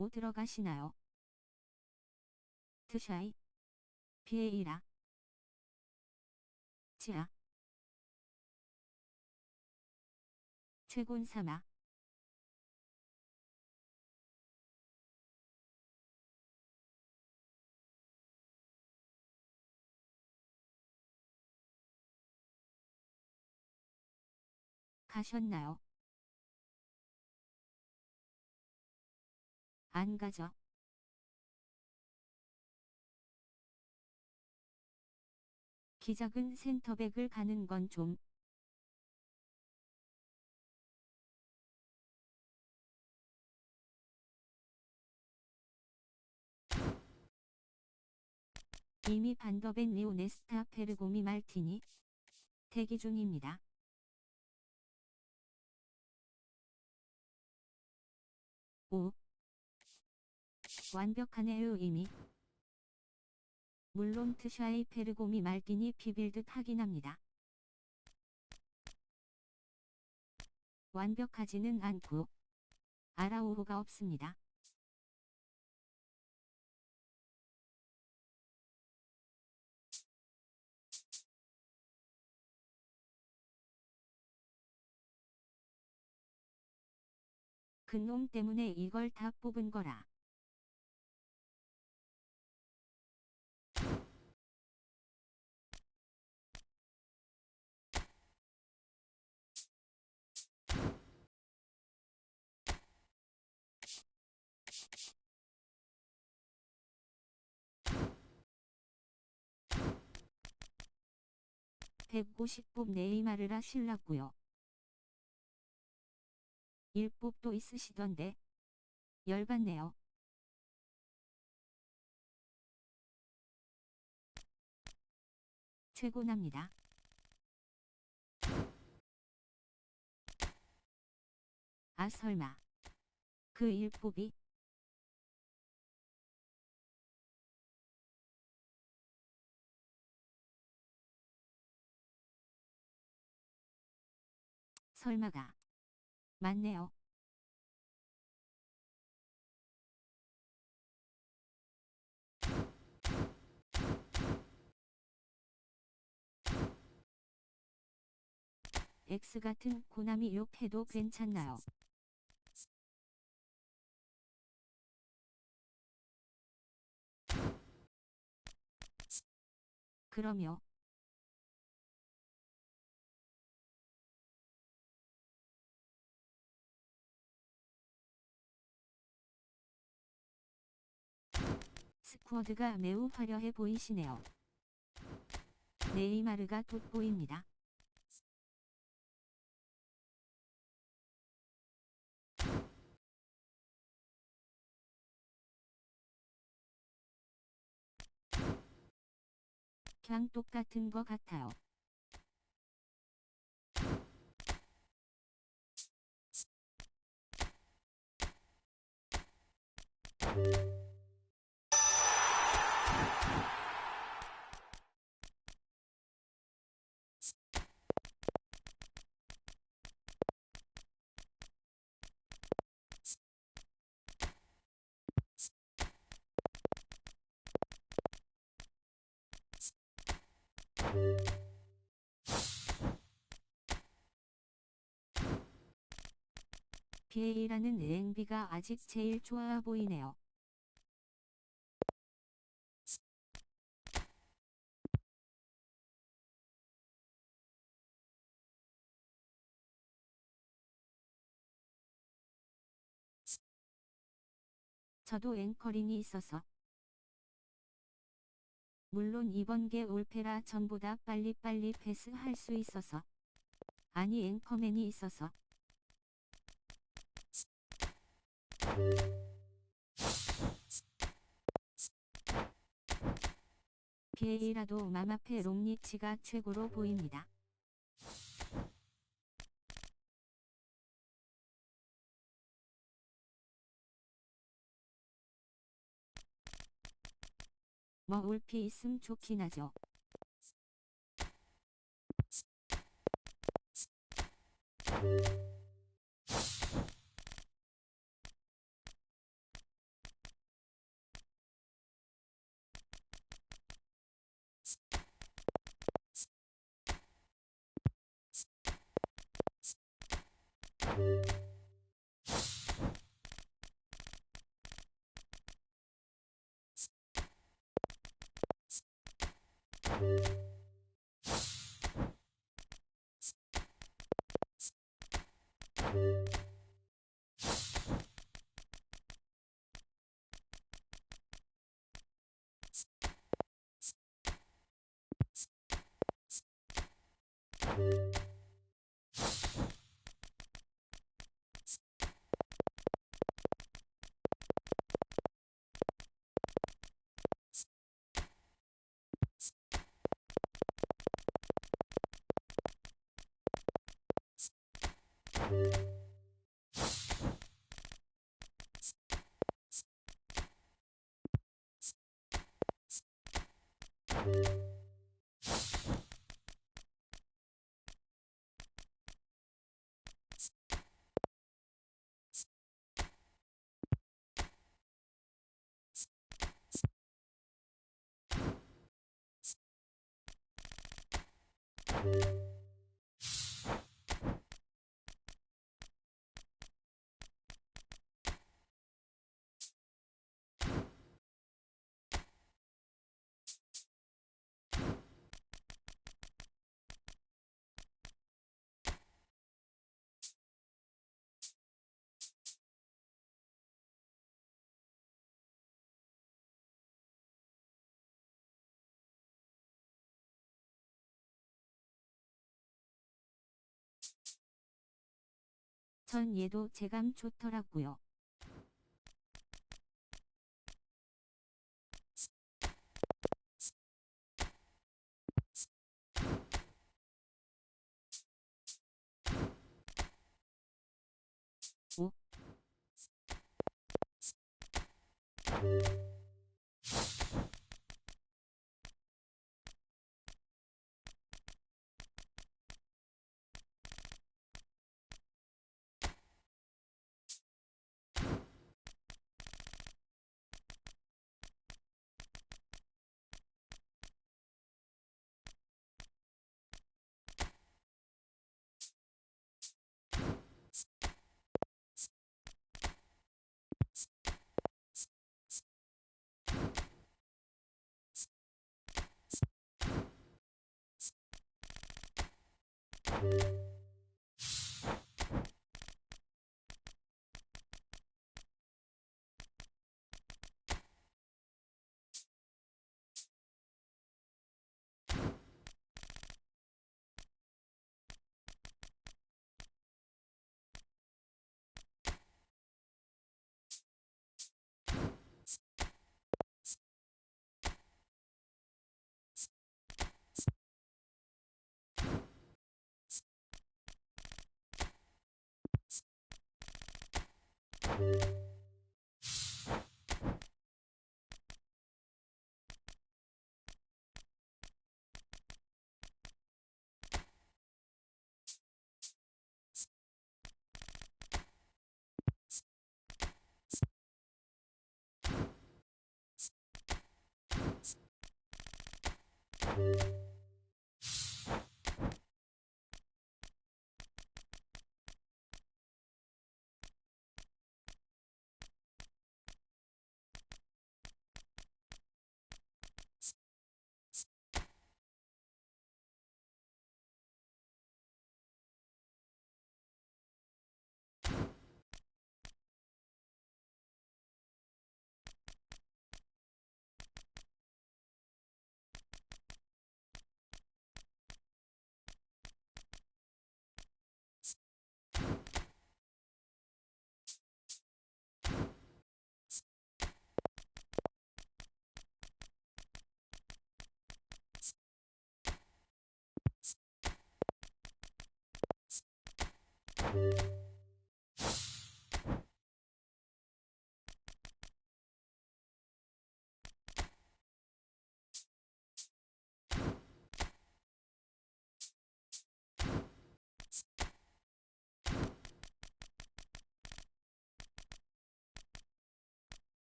오 들어가시나요? 트샤이 비에이라 지아 최곤 사마 가셨나요? 안 가죠. 기작은 센터백을 가는 건 좀. 이미 반더벤 리오네스타 페르고미 말티니 대기 중입니다. 오 완벽하네요 이미. 물론 트샤이 페르고미 말티니 비빌듯 하긴 합니다. 완벽하지는 않고 아라우호가 없습니다. 그놈 때문에 이걸 다 뽑은 거라. (150법) 네이마르라 실랐고요. 1법도 있으시던데 열받네요. 최고납니다. 아 설마 그 1법이 설마가 맞네요. X 같은 코나미 욕해도 괜찮나요? 그럼요. 스쿼드가 매우 화려해 보이시네요. 네이마르가 돋보입니다. 그냥 똑같은 거 같아요. 비에이라는 앵비가 아직 제일 좋아 보이네요. 저도 앵커링이 있어서. 물론 이번 게 올페라 전보다 빨리빨리 패스할 수 있어서. 아니 앵커맨이 있어서. 비에이라도 맘앞에 롱리치가 최고로 보입니다. 뭐 올피 있음 좋긴 하죠. 전 얘도 제감 좋더라고요. 오.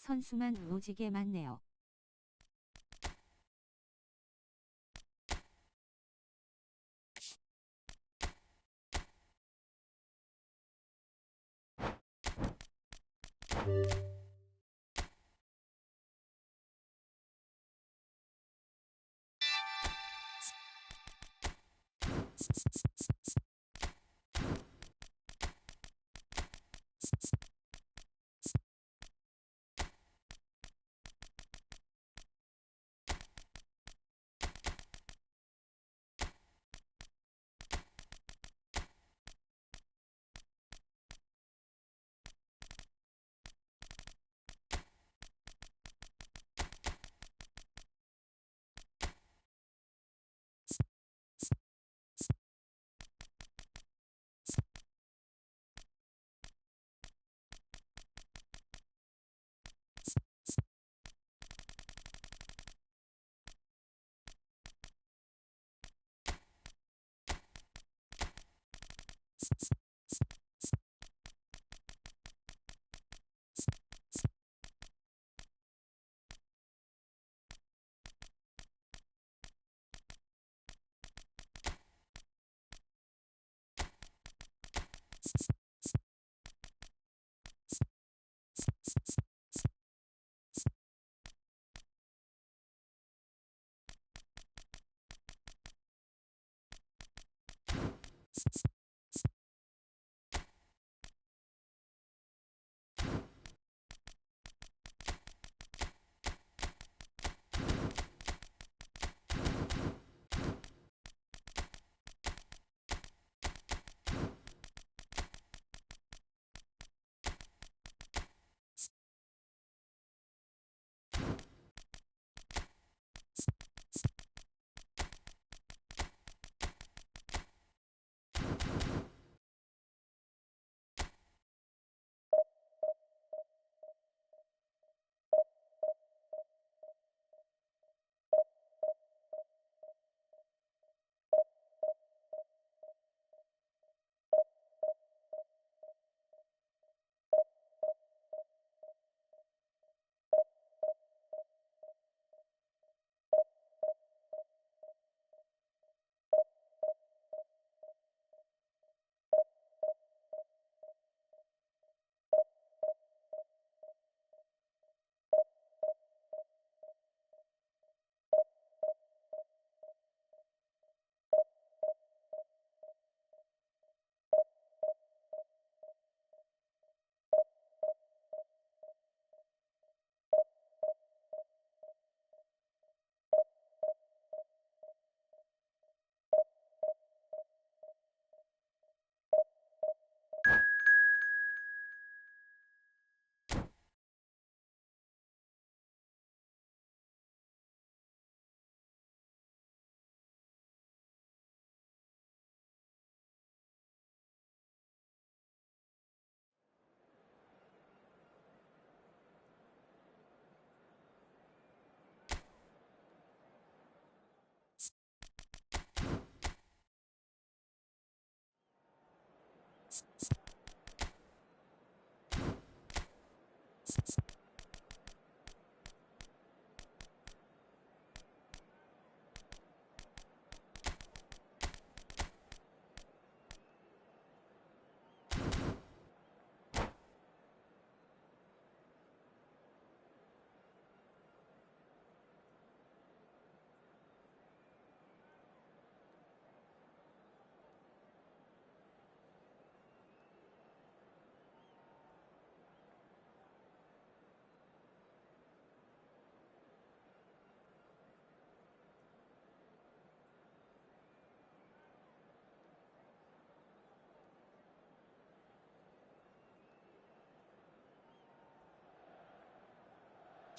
선수만 오지게 많네요.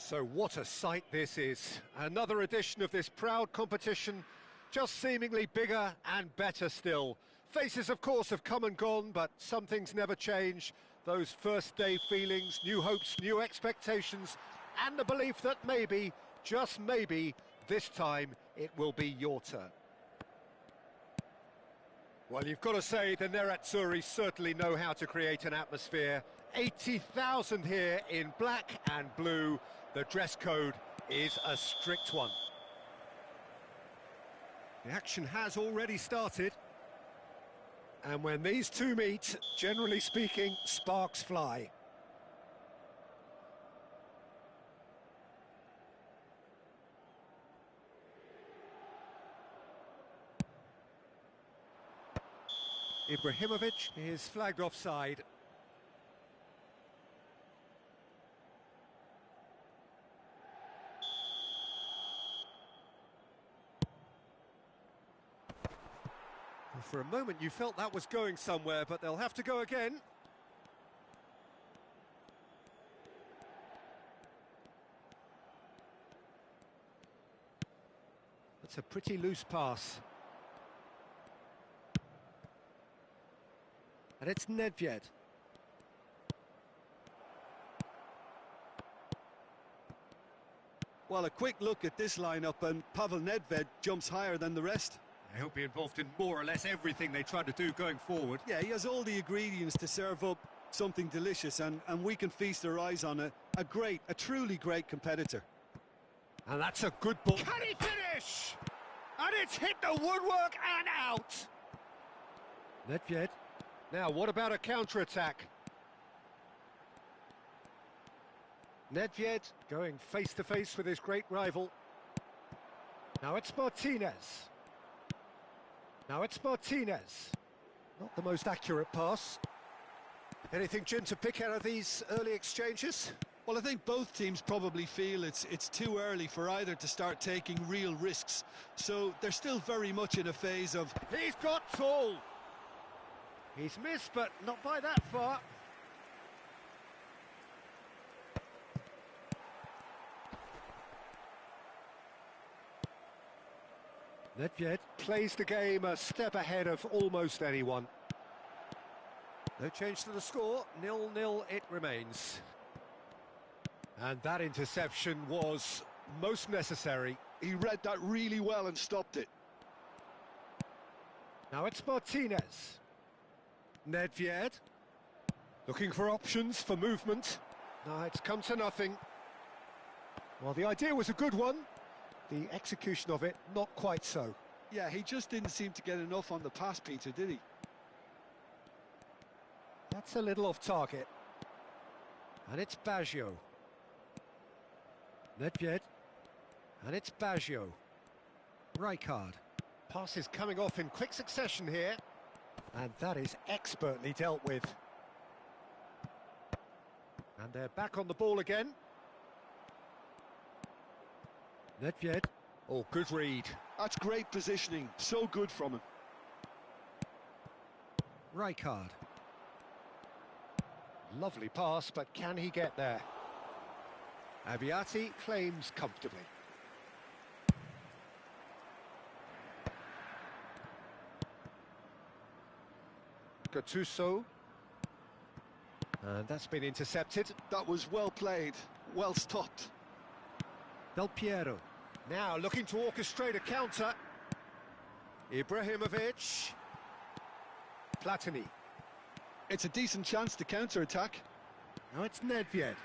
So what a sight this is. Another edition of this proud competition, just seemingly bigger and better still. Faces, of course, have come and gone, but some things never change. Those first day feelings, new hopes, new expectations, and the belief that maybe, just maybe, this time it will be your turn. Well, you've got to say the Nerazzurri certainly know how to create an atmosphere. 80,000 here in black and blue. The dress code is a strict one. The action has already started. And when these two meet, generally speaking, sparks fly. Ibrahimovic is flagged offside. For a moment you felt that was going somewhere, but they'll have to go again. That's a pretty loose pass. And it's Nedved. Well, a quick look at this lineup, and Pavel Nedved jumps higher than the rest. He'll be involved in more or less everything they try to do going forward. Yeah, he has all the ingredients to serve up something delicious, and we can feast our eyes on a truly great competitor. And that's a good ball. Can he finish? And it's hit the woodwork and out. Nedved. Now, what about a counter-attack? Nedved going face-to-face with his great rival. Now it's Martinez. Not the most accurate pass. Anything, Jim, to pick out of these early exchanges? Well, I think both teams probably feel it's too early for either to start taking real risks. So they're still very much in a phase of... He's got tall! He's missed, but not by that far. Nedved plays the game a step ahead of almost anyone. No change to the score, 0-0 it remains. And that interception was most necessary. He read that really well and stopped it. Now it's Martinez. Nedved looking for options for movement. No, it's come to nothing. Well, the idea was a good one. The execution of it, not quite so. Yeah, he just didn't seem to get enough on the pass, Peter, did he? That's a little off target. And it's Baggio. Nedved. And it's Baggio. Rijkaard. Pass is coming off in quick succession here. And that is expertly dealt with. And they're back on the ball again. Nedved. Oh, good read. That's great positioning. So good from him. Rijkaard. Lovely pass, but can he get there? Abbiati claims comfortably. Gattuso. And that's been intercepted. That was well played, well stopped. Del Piero. Now looking to orchestrate a counter. Ibrahimovic. Platini. It's a decent chance to counter-attack. Now it's Nedved.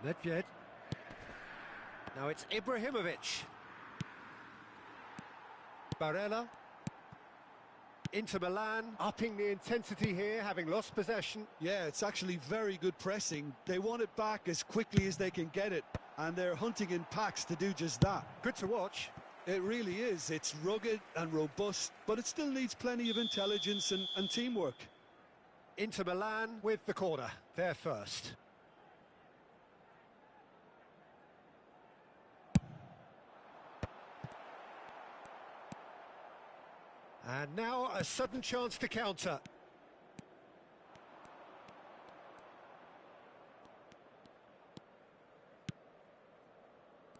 Nedved. Now it's Ibrahimovic. Barella. Inter Milan upping the intensity here, having lost possession. Yeah, it's actually very good pressing. They want it back as quickly as they can get it, and they're hunting in packs to do just that. Good to watch. It really is. It's rugged and robust, but it still needs plenty of intelligence and teamwork. Inter Milan with the corner, they're first. And now a sudden chance to counter.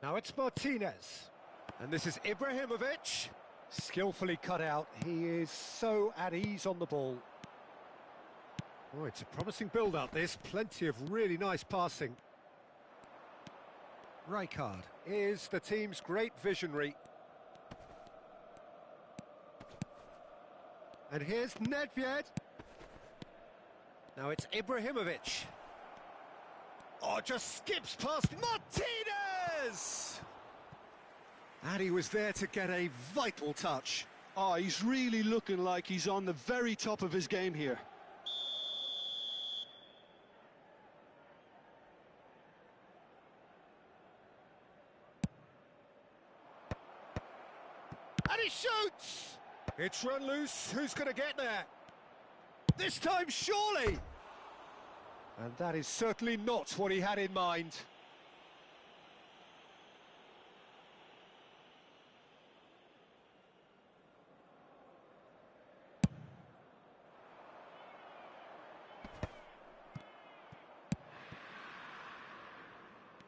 Now it's Martinez. And this is Ibrahimovic. Skillfully cut out. He is so at ease on the ball. Oh, it's a promising build-up, this. Plenty of really nice passing. Rijkaard is the team's great visionary. And here's Nedved. Now it's Ibrahimovic. Oh, just skips past Martinez! And he was there to get a vital touch. Oh, he's really looking like he's on the very top of his game here. And he shoots! It's run loose. Who's going to get there? This time, surely! And that is certainly not what he had in mind.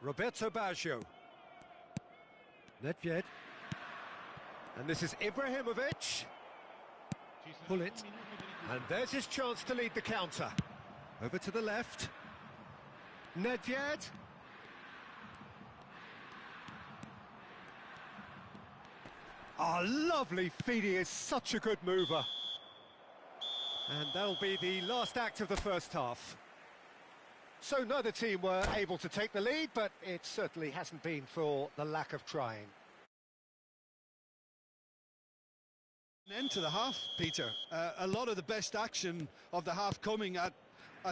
Roberto Baggio. Nedved. And this is Ibrahimovic. Pull it. And there's his chance to lead the counter. Over to the left. Nedved. Oh, lovely feed. He is such a good mover. And that'll be the last act of the first half. So neither team were able to take the lead, but it certainly hasn't been for the lack of trying. An end to the half, Peter. A lot of the best action of the half coming at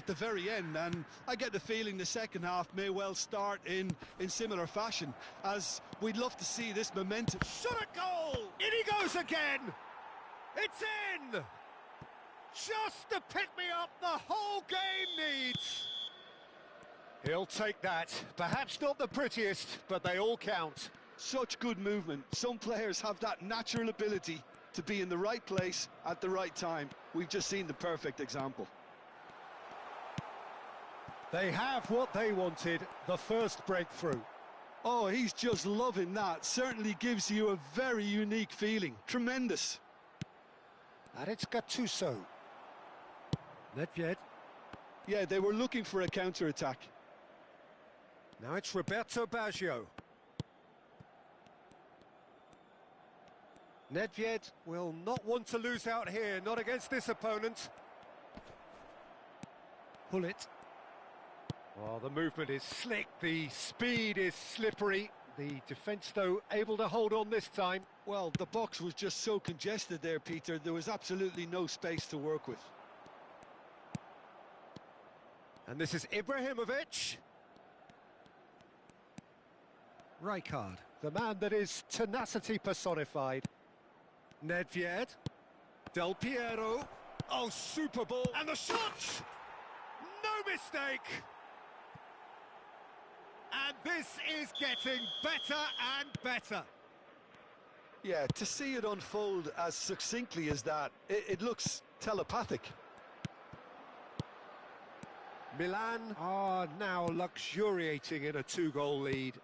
the very end, and I get the feeling the second half may well start in similar fashion, as we'd love to see this momentum. Shot a goal! In he goes again! It's in! Just the pick-me-up the whole game needs! He'll take that. Perhaps not the prettiest, but they all count. Such good movement. Some players have that natural ability to be in the right place at the right time. We've just seen the perfect example. They have what they wanted, the first breakthrough. Oh, he's just loving that. Certainly gives you a very unique feeling. Tremendous. And it's Gattuso. Nedved. Yeah, they were looking for a counter-attack. Now it's Roberto Baggio. Nedved will not want to lose out here, not against this opponent. Pull it. Oh, the movement is slick, the speed is slippery. The defence, though, able to hold on this time. Well, the box was just so congested there, Peter. There was absolutely no space to work with. And this is Ibrahimovic. Rijkaard, the man that is tenacity personified. Nedved. Del Piero. Oh, super ball. And the shot! No mistake! And this is getting better and better. Yeah, to see it unfold as succinctly as that, it looks telepathic. Milan are now luxuriating in a two-goal lead.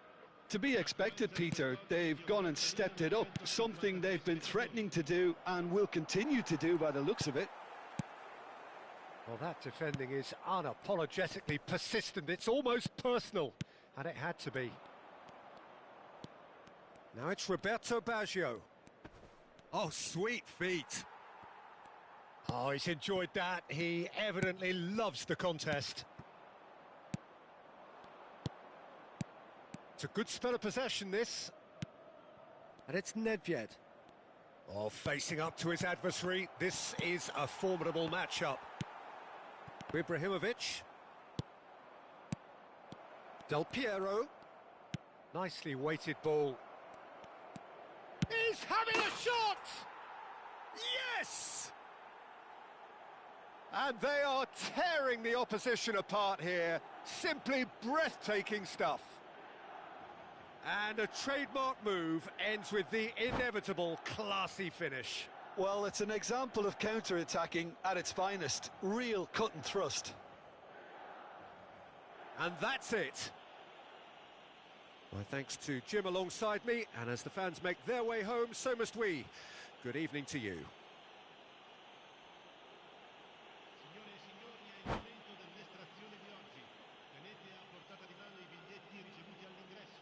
To be expected, Peter. They've gone and stepped it up, something they've been threatening to do and will continue to do by the looks of it. Well, that defending is unapologetically persistent. It's almost personal, and it had to be. Now it's Roberto Baggio. Oh, sweet feet. Oh, he's enjoyed that. He evidently loves the contest. It's a good spell of possession, this. And it's Nedved. Oh, facing up to his adversary. This is a formidable matchup. Ibrahimovic. Del Piero. Nicely weighted ball. He's having a shot! Yes! And they are tearing the opposition apart here. Simply breathtaking stuff. And a trademark move ends with the inevitable classy finish. Well, it's an example of counter-attacking at its finest. Real cut and thrust. And that's it. My thanks to Jim alongside me, and as the fans make their way home, so must we. Good evening to you. Signore e signori, è il momento dell'estrazione di oggi. Tenete a portata di mano i biglietti ricevuti all'ingresso.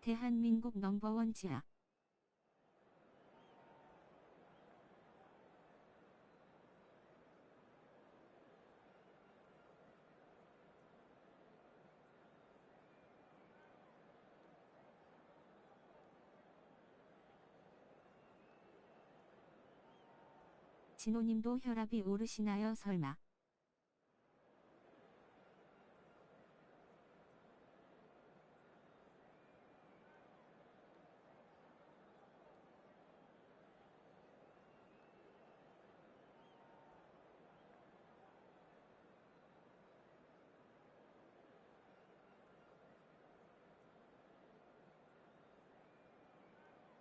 대한민국 넘버원 지하. 진호님도 혈압이 오르시나요 설마.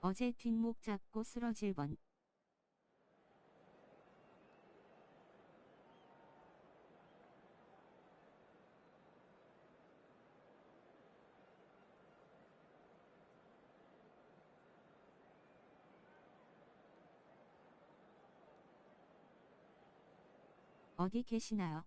어제 뒷목 잡고 쓰러질 뻔. 어디 계시나요?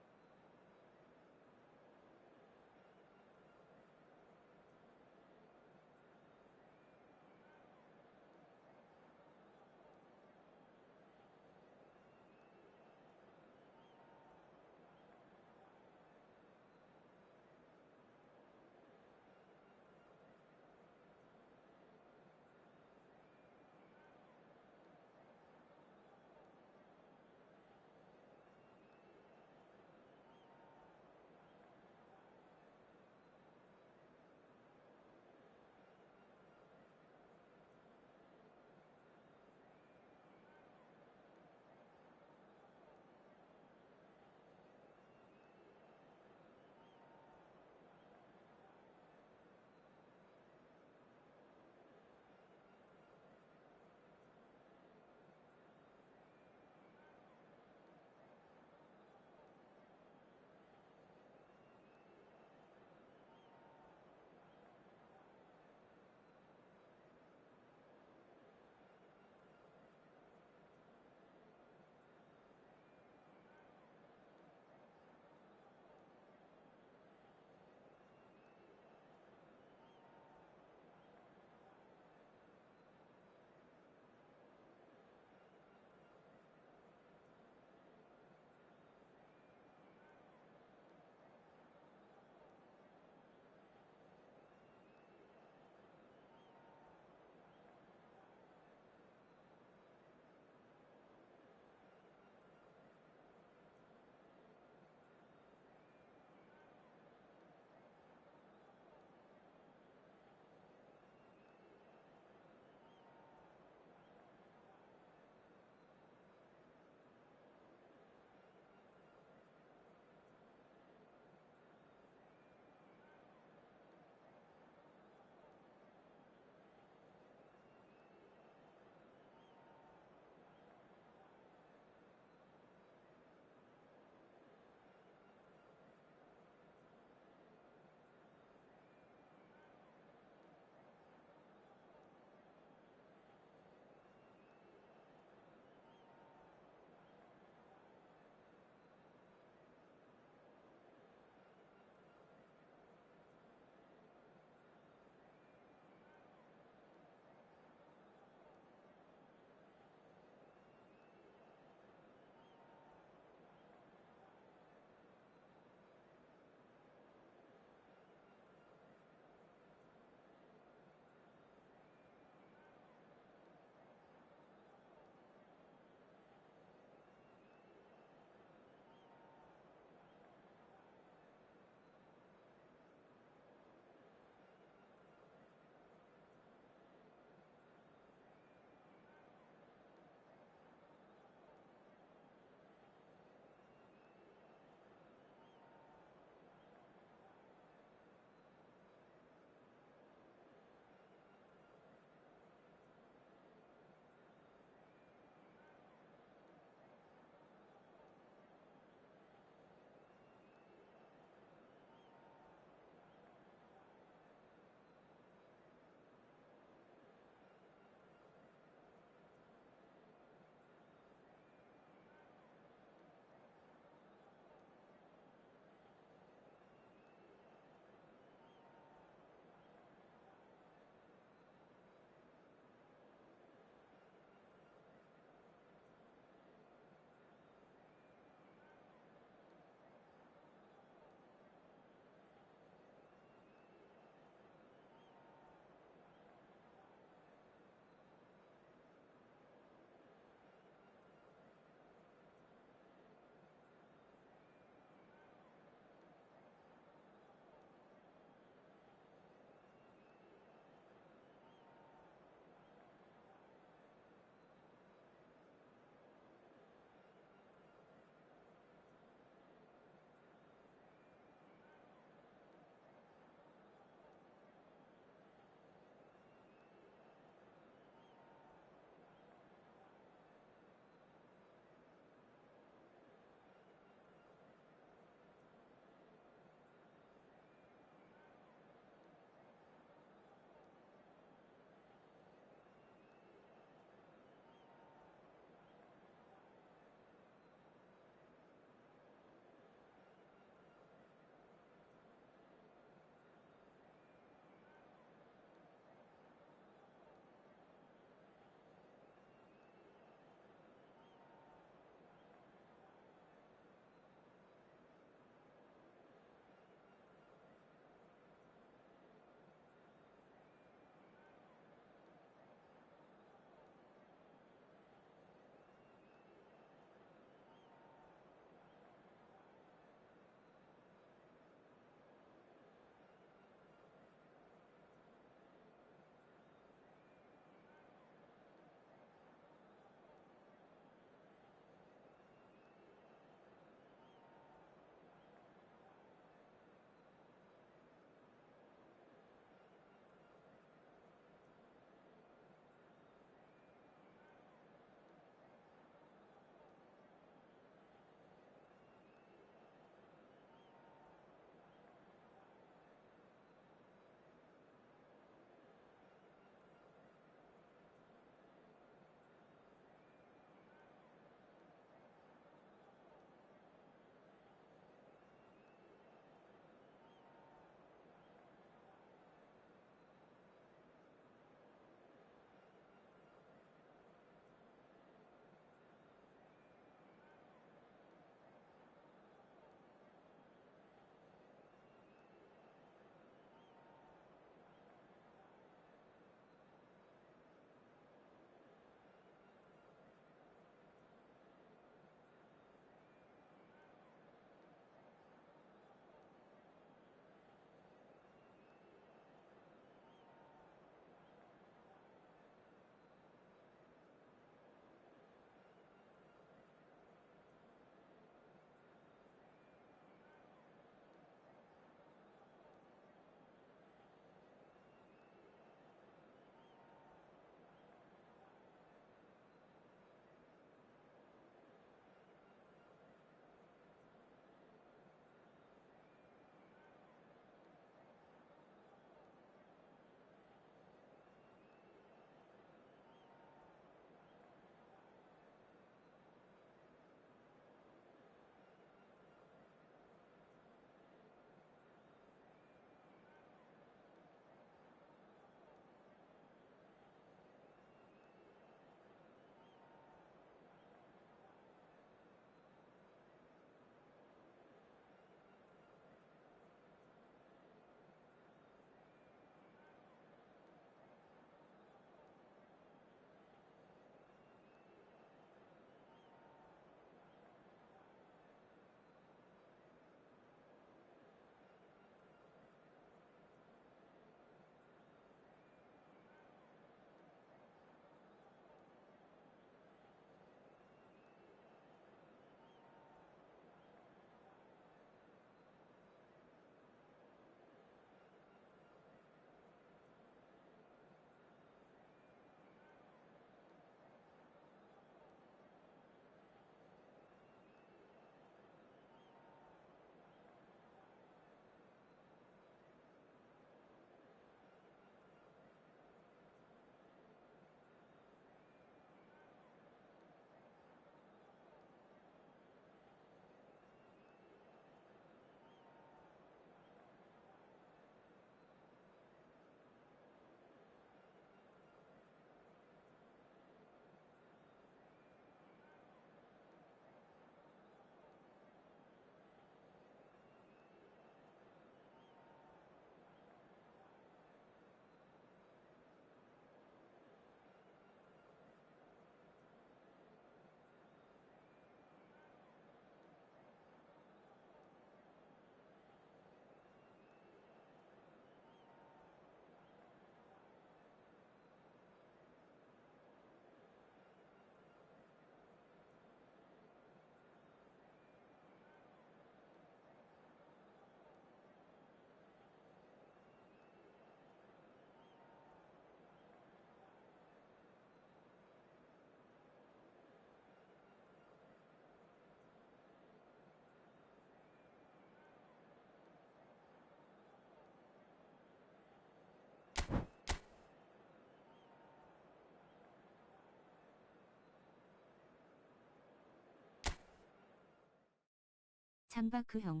잠바 그 형.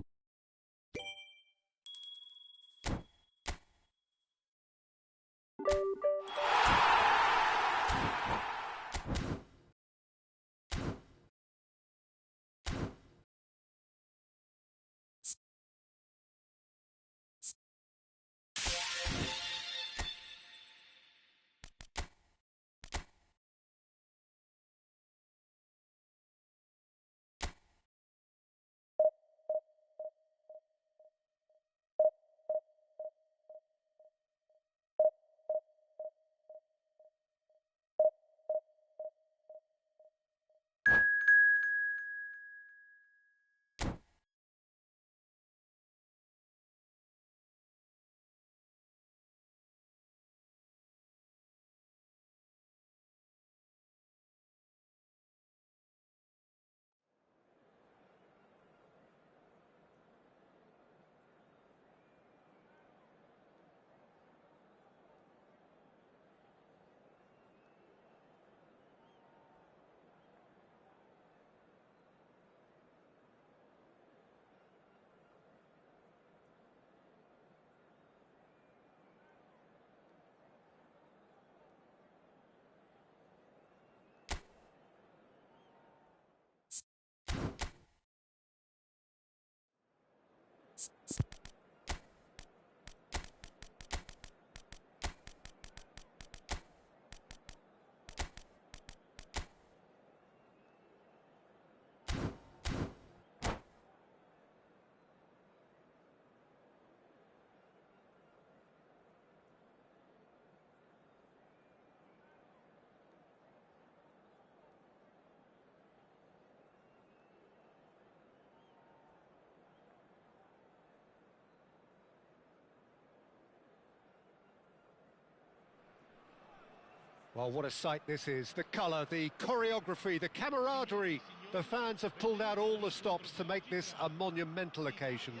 Well, what a sight this is. The colour, the choreography, the camaraderie. The fans have pulled out all the stops to make this a monumental occasion.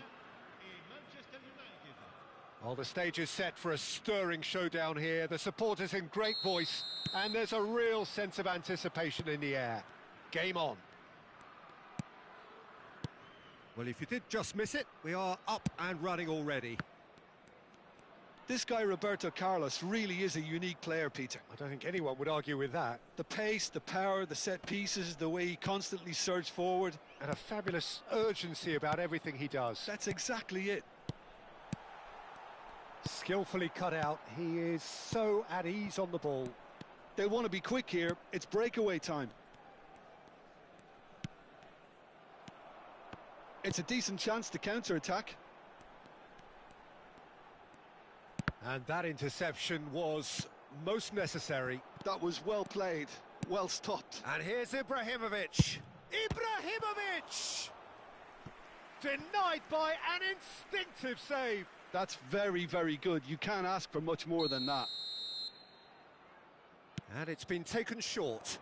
Well, the stage is set for a stirring showdown here. The supporters in great voice, and there's a real sense of anticipation in the air. Game on. Well, if you did just miss it, we are up and running already. This guy, Roberto Carlos, really is a unique player, Peter. I don't think anyone would argue with that. The pace, the power, the set pieces, the way he constantly surged forward. And a fabulous urgency about everything he does. That's exactly it. Skillfully cut out. He is so at ease on the ball. They want to be quick here. It's breakaway time. It's a decent chance to counter-attack. And that interception was most necessary. That was well played, well stopped. And here's Ibrahimovic. Ibrahimovic! Denied by an instinctive save. That's very, very good. You can't ask for much more than that. And it's been taken short.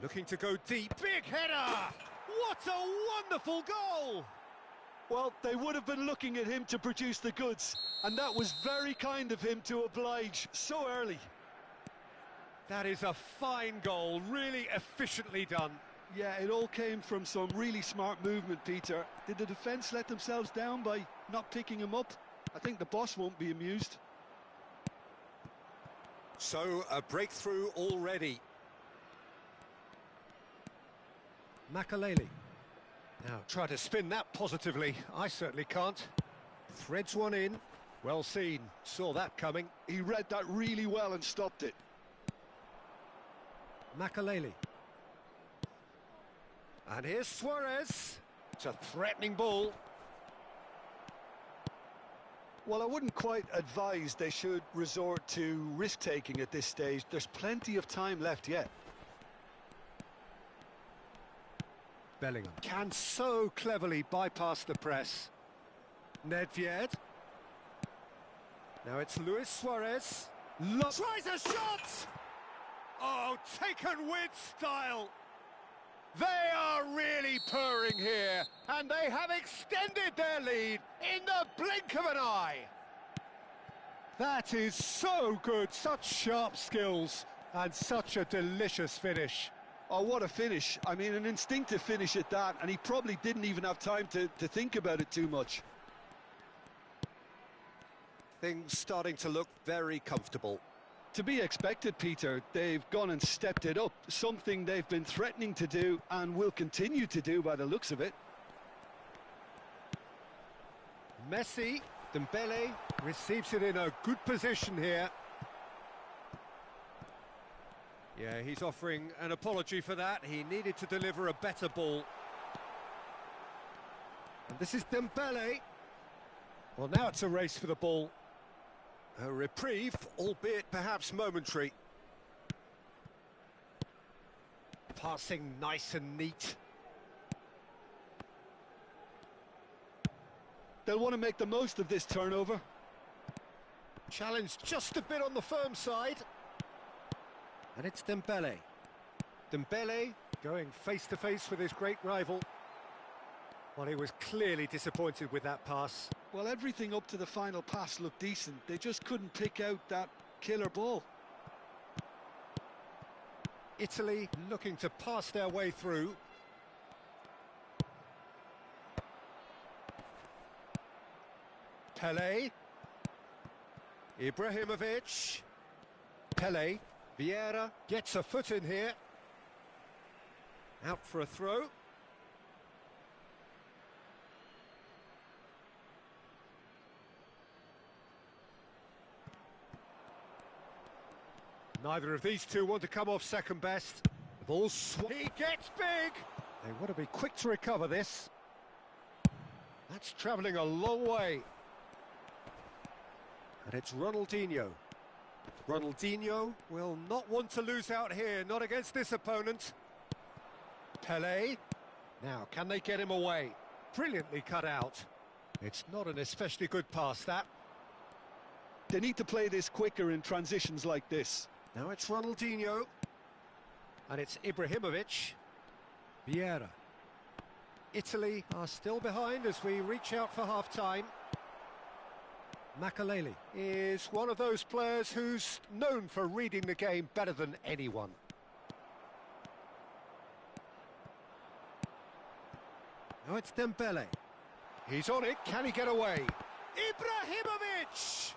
Looking to go deep. Big header! What a wonderful goal! Well, they would have been looking at him to produce the goods, and that was very kind of him to oblige so early. That is a fine goal, really efficiently done. Yeah, it all came from some really smart movement, Peter. Did the defence let themselves down by not picking him up? I think the boss won't be amused. So, a breakthrough already. Makaleli. Now, try to spin that positively. I certainly can't. Threads one in. Well seen. Saw that coming. He read that really well and stopped it. Makaleli. And here's Suarez. It's a threatening ball. Well, I wouldn't quite advise they should resort to risk-taking at this stage. There's plenty of time left yet. Bellingham can so cleverly bypass the press. Nedved. Now it's Luis Suarez. Tries a shot! Oh, taken with style. They are really purring here, and they have extended their lead in the blink of an eye. That is so good, such sharp skills, and such a delicious finish. Oh, what a finish. I mean, an instinctive finish at that, and he probably didn't even have time to think about it too much. Things starting to look very comfortable. To be expected, Peter. They've gone and stepped it up, something they've been threatening to do and will continue to do by the looks of it. Messi, Dembele receives it in a good position here. Yeah, he's offering an apology for that. He needed to deliver a better ball. And this is Dembele. Well, now it's a race for the ball. A reprieve, albeit perhaps momentary. Passing nice and neat. They'll want to make the most of this turnover. Challenge just a bit on the firm side. And it's Dembele. Dembele going face-to-face with his great rival. Well, he was clearly disappointed with that pass. Well, everything up to the final pass looked decent. They just couldn't pick out that killer ball. Italy looking to pass their way through. Pele. Ibrahimovic. Pele. Vieira gets a foot in here. Out for a throw. Neither of these two want to come off second best. The ball's he gets big! They want to be quick to recover this. That's travelling a long way. And it's Ronaldinho. Ronaldinho will not want to lose out here, not against this opponent. Pele. Now, can they get him away? Brilliantly cut out. It's not an especially good pass, that. They need to play this quicker in transitions like this. Now it's Ronaldinho. And it's Ibrahimovic. Vieira. Italy are still behind as we reach out for half-time. Makaleli is one of those players who's known for reading the game better than anyone. Now it's Dembele. He's on it, can he get away? Ibrahimovic!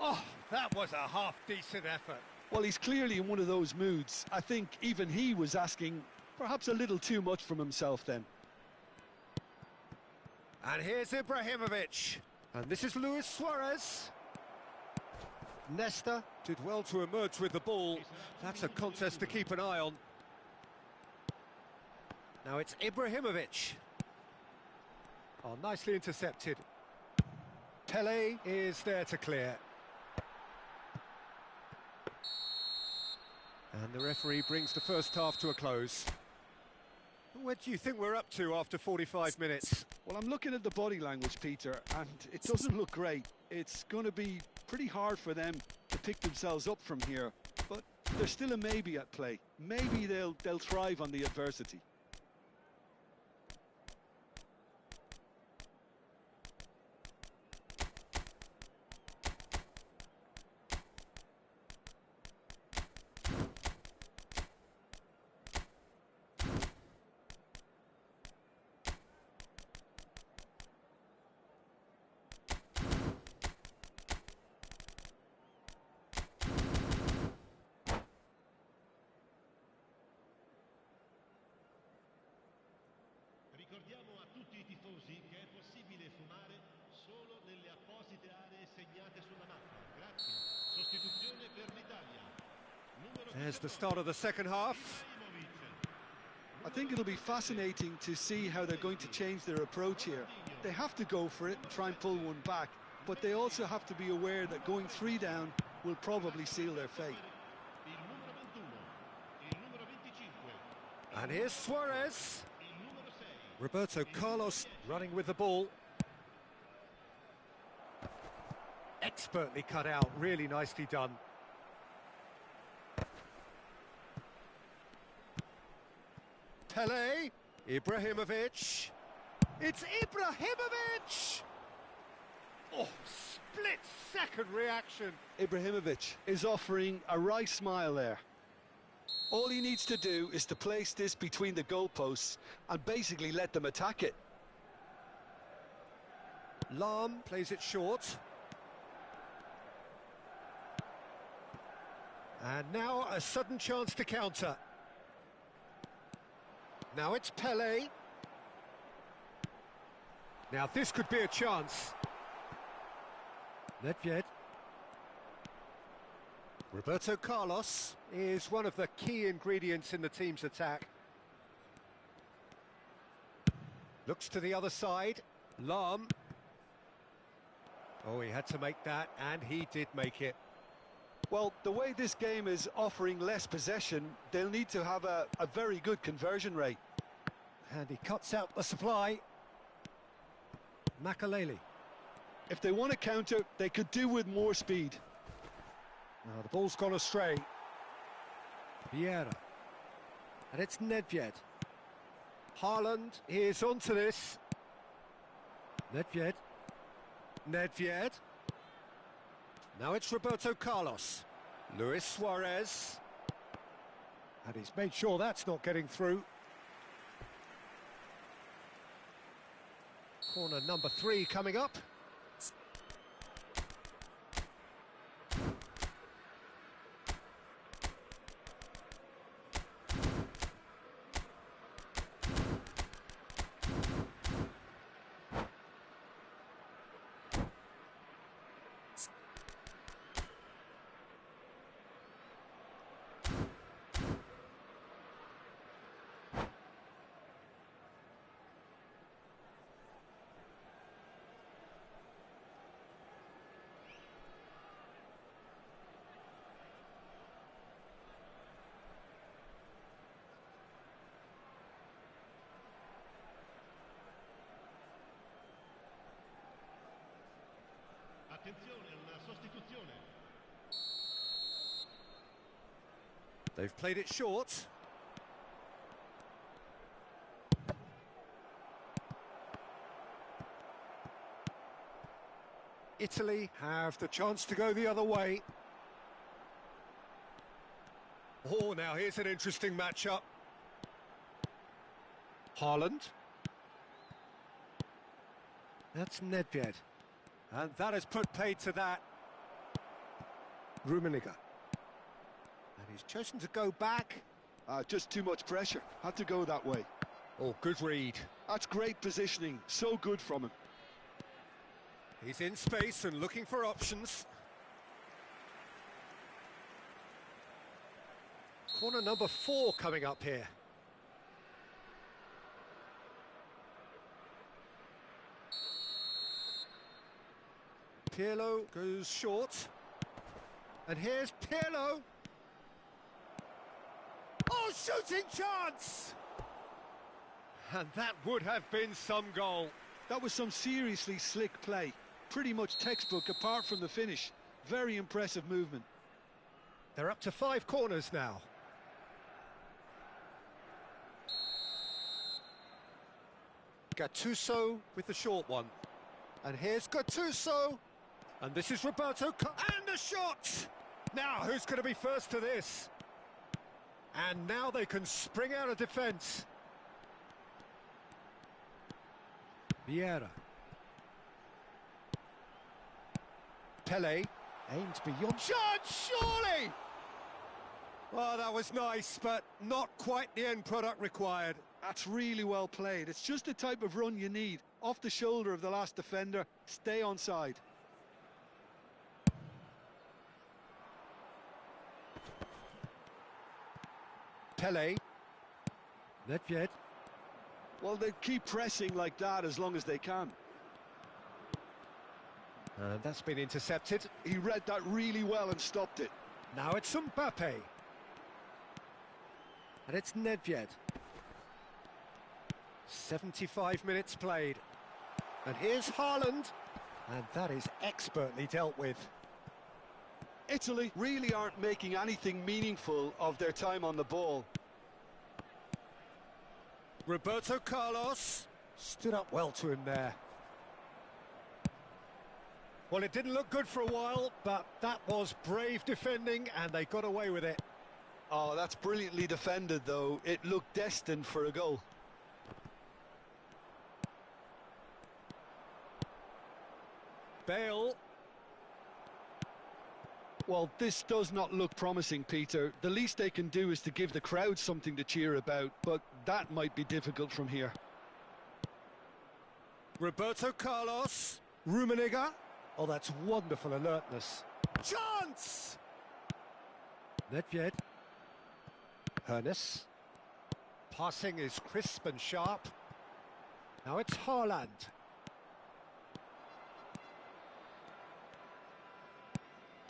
Oh, that was a half-decent effort. Well, he's clearly in one of those moods. I think even he was asking perhaps a little too much from himself then. And here's Ibrahimovic. And this is Luis Suarez. Nesta did well to emerge with the ball. That's a contest to keep an eye on. Now it's Ibrahimovic. Oh, nicely intercepted. Pele is there to clear. And the referee brings the first half to a close. What do you think we're up to after 45 minutes? Well, I'm looking at the body language, Peter, and it doesn't look great. It's going to be pretty hard for them to pick themselves up from here, but there's still a maybe at play. Maybe they'll thrive on the adversity. Ricordiamo a tutti i tifosi che è possibile fumare solo nelle apposite aree segnate sulla mappa. Grazie. Sostituzione per l'Italia. There's the start of the second half. I think it'll be fascinating to see how they're going to change their approach here. They have to go for it and try and pull one back, but they also have to be aware that going 3 down will probably seal their fate. And here's Suarez. Roberto Carlos running with the ball. Expertly cut out, really nicely done. Pele, Ibrahimovic. It's Ibrahimovic! Oh, split-second reaction. Ibrahimovic is offering a wry smile there. All he needs to do is to place this between the goalposts and basically let them attack it. Lahm plays it short. And now a sudden chance to counter. Now it's Pele. Now this could be a chance. Nedved. Roberto Carlos is one of the key ingredients in the team's attack. Looks to the other side. Lahm. Oh, he had to make that, and he did make it. Well, the way this game is offering less possession, they'll need to have a very good conversion rate. And he cuts out the supply. Makaleli. If they want to counter, they could do with more speed. Now the ball's gone astray. Vieira. And it's Nedved. Haaland is onto this. Nedved. Nedved. Now it's Roberto Carlos. Luis Suarez. And he's made sure that's not getting through. Corner number 3 coming up. Attenzione, una sostituzione. They've played it short. Italy have the chance to go the other way. Oh, now here's an interesting matchup. Haaland. That's Nedved. And that has put paid to that. Rummenigge. And he's chosen to go back. Just too much pressure. Had to go that way. Oh, good read. That's great positioning. So good from him. He's in space and looking for options. Corner number 4 coming up here. Pirlo goes short. And here's Pirlo. Oh, shooting chance! And that would have been some goal. That was some seriously slick play. Pretty much textbook apart from the finish. Very impressive movement. They're up to 5 corners now. Gattuso with the short one. And here's Gattuso. And this is Roberto. And the shot! Now, who's going to be first to this? And now they can spring out of defence. Vieira. Pele aims beyond. Shot, surely! Oh, that was nice, but not quite the end product required. That's really well played. It's just the type of run you need. Off the shoulder of the last defender, stay onside. Pele. Nedved. Well, they keep pressing like that as long as they can. And that's been intercepted. He read that really well and stopped it. Now it's Mbappe. And it's Nedved. 75 minutes played. And here's Haaland. And that is expertly dealt with. Italy really aren't making anything meaningful of their time on the ball. Roberto Carlos stood up well to him there. Well, it didn't look good for a while, but that was brave defending and they got away with it. Oh, that's brilliantly defended, though. It looked destined for a goal. Bale. Well, this does not look promising, Peter. The least they can do is to give the crowd something to cheer about, but that might be difficult from here. Roberto Carlos. Rummenigge. Oh, that's wonderful alertness. Chance! Nedved. Hernes. Passing is crisp and sharp. Now it's Haaland.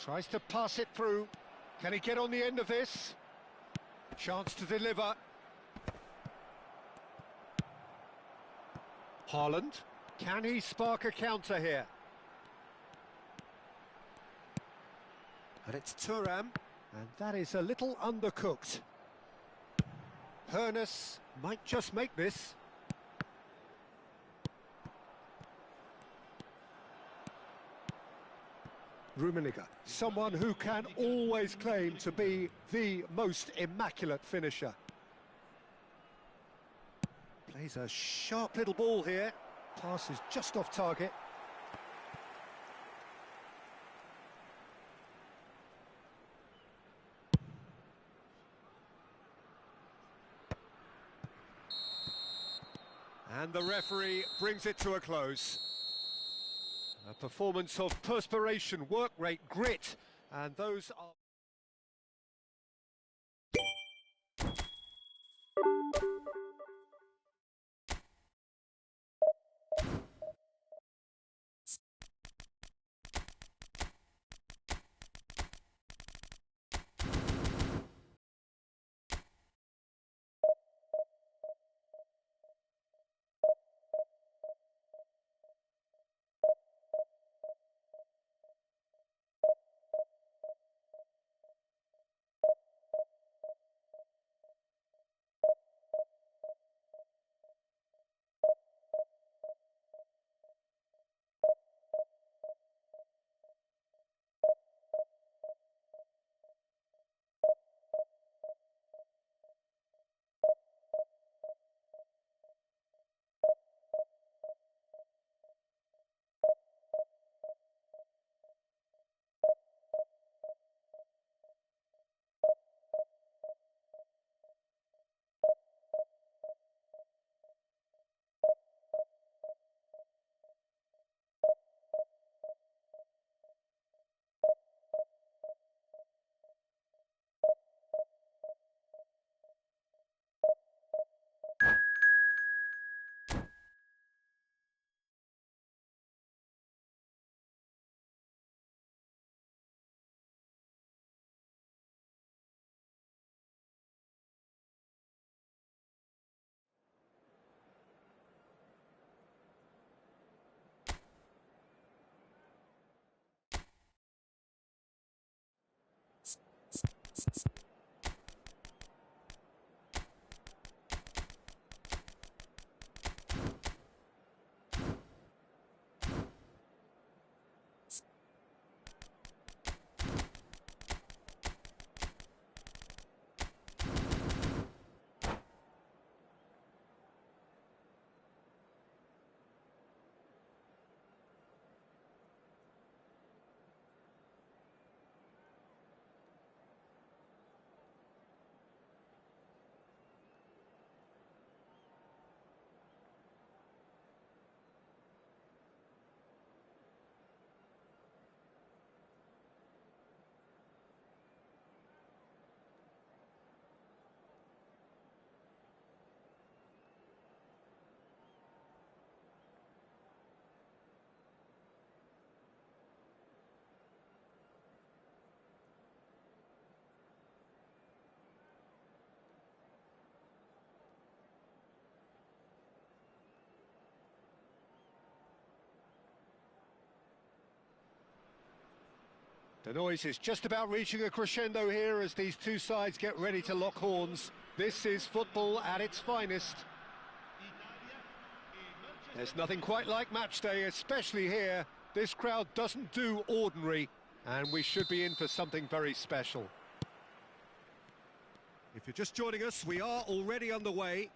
Tries to pass it through. Can he get on the end of this? Chance to deliver. Haaland. Can he spark a counter here? And it's Thuram. And that is a little undercooked. Hernes might just make this. Rummenigge, someone who can always claim to be the most immaculate finisher. Plays a sharp little ball here. Pass is just off target. And the referee brings it to a close. A performance of perspiration, work rate, grit, and those are... The noise is just about reaching a crescendo here as these two sides get ready to lock horns. This is football at its finest. There's nothing quite like match day, especially here. This crowd doesn't do ordinary, and we should be in for something very special. If you're just joining us, we are already underway.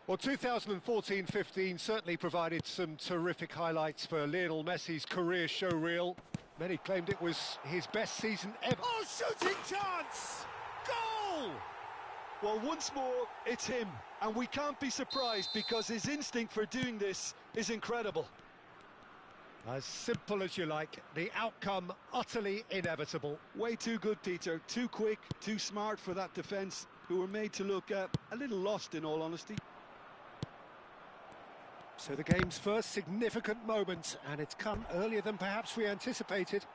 Well, 2014-15 certainly provided some terrific highlights for Lionel Messi's career showreel. Many claimed it was his best season ever. Oh, shooting chance! Goal! Well, once more, it's him. And we can't be surprised because his instinct for doing this is incredible. As simple as you like, the outcome utterly inevitable. Way too good, Peter. Too quick, too smart for that defence, who were made to look a little lost, in all honesty. So the game's first significant moment, and it's come earlier than perhaps we anticipated.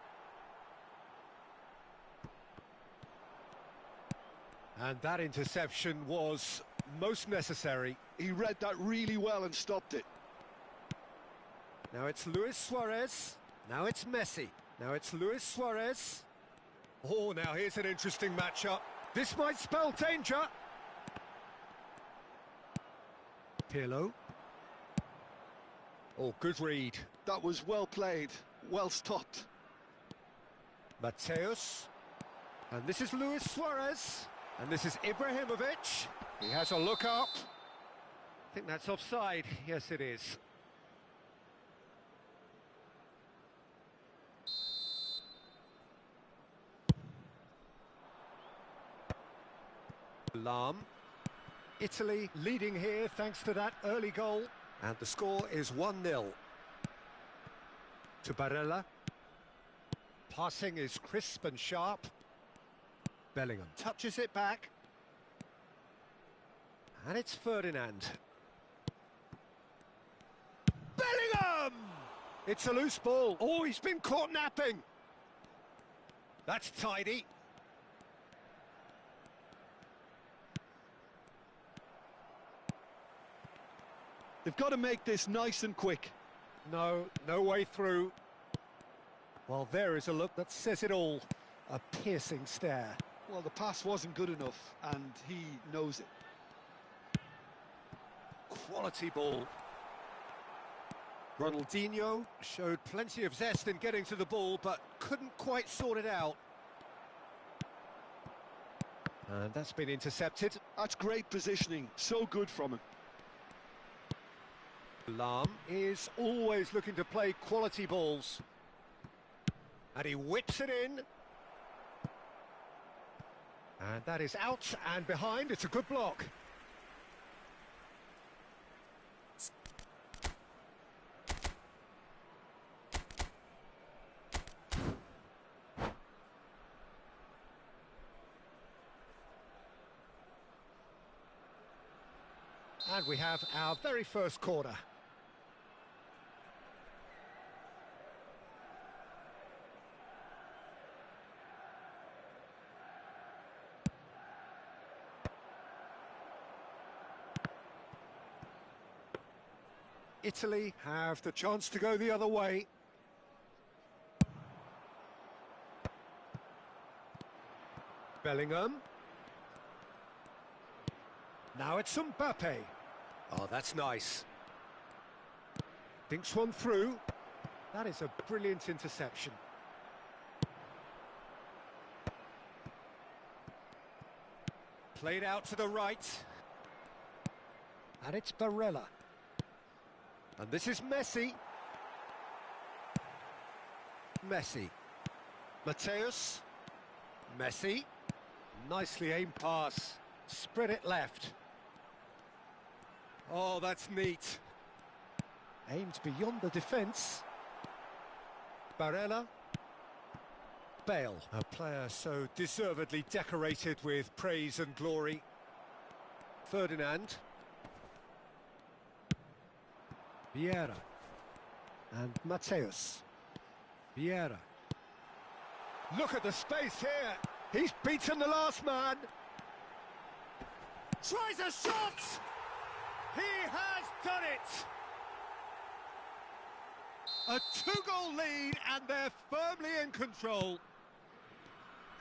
And that interception was most necessary. He read that really well and stopped it. Now it's Luis Suarez. Now it's Messi. Now it's Luis Suarez. Oh, now here's an interesting matchup. This might spell danger. Pirlo. Oh, good read. That was well played, well stopped. Mateus. And this is Luis Suarez. And this is Ibrahimovic. He has a look up. I think that's offside. Yes, it is. Lam. Italy leading here thanks to that early goal. And the score is 1-0. To Barella. Passing is crisp and sharp. Bellingham touches it back. And it's Ferdinand. Bellingham! It's a loose ball. Oh, he's been caught napping. That's tidy. They've got to make this nice and quick. No way through. Well, there is a look that says it all. A piercing stare. Well, the pass wasn't good enough, and he knows it. Quality ball. Ronaldinho showed plenty of zest in getting to the ball, but couldn't quite sort it out. And that's been intercepted. That's great positioning, so good from him. Lam is always looking to play quality balls. And he whips it in. And that is out and behind. It's a good block. And we have our very first corner. Italy have the chance to go the other way. Bellingham. Now it's Mbappe. Oh, that's nice. Dinks one through. That is a brilliant interception. Played out to the right. And it's Barella. And this is Messi. Messi. Mateus. Messi. Nicely aimed pass. Spread it left. Oh, that's neat. Aimed beyond the defence. Barella. Bale. A player so deservedly decorated with praise and glory. Ferdinand. Vieira. And Mateus. Vieira. Look at the space here. He's beaten the last man. Tries a shot. He has done it. A 2-goal lead and they're firmly in control.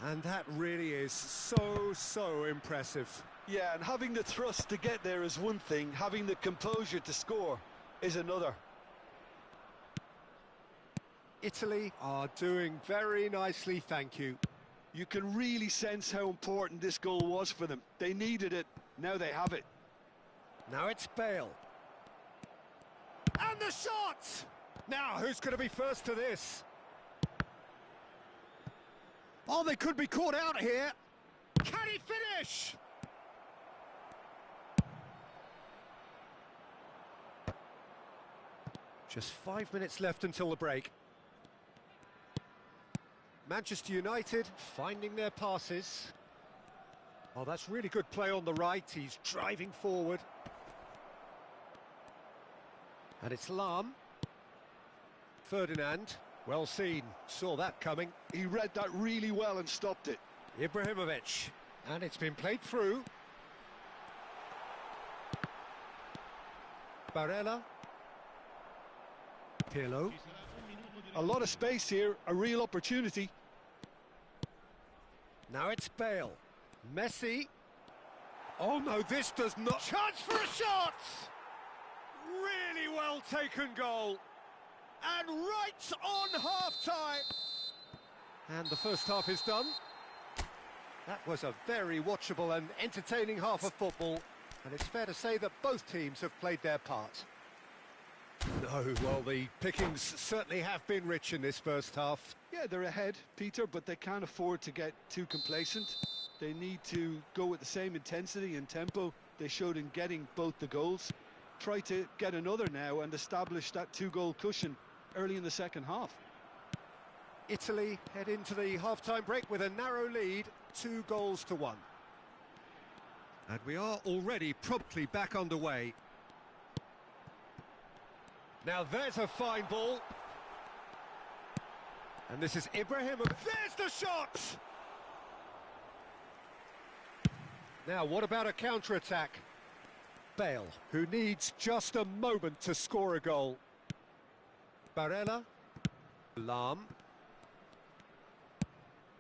And that really is so impressive. Yeah, and having the thrust to get there is one thing, having the composure to score is another. Italy are doing very nicely, thank you. You can really sense how important this goal was for them. They needed it, now they have it. Now it's Bale. And the shot! Now, who's going to be first to this? Oh, they could be caught out here. Can he finish? Just 5 minutes left until the break. Manchester United finding their passes. Oh, that's really good play on the right. He's driving forward. And it's Lahm. Ferdinand, well seen, saw that coming. He read that really well and stopped it. Ibrahimovic, and it's been played through. Barella. Pirlo. A lot of space here, a real opportunity. Now it's Bale. Messi. Oh no, this does not... Chance for a shot! Really well taken goal. And right on half-time. And the first half is done. That was a very watchable and entertaining half of football. And it's fair to say that both teams have played their part. No, well, the pickings certainly have been rich in this first half. Yeah, they're ahead, Peter, but they can't afford to get too complacent. They need to go with the same intensity and tempo they showed in getting both the goals. Try to get another now and establish that two-goal cushion early in the second half. Italy head into the half-time break with a narrow lead, 2-1. And we are already promptly back underway. Now there's a fine ball. And this is Ibrahimovic. There's the shot! Now, what about a counter-attack? Bale, who needs just a moment to score a goal. Barella. Lahm.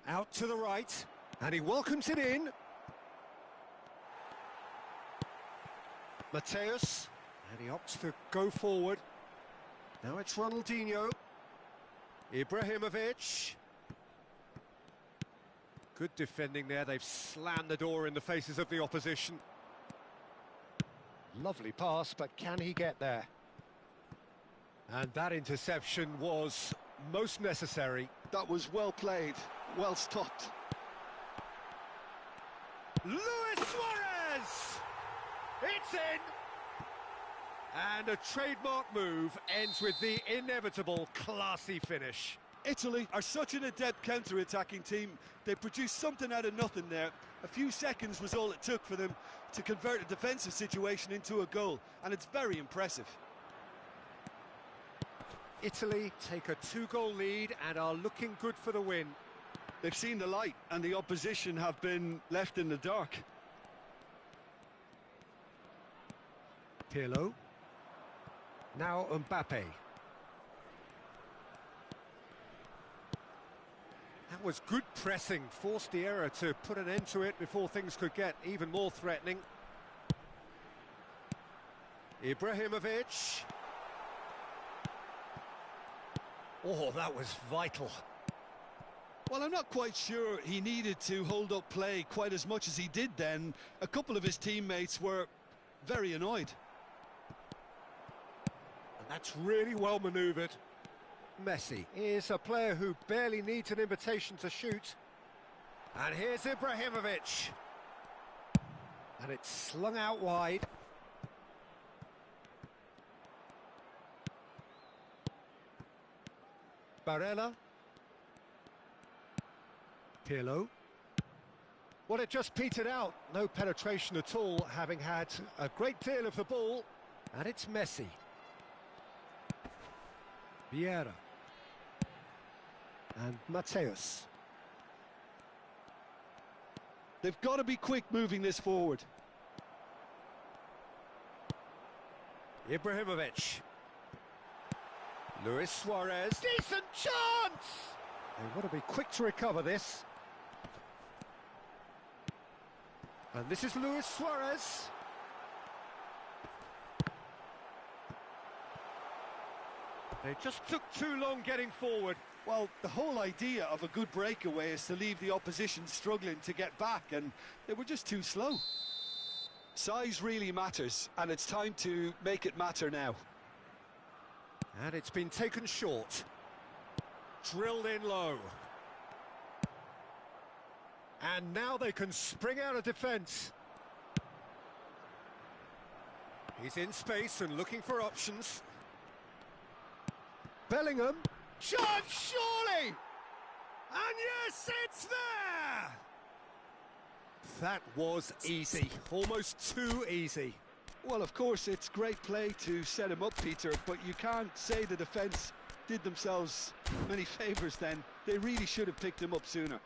Out to the right. And he welcomes it in. Mateus. And he opts to go forward. Now it's Ronaldinho. Ibrahimovic. Good defending there. They've slammed the door in the faces of the opposition. Lovely pass, but can he get there? And that interception was most necessary. That was well played, well stopped. Luis Suarez! It's in! And a trademark move ends with the inevitable classy finish. Italy are such an adept counter-attacking team. They produced something out of nothing there. A few seconds was all it took for them to convert a defensive situation into a goal, and it's very impressive. Italy take a 2-goal lead and are looking good for the win. They've seen the light, and the opposition have been left in the dark. Pirlo. Now Mbappe. That was good pressing, forced the error to put an end to it before things could get even more threatening. Ibrahimovic. Oh, that was vital. Well, I'm not quite sure he needed to hold up play quite as much as he did then. A couple of his teammates were very annoyed. And that's really well manoeuvred. Messi is a player who barely needs an invitation to shoot. And here's Ibrahimovic. And it's slung out wide. Barella. Pirlo. Well, it just petered out. No penetration at all, having had a great deal of the ball. And it's Messi. Vieira. And Mateus. They've got to be quick moving this forward. Ibrahimovic. Luis Suarez. Decent chance! They want to be quick to recover this. And this is Luis Suarez. They just took too long getting forward. Well, the whole idea of a good breakaway is to leave the opposition struggling to get back, and they were just too slow. Size really matters, and it's time to make it matter now. And it's been taken short. Drilled in low. And now they can spring out of defence. He's in space and looking for options. Bellingham. Chance, surely! And yes, it's there! That was easy. Almost too easy. Well, of course, it's great play to set him up, Peter, but you can't say the defence did themselves many favours then. They really should have picked him up sooner.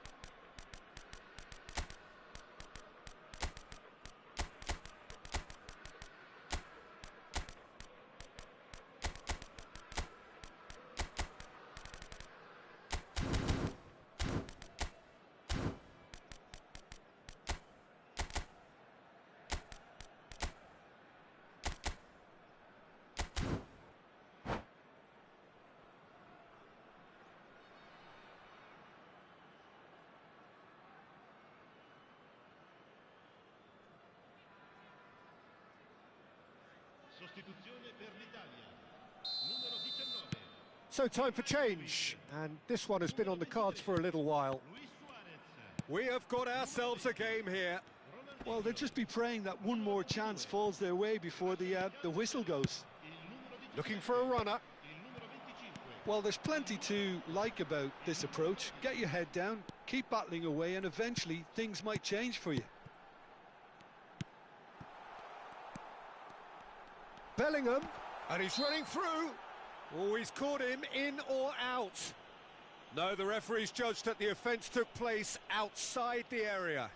Sostituzione per l'Italia. Numero 19. So time for change, and this one has been on the cards for a little while. Luis Suarez. We have got ourselves a game here. Well, they'll just be praying that one more chance falls their way before the whistle goes. Looking for a runner. Il numero 25. Well, there's plenty to like about this approach. Get your head down, keep battling away, and eventually things might change for you. Bellingham, and he's running through. Oh, he's caught him in or out. No, the referee's judged that the offence took place outside the area.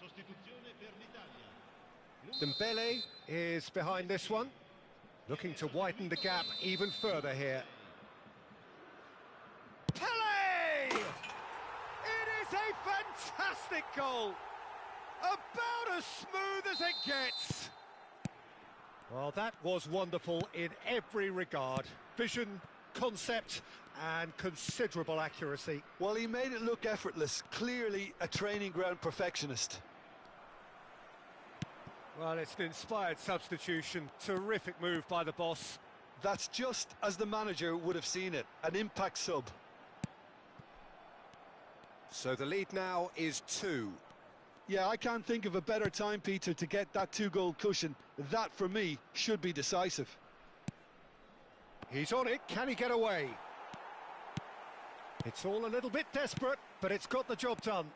Sostituzione per l'Italia. Dembele is behind this one, looking to widen the gap even further here. Pele! It is a fantastic goal! About as smooth as it gets! Well, that was wonderful in every regard. Vision, concept, and considerable accuracy. Well, he made it look effortless. Clearly a training ground perfectionist. Well, it's an inspired substitution. Terrific move by the boss. That's just as the manager would have seen it. An impact sub. So the lead now is 2. Yeah, I can't think of a better time, Peter, to get that 2-goal cushion. That, for me, should be decisive. He's on it. Can he get away? It's all a little bit desperate, but it's got the job done.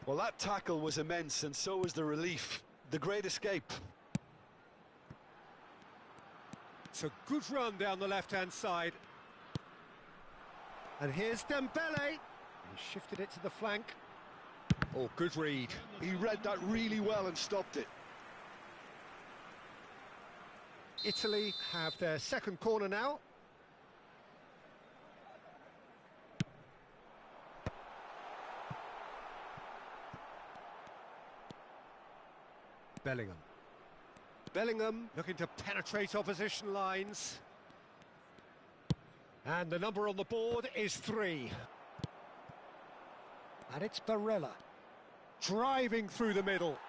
Well, that tackle was immense, and so was the relief. The great escape. It's a good run down the left-hand side. And here's Dembele. He shifted it to the flank. Oh, good read. He read that really well and stopped it. Italy have their second corner now. Bellingham. Bellingham looking to penetrate opposition lines. And the number on the board is 3. And it's Barella driving through the middle.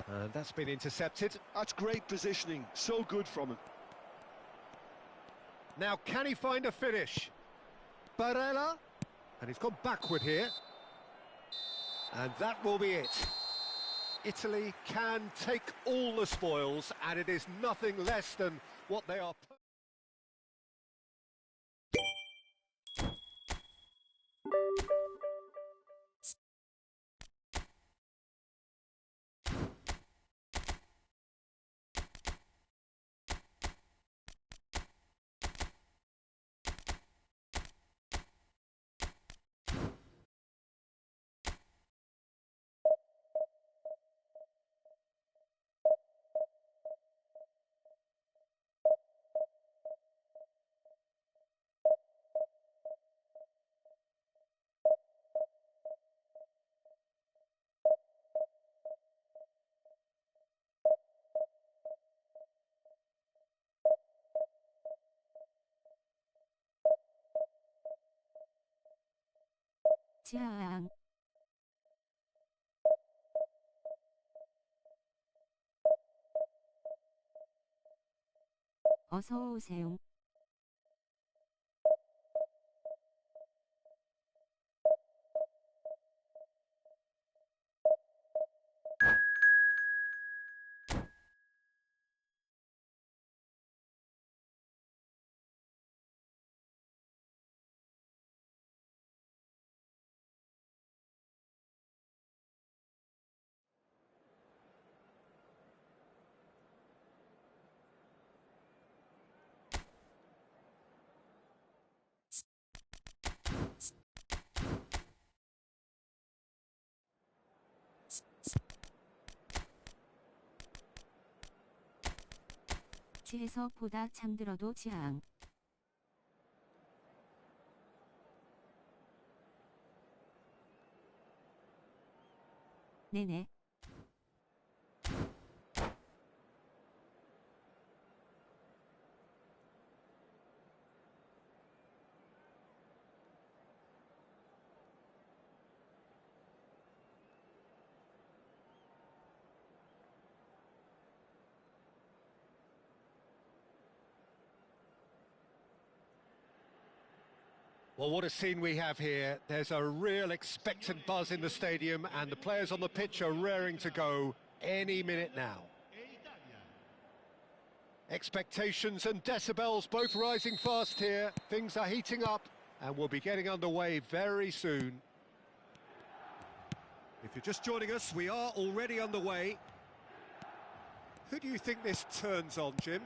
And that's been intercepted. That's great positioning. So good from him. Now, can he find a finish? Barella. And he's gone backward here. And that will be it. Italy can take all the spoils, and it is nothing less than what they are. 지하앙. 어서 오세요. 지에서 보다 잠들어도 지하앙. 네네. Well, what a scene we have here. There's a real expectant buzz in the stadium, and the players on the pitch are raring to go any minute now. Expectations and decibels both rising fast here. Things are heating up, and we'll be getting underway very soon. If you're just joining us, we are already underway. Who do you think this turns on, Jim?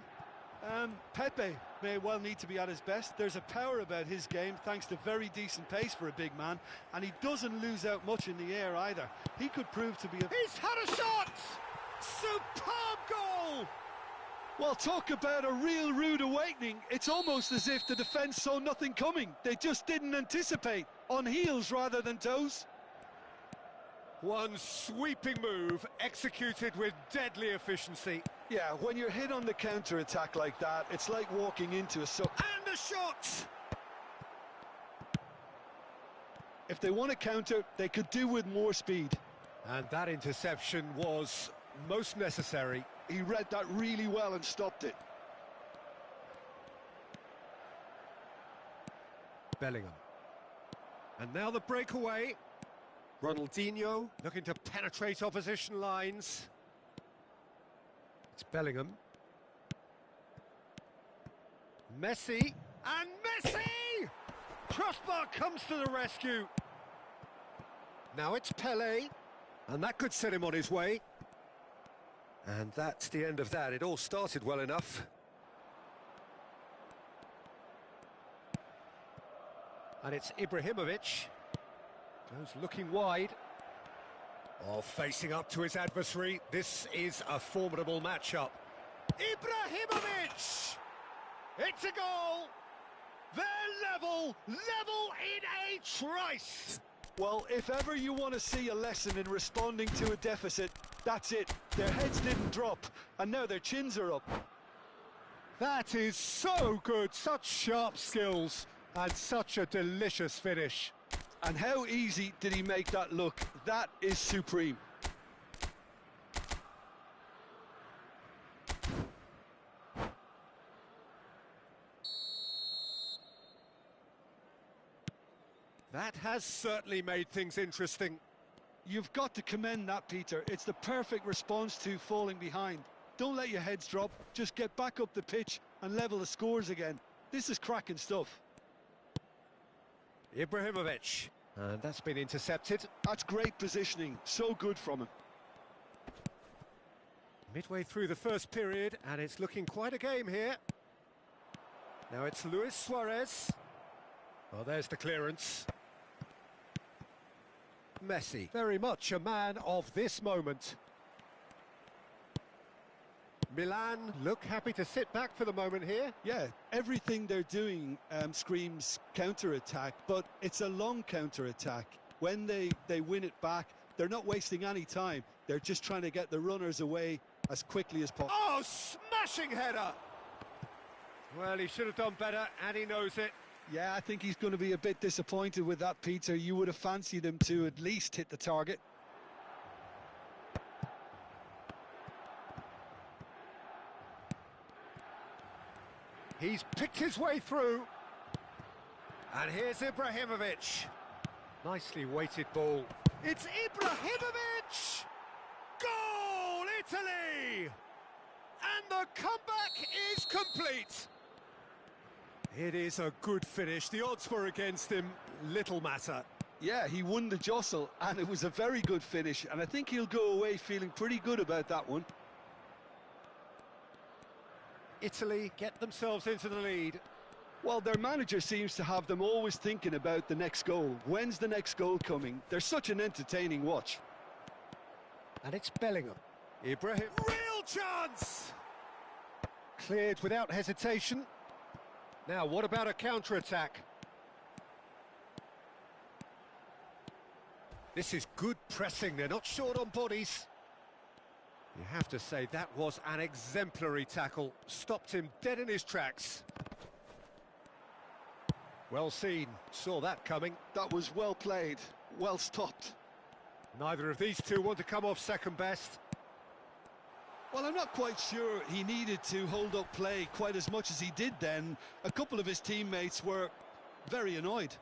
Pepe may well need to be at his best. There's a power about his game, thanks to very decent pace for a big man, and he doesn't lose out much in the air either. He could prove to be a... He's had a shot! Superb goal! Well, talk about a real rude awakening. It's almost as if the defence saw nothing coming. They just didn't anticipate, on heels rather than toes. One sweeping move, executed with deadly efficiency. Yeah, when you're hit on the counter-attack like that, it's like walking into a... And a shot! If they want to counter, they could do with more speed. And that interception was most necessary. He read that really well and stopped it. Bellingham. And now the breakaway. Ronaldinho looking to penetrate opposition lines. It's Bellingham. Messi. And Messi! Crossbar comes to the rescue. Now it's Pelé. And that could set him on his way. And that's the end of that. It all started well enough. And it's Ibrahimovic. Goes looking wide. Oh, facing up to his adversary. This is a formidable matchup. Ibrahimovic! It's a goal! They're level in a trice! Well, if ever you want to see a lesson in responding to a deficit, that's it. Their heads didn't drop, and now their chins are up. That is so good, such sharp skills, and such a delicious finish. And how easy did he make that look? That is supreme. That has certainly made things interesting. You've got to commend that, Peter. It's the perfect response to falling behind. Don't let your heads drop, just get back up the pitch and level the scores again. This is cracking stuff. Ibrahimovic. And that's been intercepted. That's great positioning, so good from him. Midway through the first period, and it's looking quite a game here. Now it's Luis Suarez. Well, there's the clearance. Messi, very much a man of this moment. Milan look happy to sit back for the moment here. Yeah, everything they're doing screams counter-attack, but it's a long counter-attack. When they win it back, they're not wasting any time. They're just trying to get the runners away as quickly as possible. Oh, smashing header! Well, he should have done better, and he knows it. Yeah, I think he's going to be a bit disappointed with that, Peter. You would have fancied him to at least hit the target. He's picked his way through. And here's Ibrahimovic. Nicely weighted ball. It's Ibrahimovic! Goal, Italy! And the comeback is complete. It is a good finish. The odds were against him. Little matter. Yeah, he won the jostle, and it was a very good finish. And I think he'll go away feeling pretty good about that one. Italy get themselves into the lead. Well, their manager seems to have them always thinking about the next goal. When's the next goal coming? They're such an entertaining watch. And it's Bellingham. Ibrahim. Real chance! Cleared without hesitation. Now, what about a counter-attack? This is good pressing. They're not short on bodies. You have to say that was an exemplary tackle. Stopped him dead in his tracks. Well seen. Saw that coming. That was well played. Well stopped. Neither of these two want to come off second best. Well, I'm not quite sure he needed to hold up play quite as much as he did then. A couple of his teammates were very annoyed.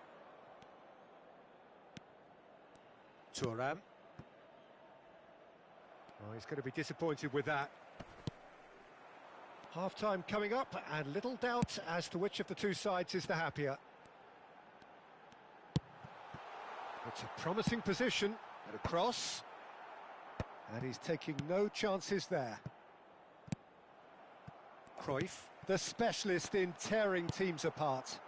Thuram. Oh, he's going to be disappointed with that. Half-time coming up, and little doubt as to which of the two sides is the happier. It's a promising position, and a cross. And he's taking no chances there. Cruyff, the specialist in tearing teams apart.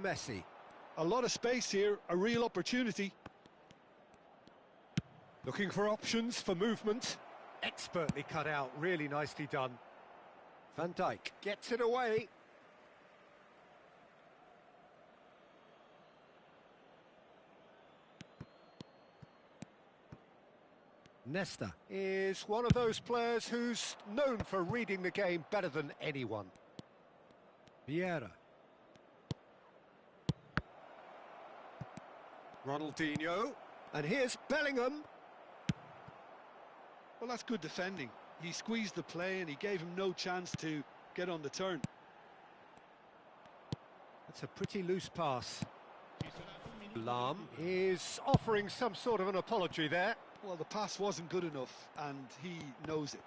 Messi. A lot of space here, a real opportunity. Looking for options for movement. Expertly cut out, really nicely done. Van Dijk gets it away. Nesta is one of those players who's known for reading the game better than anyone. Vieira. Ronaldinho. And here's Bellingham. Well, that's good defending. He squeezed the play and he gave him no chance to get on the turn. That's a pretty loose pass. Lam is offering some sort of an apology there. Well, the pass wasn't good enough, and he knows it.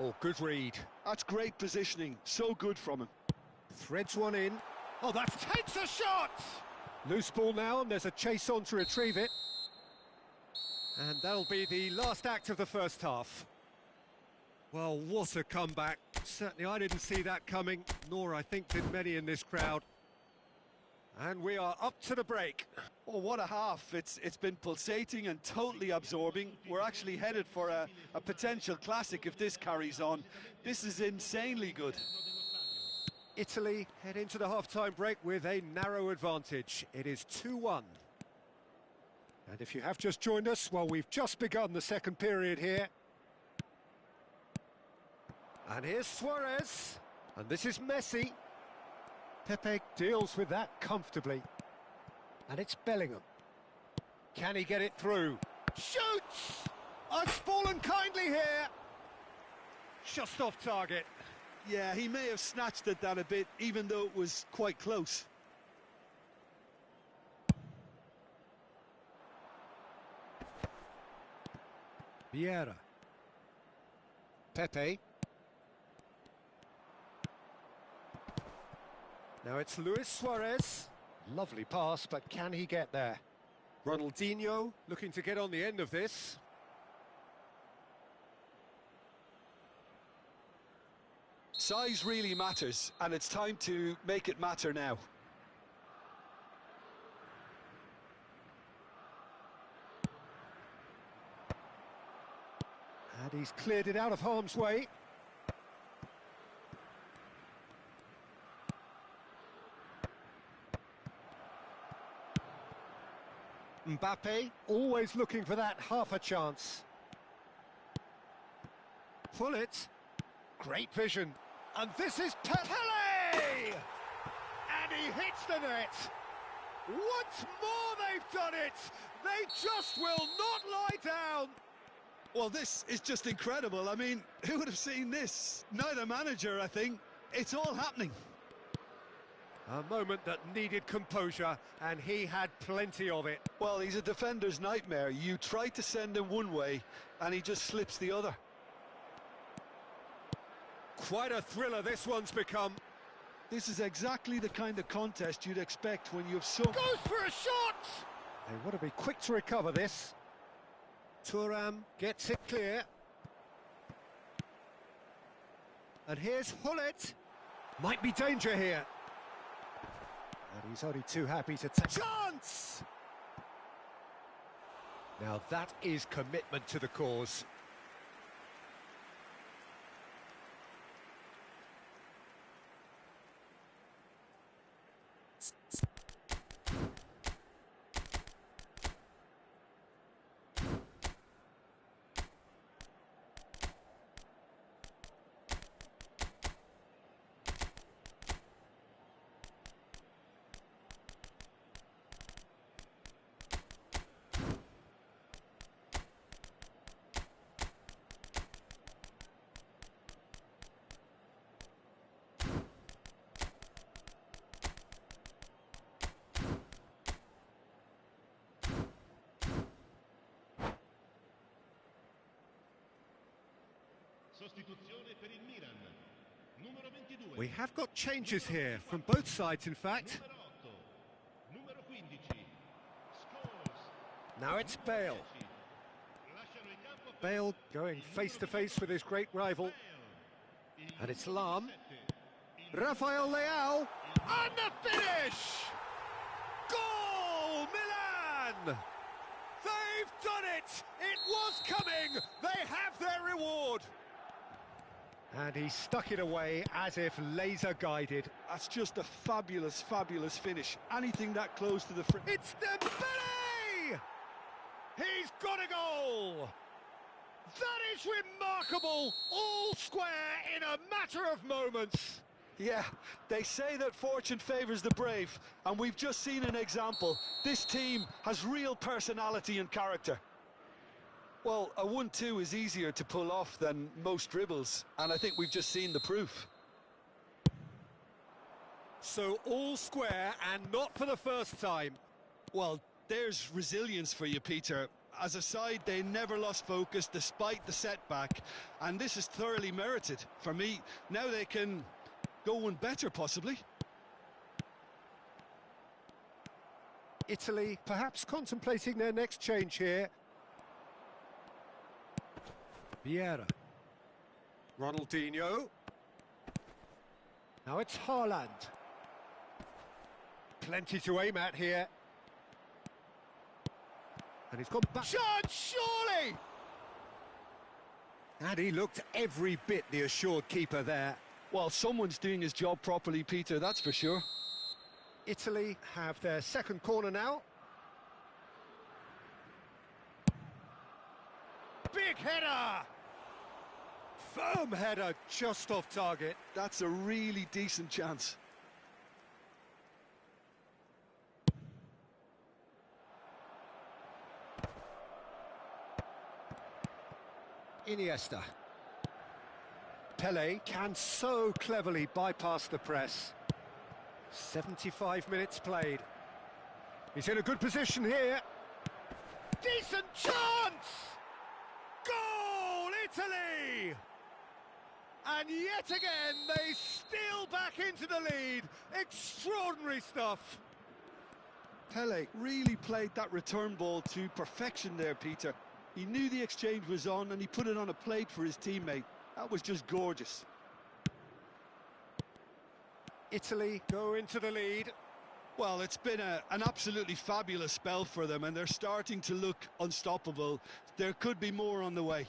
Oh, good read. That's great positioning. So good from him. Threads one in. Oh, that takes a shot! Loose ball now, and there's a chase on to retrieve it. And that'll be the last act of the first half. Well, what a comeback. Certainly I didn't see that coming, nor I think did many in this crowd. And we are up to the break. Oh, what a half. It's been pulsating and totally absorbing. We're actually headed for a potential classic if this carries on. This is insanely good. Italy head into the half-time break with a narrow advantage. It is 2-1. And if you have just joined us, well, we've just begun the second period here. And here's Suarez. And this is Messi. Pepe deals with that comfortably. And it's Bellingham. Can he get it through? Shoots! I've fallen kindly here. Just off target. Yeah, he may have snatched at that a bit, even though it was quite close. Vieira. Pepe. Now it's Luis Suarez. Lovely pass, but can he get there? Ronaldinho looking to get on the end of this. Size really matters, and it's time to make it matter now. And he's cleared it out of harm's way. Mbappe, always looking for that half a chance. Pull it. Great vision. And this is Pele! And he hits the net. Once more they've done it. They just will not lie down. Well, this is just incredible. I mean, who would have seen this? Neither manager, I think. It's all happening. A moment that needed composure, and he had plenty of it. Well, he's a defender's nightmare. You try to send him one way, and he just slips the other. Quite a thriller this one's become. This is exactly the kind of contest you'd expect when you've so... Goes for a shot! They want to be quick to recover this. Thuram gets it clear. And here's Hullet. Might be danger here. And he's only too happy to take... Chance! Now that is commitment to the cause. Sostituzione per il Milan. Numero 22. We have got changes here, from both sides in fact. Numero 8. Numero 15. Scores. Now it's Bale. Lasciano il campo per Bale going face to face with his great rival. And it's Lam. Rafael Leao. And the finish! Goal, Milan! They've done it! It was coming! They have their reward! And he stuck it away as if laser guided. That's just a fabulous, fabulous finish. Anything that close to the... It's Dembele! He's got a goal! That is remarkable! All square in a matter of moments. Yeah, they say that fortune favours the brave, and we've just seen an example. This team has real personality and character. Well, a 1-2 is easier to pull off than most dribbles, and I think we've just seen the proof. So all square, and not for the first time. Well, there's resilience for you, Peter. As a side, they never lost focus despite the setback, and this is thoroughly merited. For me, now they can go one better, possibly. Italy perhaps contemplating their next change here. Vieira. Ronaldinho. Now it's Haaland. Plenty to aim at here. And he's gone back. Shot, surely! And he looked every bit the assured keeper there. Well, someone's doing his job properly, Peter, that's for sure. Italy have their second corner now. Big header! Firm header, just off target. That's a really decent chance. Iniesta. Pele can so cleverly bypass the press. 75 minutes played. He's in a good position here. Decent chance! Goal, Italy! And yet again, they steal back into the lead. Extraordinary stuff. Pele really played that return ball to perfection there, Peter. He knew the exchange was on and he put it on a plate for his teammate. That was just gorgeous. Italy go into the lead. Well, it's been an absolutely fabulous spell for them, and they're starting to look unstoppable. There could be more on the way.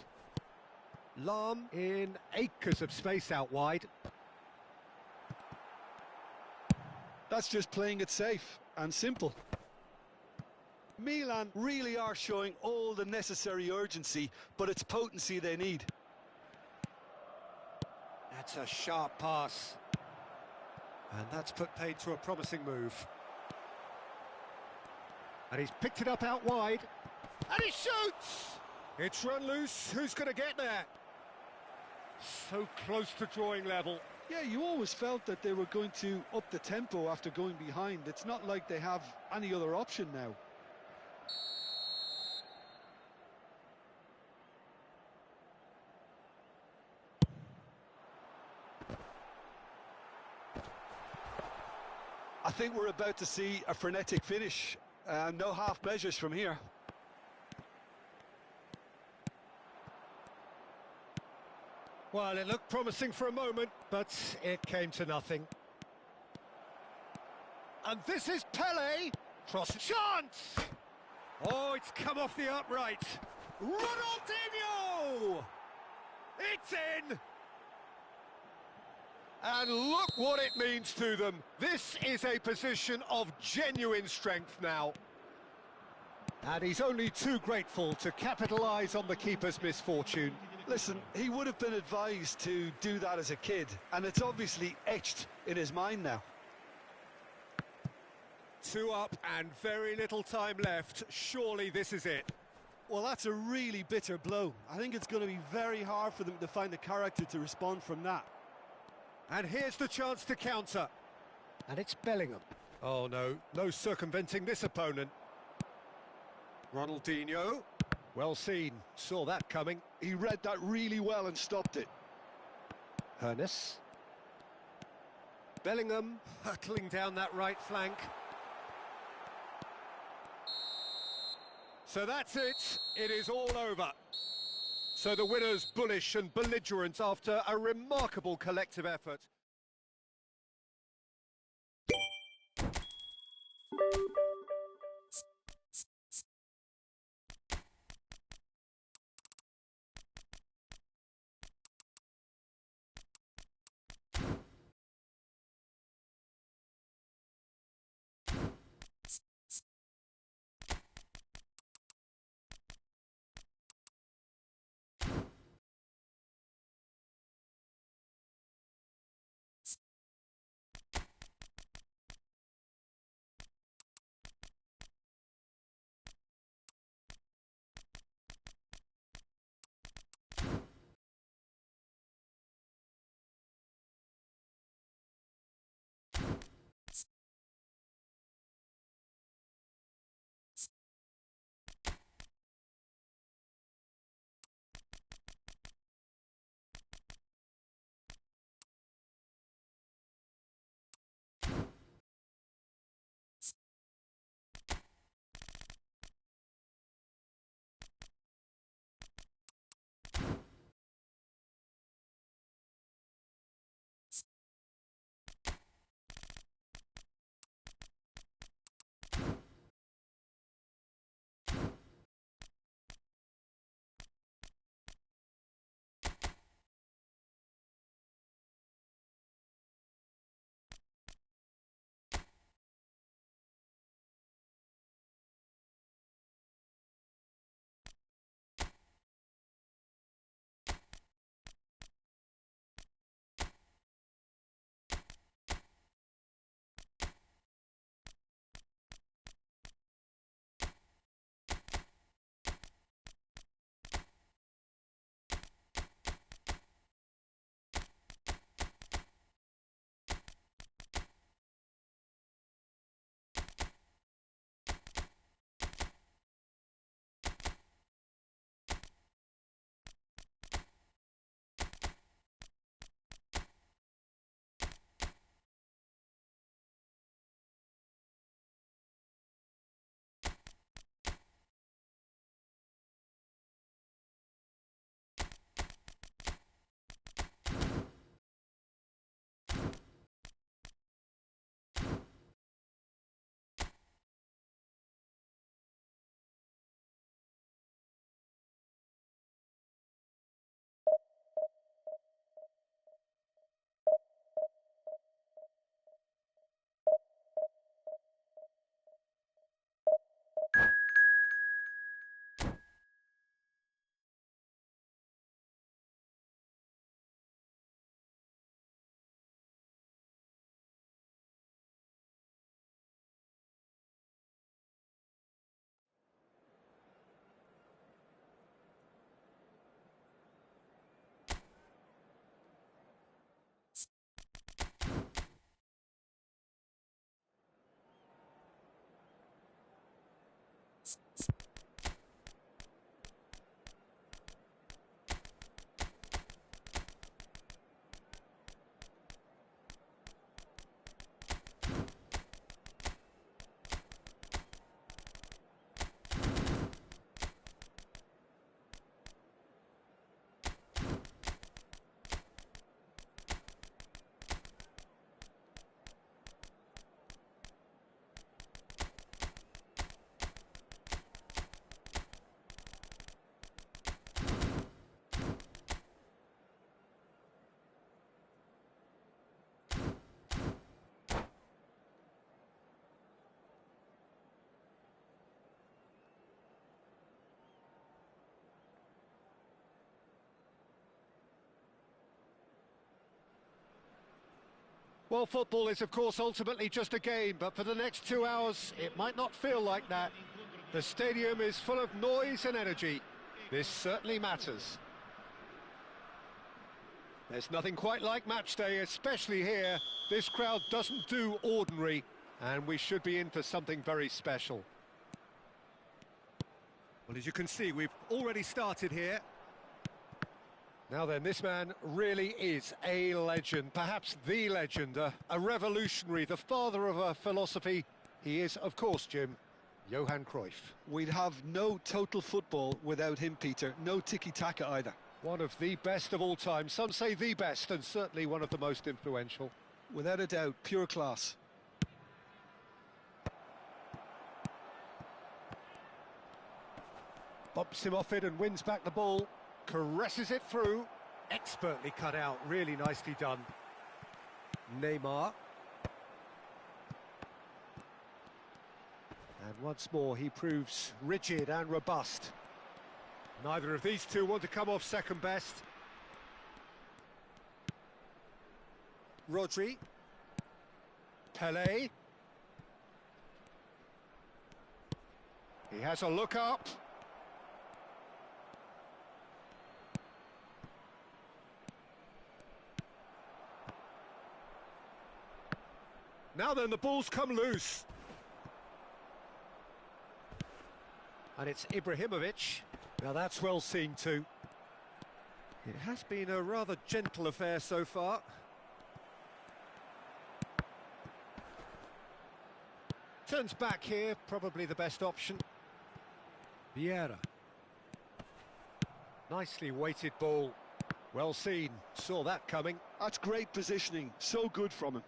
Lam in acres of space out wide. That's just playing it safe and simple. Milan really are showing all the necessary urgency, but it's potency they need. That's a sharp pass. And that's put paid to a promising move. And he's picked it up out wide. And he shoots! It's run loose. Who's going to get there? So close to drawing level. Yeah, you always felt that they were going to up the tempo after going behind. It's not like they have any other option now. I think we're about to see a frenetic finish. No half measures from here. Well, it looked promising for a moment, but it came to nothing. And this is Pele. Cross chance! Oh, it's come off the upright. Ronaldinho! It's in! And look what it means to them. This is a position of genuine strength now. And he's only too grateful to capitalise on the keeper's misfortune. Listen, he would have been advised to do that as a kid, and it's obviously etched in his mind now. 2 up and very little time left. Surely this is it. Well, that's a really bitter blow. I think it's going to be very hard for them to find the character to respond from that. And here's the chance to counter. And it's Bellingham. Oh no, no circumventing this opponent. Ronaldinho. Well seen, saw that coming. He read that really well and stopped it. Hernes. Bellingham hurtling down that right flank. So that's it, it is all over. So the winners bullish and belligerent after a remarkable collective effort. Well, football is, of course, ultimately just a game, but for the next 2 hours, it might not feel like that. The stadium is full of noise and energy. This certainly matters. There's nothing quite like match day, especially here. This crowd doesn't do ordinary, and we should be in for something very special. Well, as you can see, we've already started here. Now then, this man really is a legend, perhaps the legend, a revolutionary, the father of a philosophy. He is, of course, Jim, Johan Cruyff. We'd have no total football without him, Peter. No tiki-taka either. One of the best of all time. Some say the best, and certainly one of the most influential. Without a doubt, pure class. Bumps him off it and wins back the ball. Caresses it through. Expertly cut out. Really nicely done. Neymar. And once more he proves rigid and robust. Neither of these two want to come off second best. Rodri. Pelé. He has a look up. Now then, the ball's come loose. And it's Ibrahimovic. Now that's well seen too. It has been a rather gentle affair so far. Turns back here, probably the best option. Vieira. Nicely weighted ball. Well seen, saw that coming. That's great positioning, so good from him.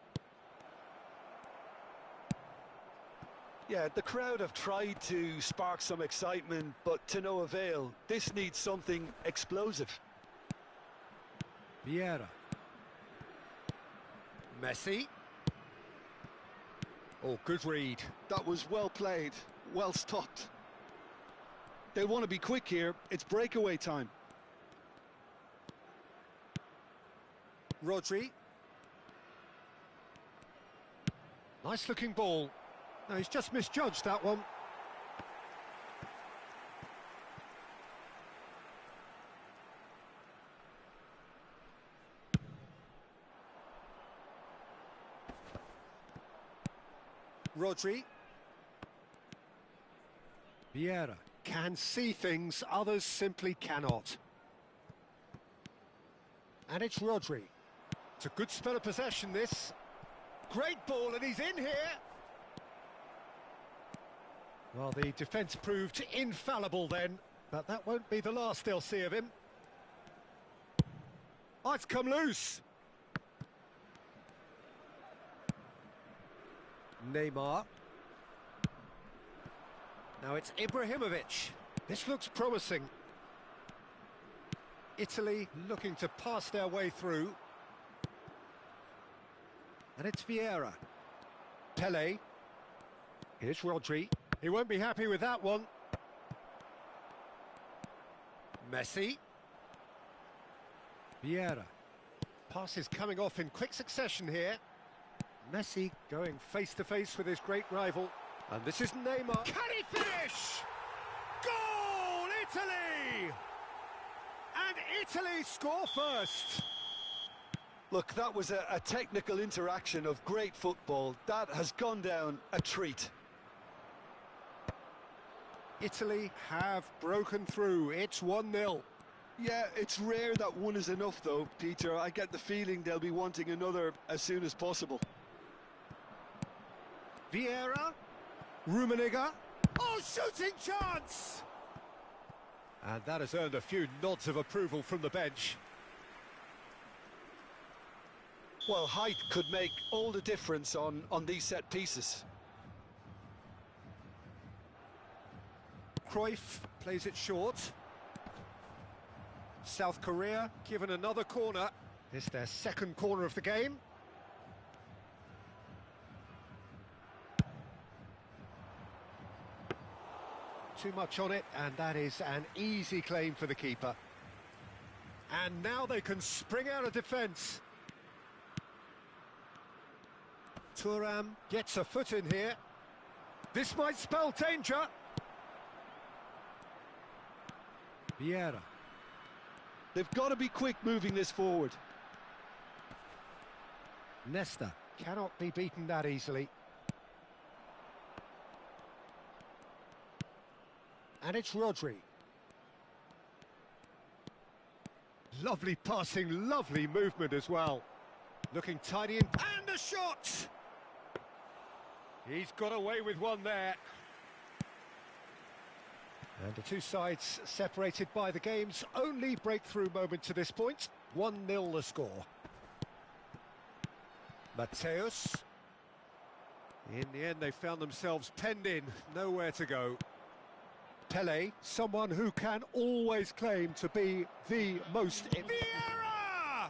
Yeah, the crowd have tried to spark some excitement, but to no avail. This needs something explosive. Vieira. Messi. Oh, good read. That was well played, well stopped. They want to be quick here, it's breakaway time. Rodri. Nice looking ball. No, he's just misjudged that one. Rodri. Vieira can see things others simply cannot. And it's Rodri. It's a good spell of possession, this. Great ball, and he's in here. Well, the defence proved infallible then, but that won't be the last they'll see of him. Oh, it's come loose. Neymar. Now it's Ibrahimovic. This looks promising. Italy looking to pass their way through. And it's Vieira. Pelé. Here's Rodri. He won't be happy with that one. Messi. Vieira. Pass is coming off in quick succession here. Messi going face to face with his great rival. And this is Neymar. Can he finish? Goal, Italy! And Italy score first. Look, that was a technical interaction of great football. That has gone down a treat. Italy have broken through. It's 1-0. Yeah, it's rare that one is enough though, Peter. I get the feeling they'll be wanting another as soon as possible. Vieira. Rummenigge. Oh, shooting chance! And that has earned a few nods of approval from the bench. Well, height could make all the difference on these set pieces. Cruyff plays it short. South Korea given another corner. It's their second corner of the game. Too much on it, and that is an easy claim for the keeper. And now they can spring out of defence. Thuram gets a foot in here. This might spell danger. Vieira. They've got to be quick moving this forward. Nesta cannot be beaten that easily. And it's Rodri. Lovely passing, lovely movement as well. Looking tidy and a shot! He's got away with one there. And the two sides separated by the game's only breakthrough moment to this point. 1-0 the score. Mateus. In the end, they found themselves penned in, nowhere to go. Pele, someone who can always claim to be the most... Vieira!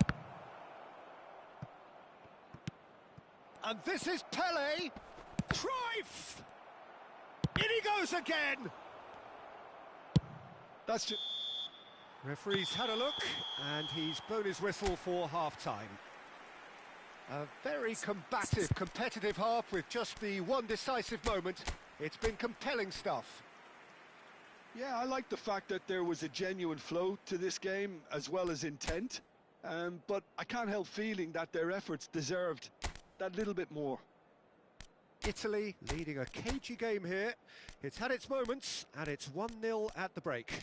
And this is Pele. Cruyff! In he goes again! That's just... Referee's had a look, and he's blown his whistle for half-time. A very combative, competitive half with just the one decisive moment. It's been compelling stuff. Yeah, I like the fact that there was a genuine flow to this game, as well as intent. But I can't help feeling that their efforts deserved that little bit more. Italy leading a cagey game here. It's had its moments, and it's 1-0 at the break.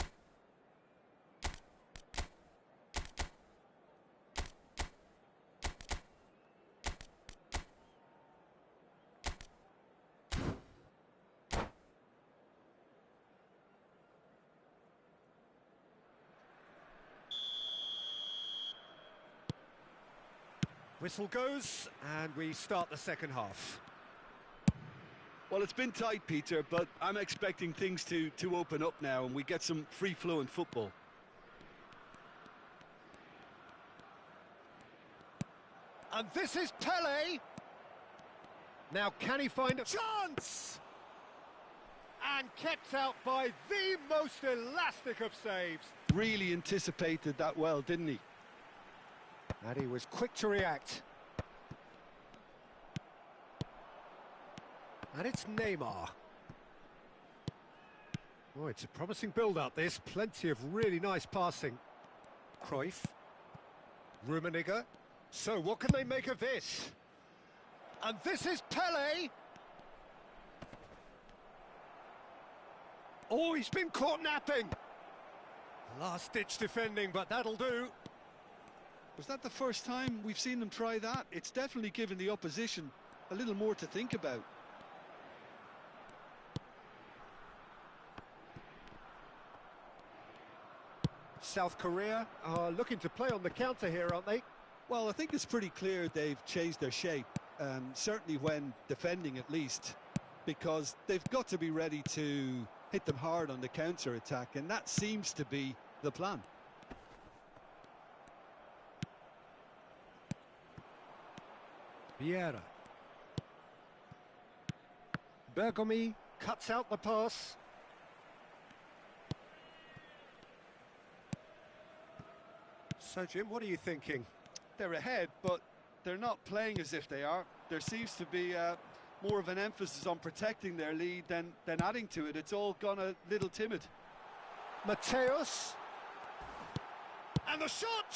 Whistle goes, and we start the second half. Well, it's been tight, Peter, but I'm expecting things to open up now and we get some free-flowing football. And this is Pele. Now, can he find a chance? And kept out by the most elastic of saves. Really anticipated that well, didn't he? And he was quick to react. And it's Neymar. Oh, it's a promising build-up, this. Plenty of really nice passing. Cruyff. Rummenigge. So, what can they make of this? And this is Pele. Oh, he's been caught napping. Last-ditch defending, but that'll do. Was that the first time we've seen them try that? It's definitely given the opposition a little more to think about. South Korea are looking to play on the counter here, aren't they? Well, I think it's pretty clear they've changed their shape, certainly when defending at least, because they've got to be ready to hit them hard on the counter-attack, and that seems to be the plan. Vieira. Bergomi cuts out the pass. So, Jim, what are you thinking? They're ahead, but they're not playing as if they are. There seems to be more of an emphasis on protecting their lead than adding to it. It's all gone a little timid. Mateus. And the shot!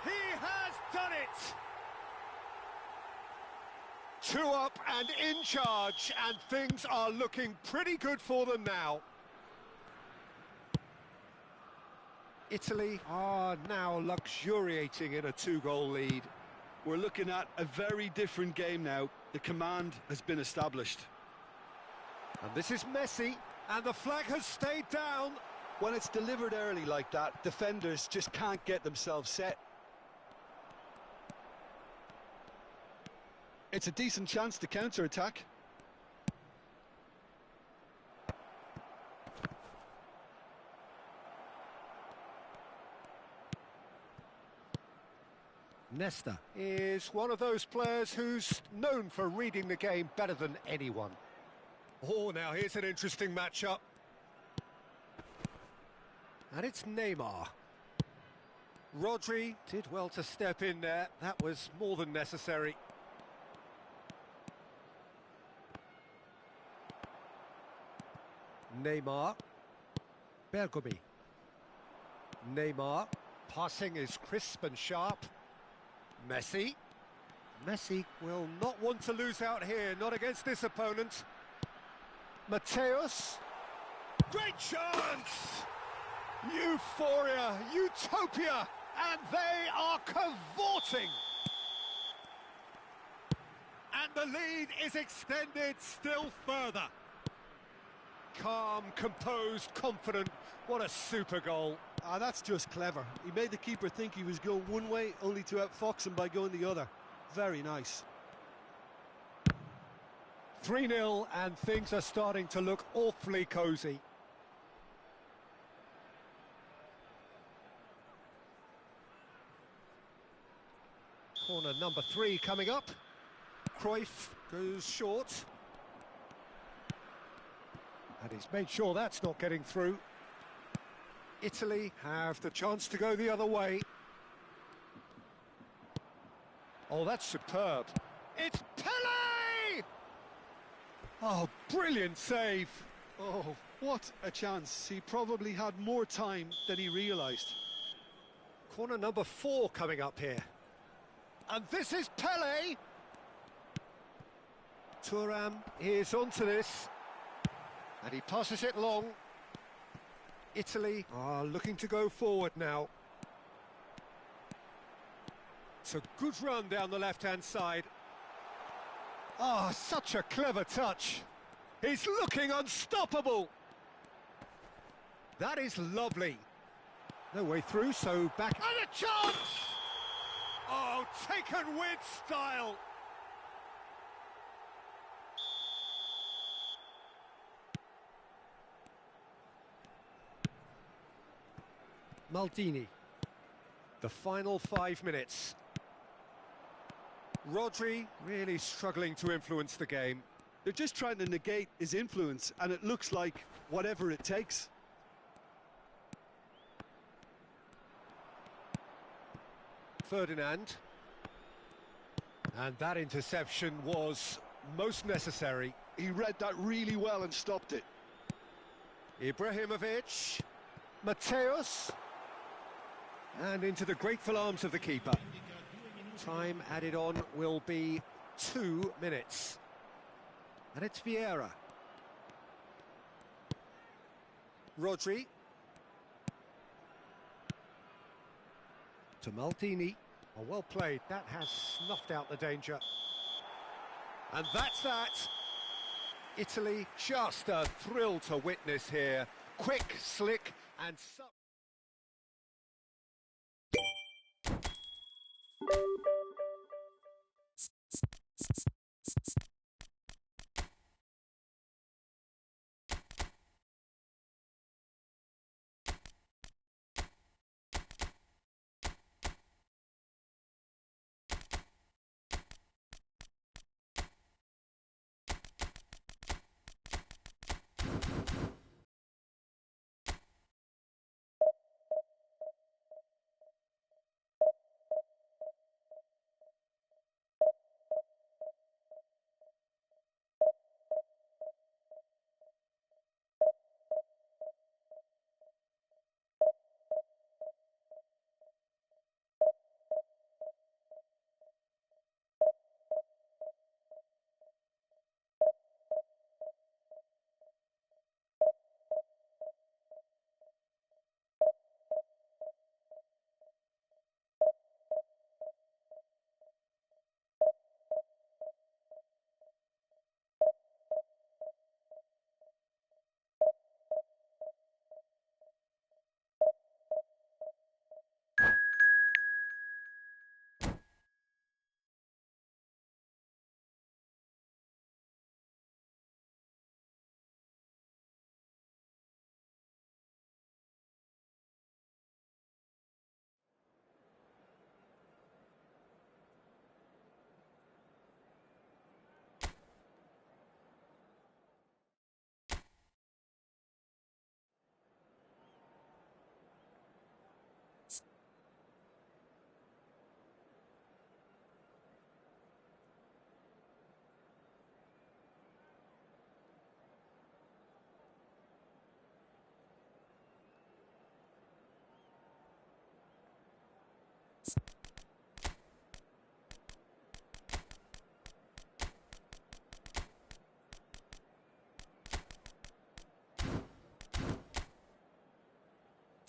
He has done it! 2 up and in charge, and things are looking pretty good for them now. Italy are now luxuriating in a two-goal lead. We're looking at a very different game now. The command has been established. And this is Messi, and the flag has stayed down. When it's delivered early like that, defenders just can't get themselves set. It's a decent chance to counter-attack. Nesta is one of those players who's known for reading the game better than anyone. Oh, now here's an interesting matchup. And it's Neymar. Rodri did well to step in there. That was more than necessary. Neymar. Bergomi. Neymar. Passing is crisp and sharp. Messi. Messi will not want to lose out here, not against this opponent. Mateus. Great chance! Euphoria, utopia, and they are cavorting. And the lead is extended still further. Calm, composed, confident. What a super goal. Ah, that's just clever. He made the keeper think he was going one way, only to outfox him by going the other. Very nice. 3-0, and things are starting to look awfully cosy. Corner number 3 coming up. Cruyff goes short. And he's made sure that's not getting through. Italy have the chance to go the other way. Oh, that's superb. It's Pele! Oh, brilliant save. Oh, what a chance. He probably had more time than he realised. Corner number 4 coming up here. And this is Pele. Thuram is onto this. And he passes it long. Italy are looking to go forward now. It's a good run down the left-hand side. Ah, such a clever touch. He's looking unstoppable. That is lovely. No way through, so back. And a chance! Oh, taken with style. Maldini. The final 5 minutes. Rodri really struggling to influence the game. They're just trying to negate his influence, and it looks like whatever it takes. Ferdinand. And that interception was most necessary. He read that really well and stopped it. Ibrahimovic. Mateus. And into the grateful arms of the keeper. Time added on will be 2 minutes. And it's Vieira. Rodri. To Maldini. Oh, well played. That has snuffed out the danger. And that's that. Italy, just a thrill to witness here. Quick, slick, and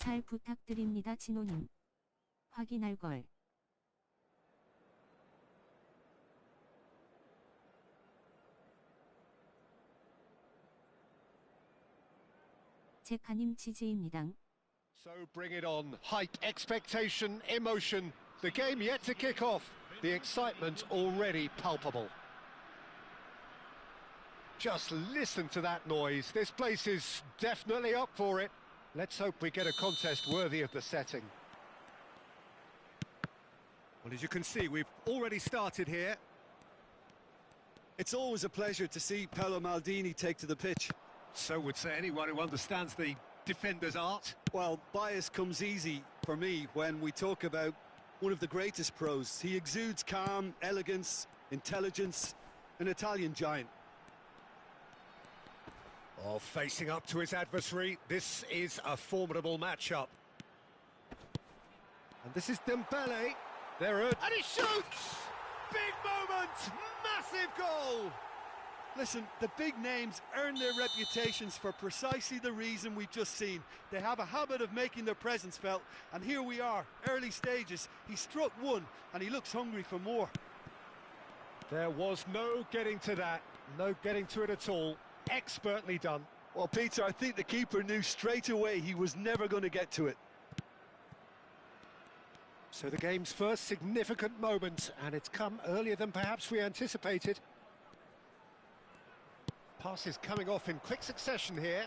잘 부탁드립니다, 진호님. 확인할 걸. 제카님 지지입니다. So bring it on. Hype, expectation, emotion. The game yet to kick off. The excitement already palpable. Just listen to that noise. This place is definitely up for it. Let's hope we get a contest worthy of the setting. Well, as you can see, we've already started here. It's always a pleasure to see Paolo Maldini take to the pitch. So would say anyone who understands the defender's art. Well, bias comes easy for me when we talk about one of the greatest pros. He exudes calm, elegance, intelligence, an Italian giant. Oh, facing up to his adversary, this is a formidable matchup. And this is Dembele. And he shoots! Big moment! Massive goal! Listen, the big names earn their reputations for precisely the reason we've just seen. They have a habit of making their presence felt, and here we are, early stages. He struck one, and he looks hungry for more. There was no getting to that, no getting to it at all. Expertly done. Well, Peter, I think the keeper knew straight away he was never going to get to it. So the game's first significant moment, and it's come earlier than perhaps we anticipated. Passes coming off in quick succession here.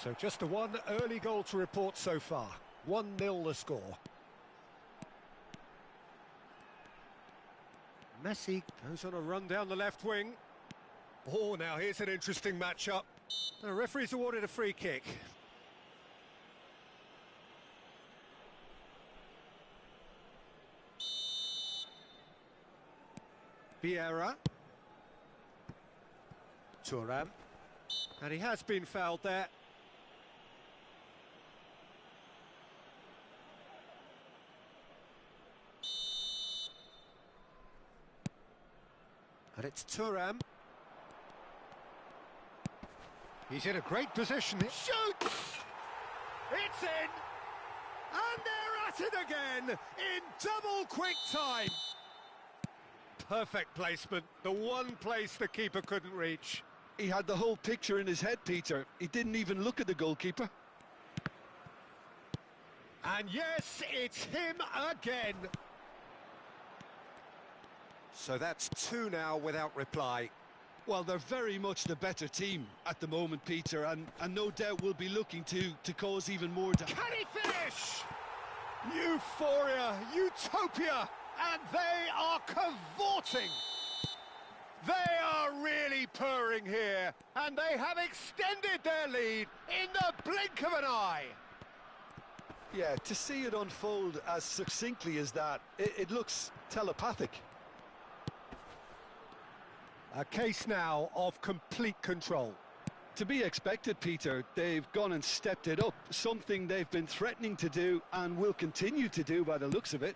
So just the one early goal to report so far. 1-0 the score. Messi goes on a run down the left wing. Oh, now here's an interesting matchup. The referee's awarded a free kick. Vieira. Thuram. And he has been fouled there. And it's Thuram. He's in a great position. Shoots! It's in! And they're at it again in double quick time. Perfect placement, the one place the keeper couldn't reach. He had the whole picture in his head, Peter. He didn't even look at the goalkeeper. And yes, it's him again. So that's two now without reply. Well, they're very much the better team at the moment, Peter, and no doubt will be looking to cause even more damage. Can he finish? Euphoria, utopia, and they are cavorting. They are really purring here, and they have extended their lead in the blink of an eye. Yeah, to see it unfold as succinctly as that, it looks telepathic. A case now of complete control. To be expected, Peter. They've gone and stepped it up, something they've been threatening to do and will continue to do by the looks of it.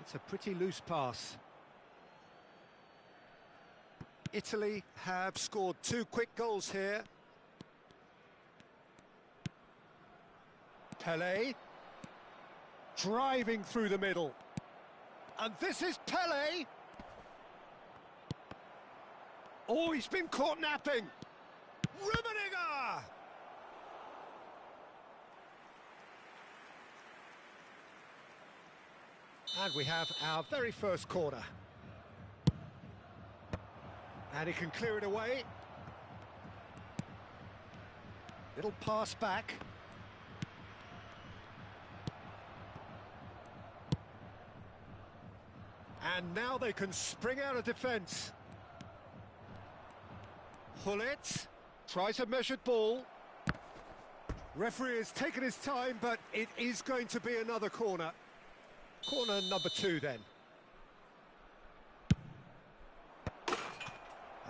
It's a pretty loose pass. Italy have scored two quick goals here. Pelé driving through the middle. And this is Pelé. Oh, he's been caught napping. Rummenigge! And we have our very first corner. And he can clear it away. Little pass back. And now they can spring out of defence. Hullet tries a measured ball. Referee has taken his time, but it is going to be another corner. Corner number 2 then.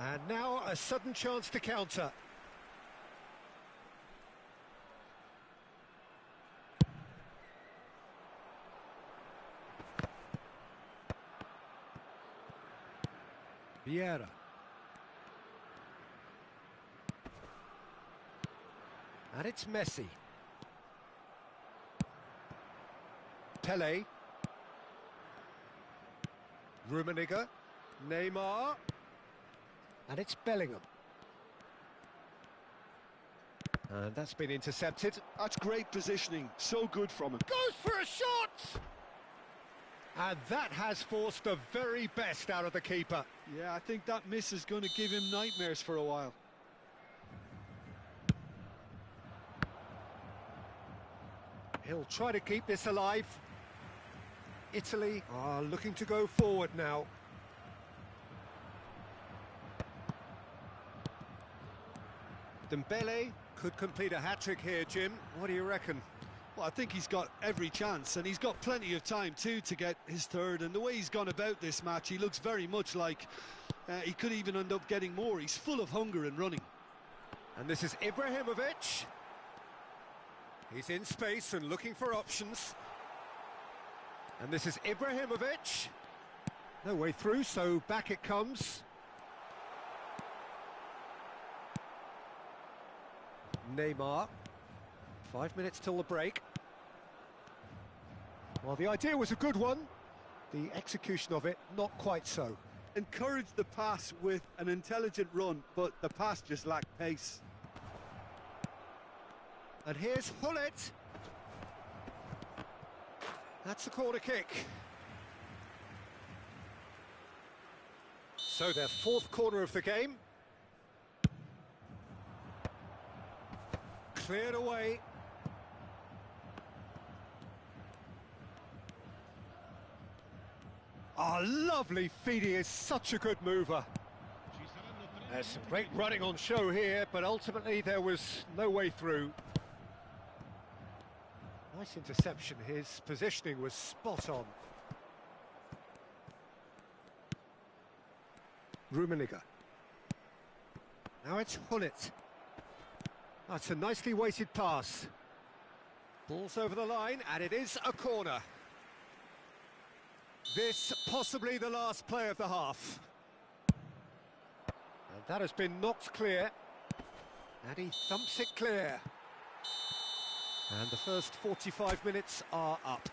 And now a sudden chance to counter. Vieira. And it's Messi. Pele. Rummenigge. Neymar. And it's Bellingham. And that's been intercepted. That's great positioning, so good from him. Goes for a shot! And that has forced the very best out of the keeper. Yeah, I think that miss is going to give him nightmares for a while. He'll try to keep this alive. Italy are looking to go forward now. Dembele could complete a hat-trick here, Jim. What do you reckon? Well, I think he's got every chance, and he's got plenty of time too to get his third. And the way he's gone about this match, he looks very much like he could even end up getting more. He's full of hunger and running. And this is Ibrahimovic. He's in space and looking for options. And this is Ibrahimovic. No way through, so back it comes. Neymar. 5 minutes till the break. Well, the idea was a good one. The execution of it, not quite so. Encouraged the pass with an intelligent run, but the pass just lacked pace. And here's Hullet. That's the corner kick. So their fourth corner of the game. Cleared away. Oh, lovely feed. He is such a good mover. There's some great running on show here, but ultimately there was no way through. Nice interception. His positioning was spot on. Rummenigge. Now it's Hullet. That's a nicely weighted pass. Ball's over the line, and it is a corner. This possibly the last play of the half. And that has been knocked clear. And he thumps it clear. And the first 45 minutes are up.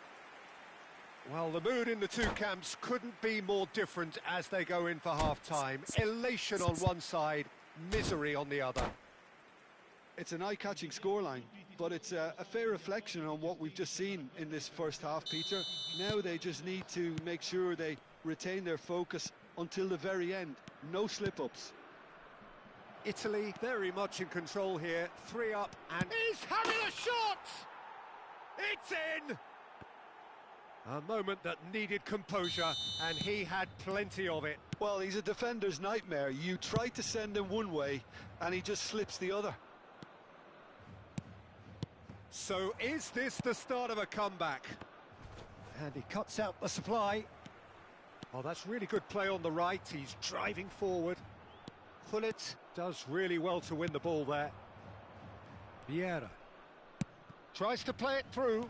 Well, the mood in the two camps couldn't be more different as they go in for half-time. Elation on one side, misery on the other. It's an eye-catching scoreline, but it's a fair reflection on what we've just seen in this first half, Peter. Now they just need to make sure they retain their focus until the very end. No slip-ups. Italy very much in control here. 3 up, and he's having a shot! It's in! A moment that needed composure, and he had plenty of it. Well, he's a defender's nightmare. You try to send him one way, and he just slips the other. So is this the start of a comeback? And he cuts out the supply. Oh, that's really good play on the right. He's driving forward. Hullet does really well to win the ball there. Vieira tries to play it through.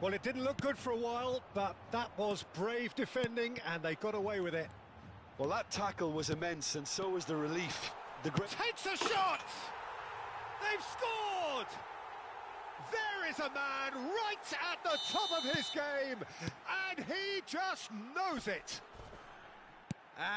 Well, it didn't look good for a while, but that was brave defending, and they got away with it. Well, that tackle was immense, and so was the relief. Takes a shot! They've scored! There is a man right at the top of his game, and he just knows it.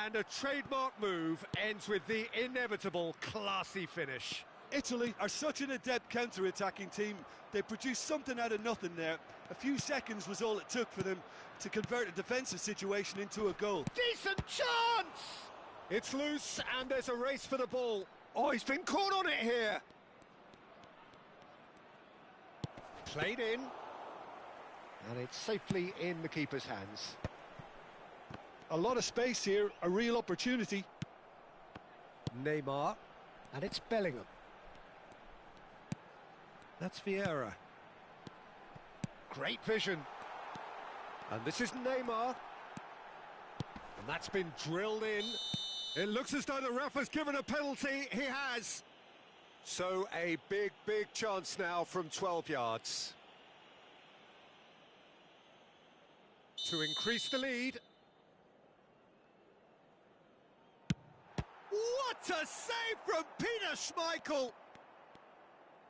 And a trademark move ends with the inevitable classy finish. Italy are such an adept counter-attacking team. They produced something out of nothing there. A few seconds was all it took for them to convert a defensive situation into a goal. Decent chance! It's loose, and there's a race for the ball. Oh, he's been caught on it here. Played in, and it's safely in the keeper's hands. A lot of space here, a real opportunity. Neymar, and it's Bellingham. That's Vieira. Great vision. And this is Neymar. And that's been drilled in. It looks as though the ref has given a penalty. He has. So a big, big chance now from 12 yards. To increase the lead. What a save from Peter Schmeichel!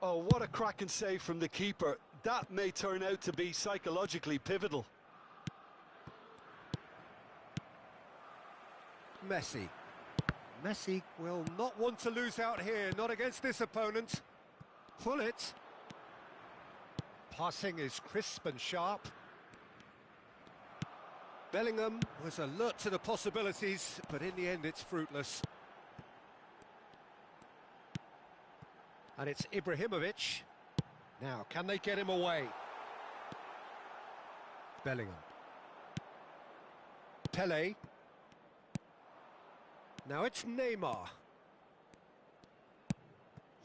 Oh, what a cracking save from the keeper. That may turn out to be psychologically pivotal. Messi. Messi will not want to lose out here, not against this opponent. Pull it. Passing is crisp and sharp. Bellingham was alert to the possibilities, but in the end it's fruitless. And it's Ibrahimovic. Now, can they get him away? Bellingham. Pele. Now it's Neymar.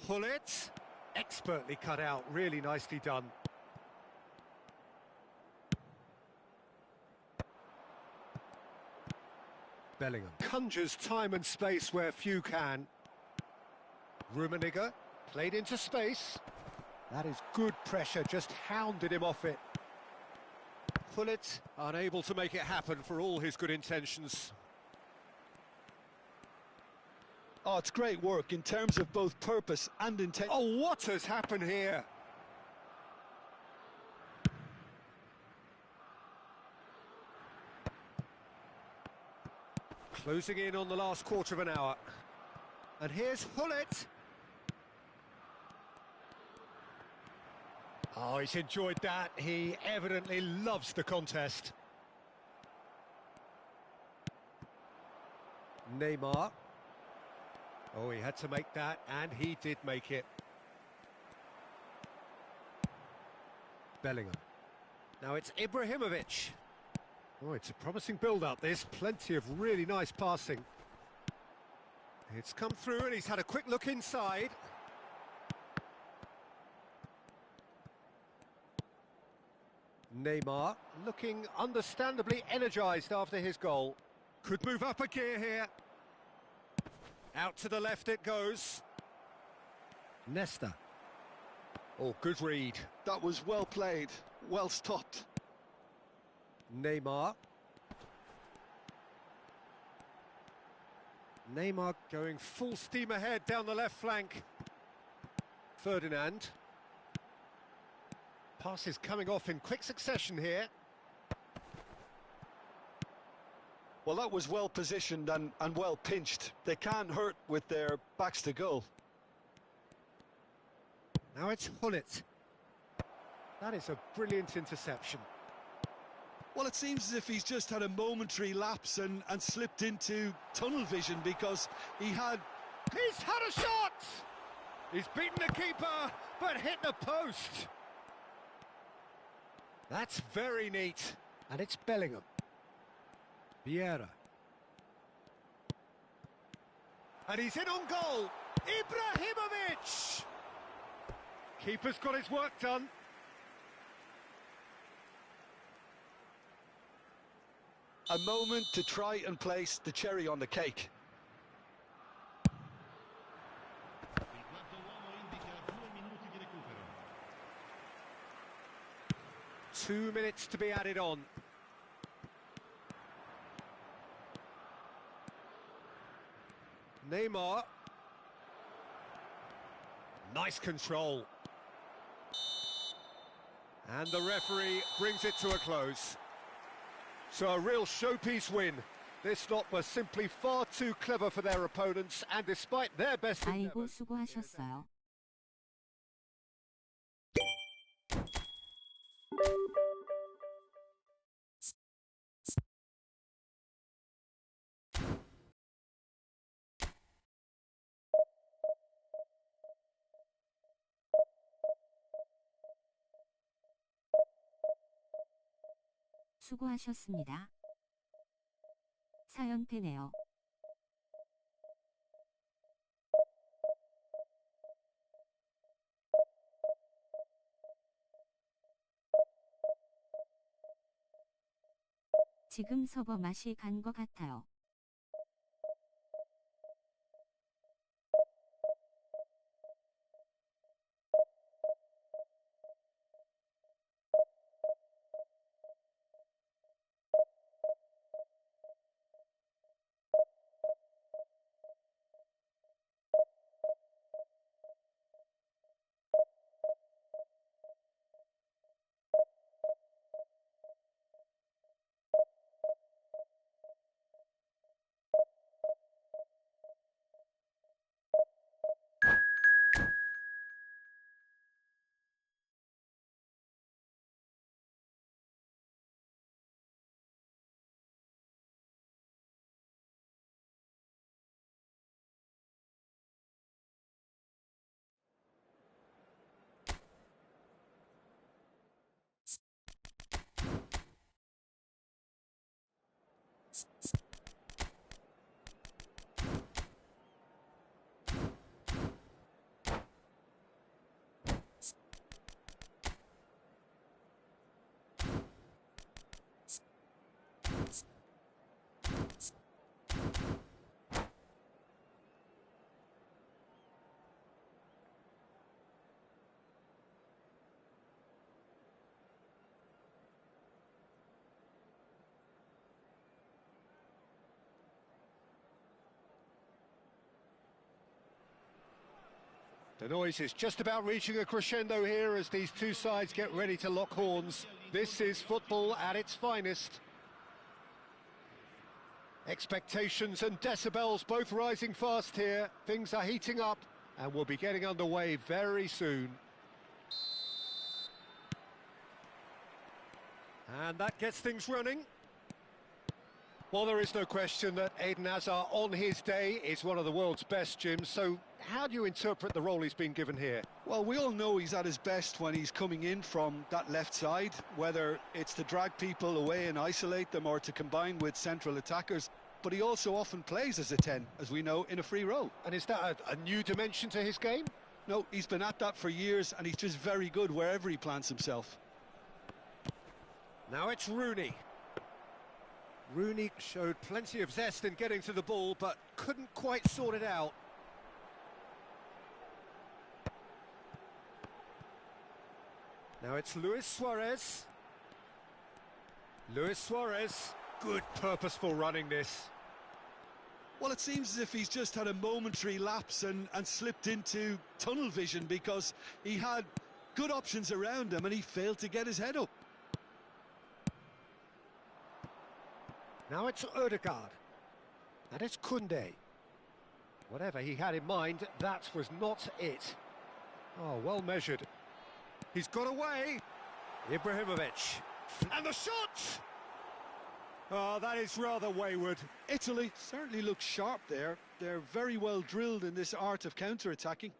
Hullet. Expertly cut out, really nicely done. Bellingham conjures time and space where few can. Rummenigge played into space. That is good pressure, just hounded him off it. Hullet unable to make it happen for all his good intentions. Oh, it's great work in terms of both purpose and intent. Oh, what has happened here? Closing in on the last quarter of an hour. And here's Hullet. Oh, he's enjoyed that. He evidently loves the contest. Neymar. Oh, he had to make that, and he did make it. Bellingham. Now it's Ibrahimovic. Oh, it's a promising build-up, this. Plenty of really nice passing. It's come through, and he's had a quick look inside. Neymar looking understandably energised after his goal. Could move up a gear here. Out to the left it goes. Nesta. Oh, good read. That was well played, well stopped. Neymar. Neymar going full steam ahead down the left flank. Ferdinand. Passes coming off in quick succession here. Well, that was well positioned and well pinched. They can't hurt with their backs to goal. Now it's Hullet. That is a brilliant interception. Well, it seems as if he's just had a momentary lapse and slipped into tunnel vision because he had... He's had a shot! He's beaten the keeper, but hit the post. That's very neat. And it's Bellingham. Vieira. And he's in on goal. Ibrahimovic! Keeper's got his work done. A moment to try and place the cherry on the cake. Il quarto uomo indica 2 minuti di recupero. 2 minutes to be added on. Neymar. Nice control. And the referee brings it to a close. So a real showpiece win. This lot were simply far too clever for their opponents, and despite their best 아이고 endeavours, 수고하셨어요. 수고하셨습니다. 사연패네요. 지금 서버 맛이 간 것 같아요. The noise is just about reaching a crescendo here as these two sides get ready to lock horns. This is football at its finest. Expectations and decibels both rising fast here. Things are heating up and we'll be getting underway very soon. And that gets things running. Well, there is no question that Eden Hazard on his day is one of the world's best, Jim. So how do you interpret the role he's been given here? Well, we all know he's at his best when he's coming in from that left side, whether it's to drag people away and isolate them or to combine with central attackers. But he also often plays as a 10, as we know, in a free role. And is that a new dimension to his game? No, he's been at that for years and he's just very good wherever he plants himself. Now it's Rooney. Rooney showed plenty of zest in getting to the ball, but couldn't quite sort it out. Now it's Luis Suarez. Luis Suarez, good purposeful running this. Well, it seems as if he's just had a momentary lapse and slipped into tunnel vision because he had good options around him and he failed to get his head up. Now it's Odegaard. And it's Koundé. Whatever he had in mind, that was not it. Oh, well measured. He's got away. Ibrahimovic. And the shot! Oh, that is rather wayward. Italy certainly looks sharp there. They're very well drilled in this art of counter-attacking.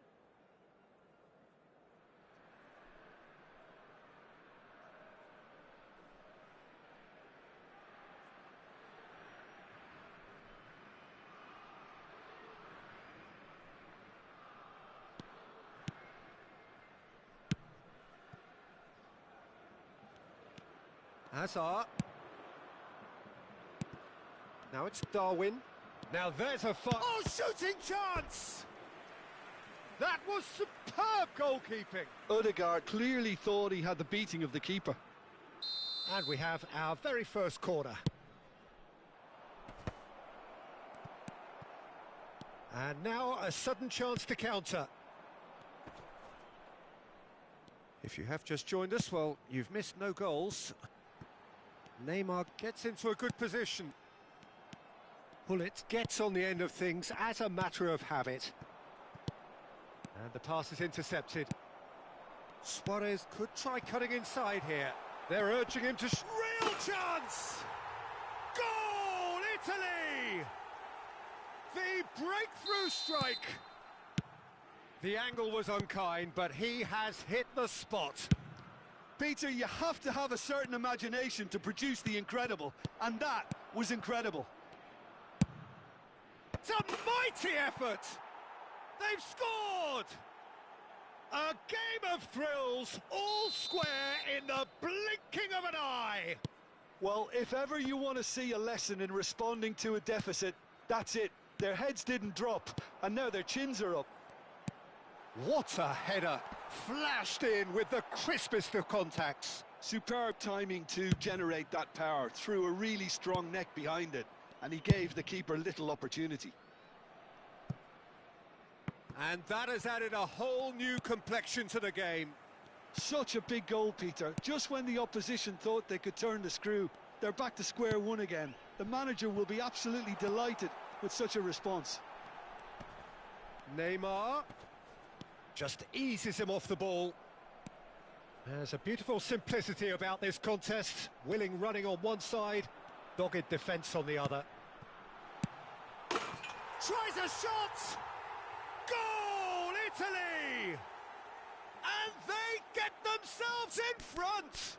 Hazard. Now it's Darwin. Now there's a fire. Oh, shooting chance! That was superb goalkeeping. Odegaard clearly thought he had the beating of the keeper. And we have our very first corner. And now a sudden chance to counter. If you have just joined us, well, you've missed no goals. Neymar gets into a good position. Hullet gets on the end of things as a matter of habit. And the pass is intercepted. Suarez could try cutting inside here. They're urging him to... Real chance! Goal, Italy! The breakthrough strike! The angle was unkind, but he has hit the spot. Peter, you have to have a certain imagination to produce the incredible, and that was incredible. It's a mighty effort! They've scored! A game of thrills, all square in the blinking of an eye! Well, if ever you want to see a lesson in responding to a deficit, that's it. Their heads didn't drop, and now their chins are up. What a header! Flashed in with the crispest of contacts. Superb timing to generate that power, threw a really strong neck behind it, and he gave the keeper little opportunity. And that has added a whole new complexion to the game. Such a big goal, Peter. Just when the opposition thought they could turn the screw, they're back to square one again. The manager will be absolutely delighted with such a response. Neymar just eases him off the ball. There's a beautiful simplicity about this contest. Willing running on one side, dogged defence on the other. Tries a shot! Goal, Italy! And they get themselves in front!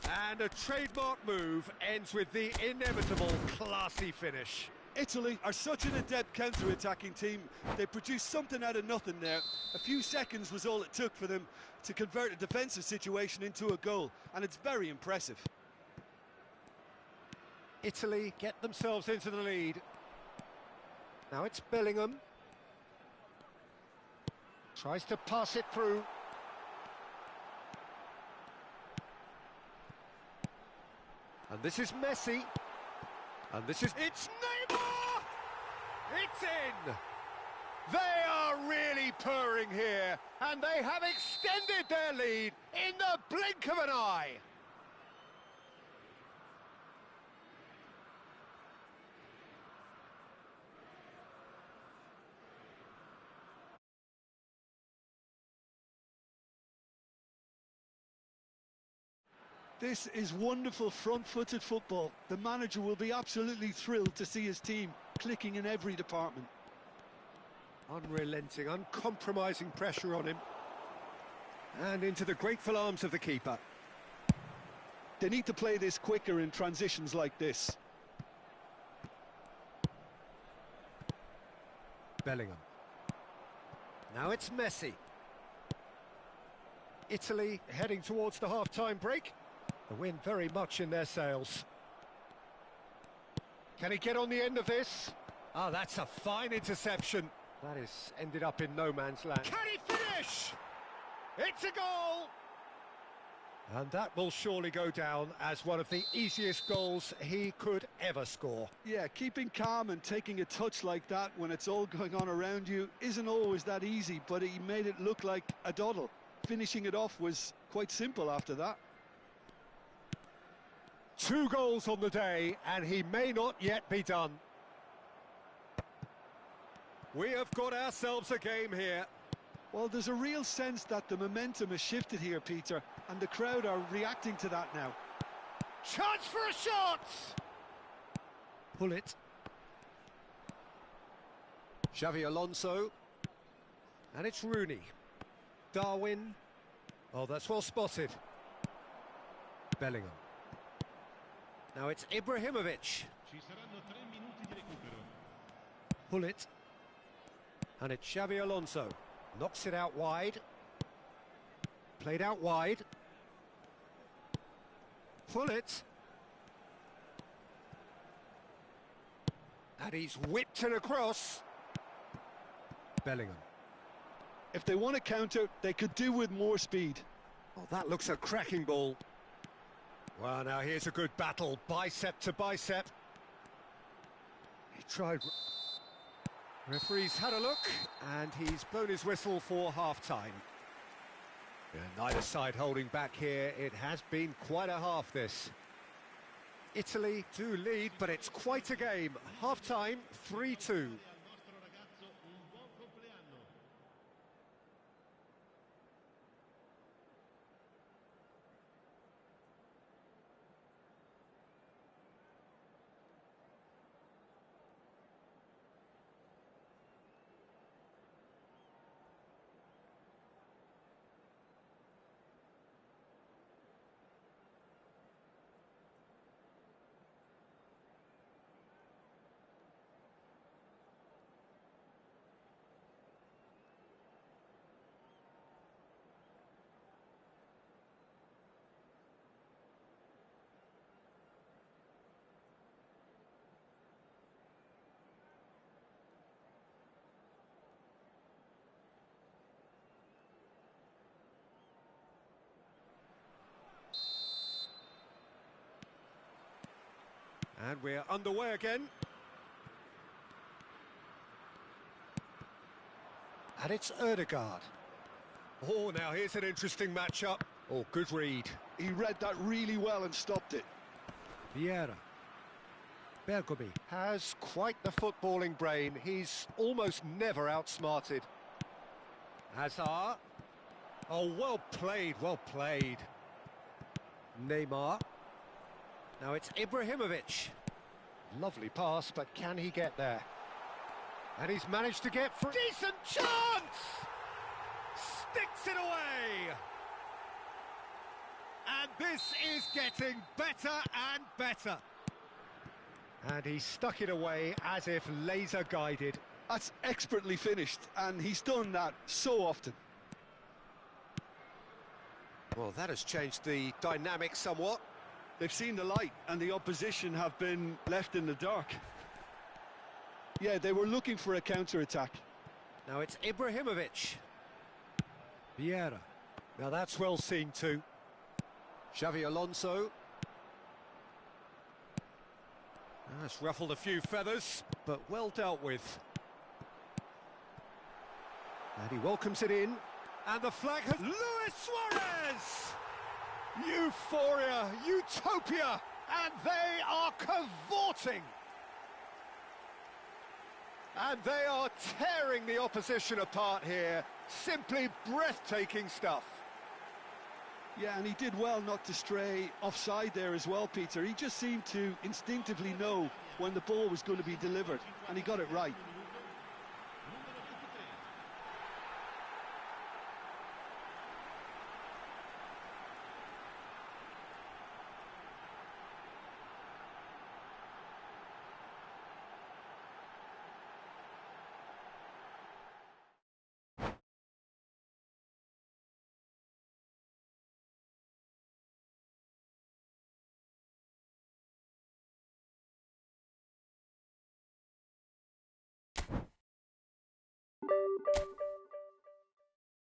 And a trademark move ends with the inevitable classy finish. Italy are such an adept counter-attacking team. They produced something out of nothing there. A few seconds was all it took for them to convert a defensive situation into a goal, and it's very impressive. Italy get themselves into the lead. Now it's Bellingham. Tries to pass it through. And this is Messi. And this is... It's Neymar! It's in! They are really purring here, and they have extended their lead in the blink of an eye. This is wonderful front-footed football. The manager will be absolutely thrilled to see his team clicking in every department. Unrelenting, uncompromising pressure on him. And into the grateful arms of the keeper. They need to play this quicker in transitions like this. Bellingham. Now it's Messi. Italy heading towards the half-time break. The wind very much in their sails. Can he get on the end of this? Ah, that's a fine interception. That is ended up in no man's land. Can he finish? It's a goal! And that will surely go down as one of the easiest goals he could ever score. Yeah, keeping calm and taking a touch like that when it's all going on around you isn't always that easy, but he made it look like a doddle. Finishing it off was quite simple after that. 2 goals on the day, and he may not yet be done. We have got ourselves a game here. Well, there's a real sense that the momentum has shifted here, Peter, and the crowd are reacting to that now. Chance for a shot! Pull it. Xavi Alonso. And it's Rooney. Darwin. Oh, that's well spotted. Bellingham. Now it's Ibrahimovic. Ci saranno 3 minuti di recupero. Pull it. And it's Xavi Alonso. Knocks it out wide. Played out wide. Pull it. And he's whipped it across. Bellingham. If they want to counter, they could do with more speed. Oh, that looks a cracking ball. Well, now here's a good battle, bicep to bicep. He tried... Referee's had a look, and he's blown his whistle for half-time. Neither side holding back here. It has been quite a half, this. Italy do lead, but it's quite a game. Half-time, 3-2. And we're underway again. And it's Ødegaard. Oh, now here's an interesting matchup. Oh, good read. He read that really well and stopped it. Vieira. Bergomi has quite the footballing brain. He's almost never outsmarted. Hazard. Oh, well played, well played. Neymar. Now it's Ibrahimovic. Lovely pass, but can he get there? And he's managed to get for decent chance! Sticks it away! And this is getting better and better. And he stuck it away as if laser guided. That's expertly finished, and he's done that so often. Well, that has changed the dynamic somewhat. They've seen the light, and the opposition have been left in the dark. Yeah, they were looking for a counter-attack. Now it's Ibrahimovic. Vieira. Now that's well seen too. Xavi Alonso. That's ruffled a few feathers, but well dealt with. And he welcomes it in. And the flag has... Luis Suarez! Euphoria, utopia, and they are cavorting. And they are tearing the opposition apart here. Simply breathtaking stuff. Yeah, and he did well not to stray offside there as well, Peter. He just seemed to instinctively know when the ball was going to be delivered, and he got it right.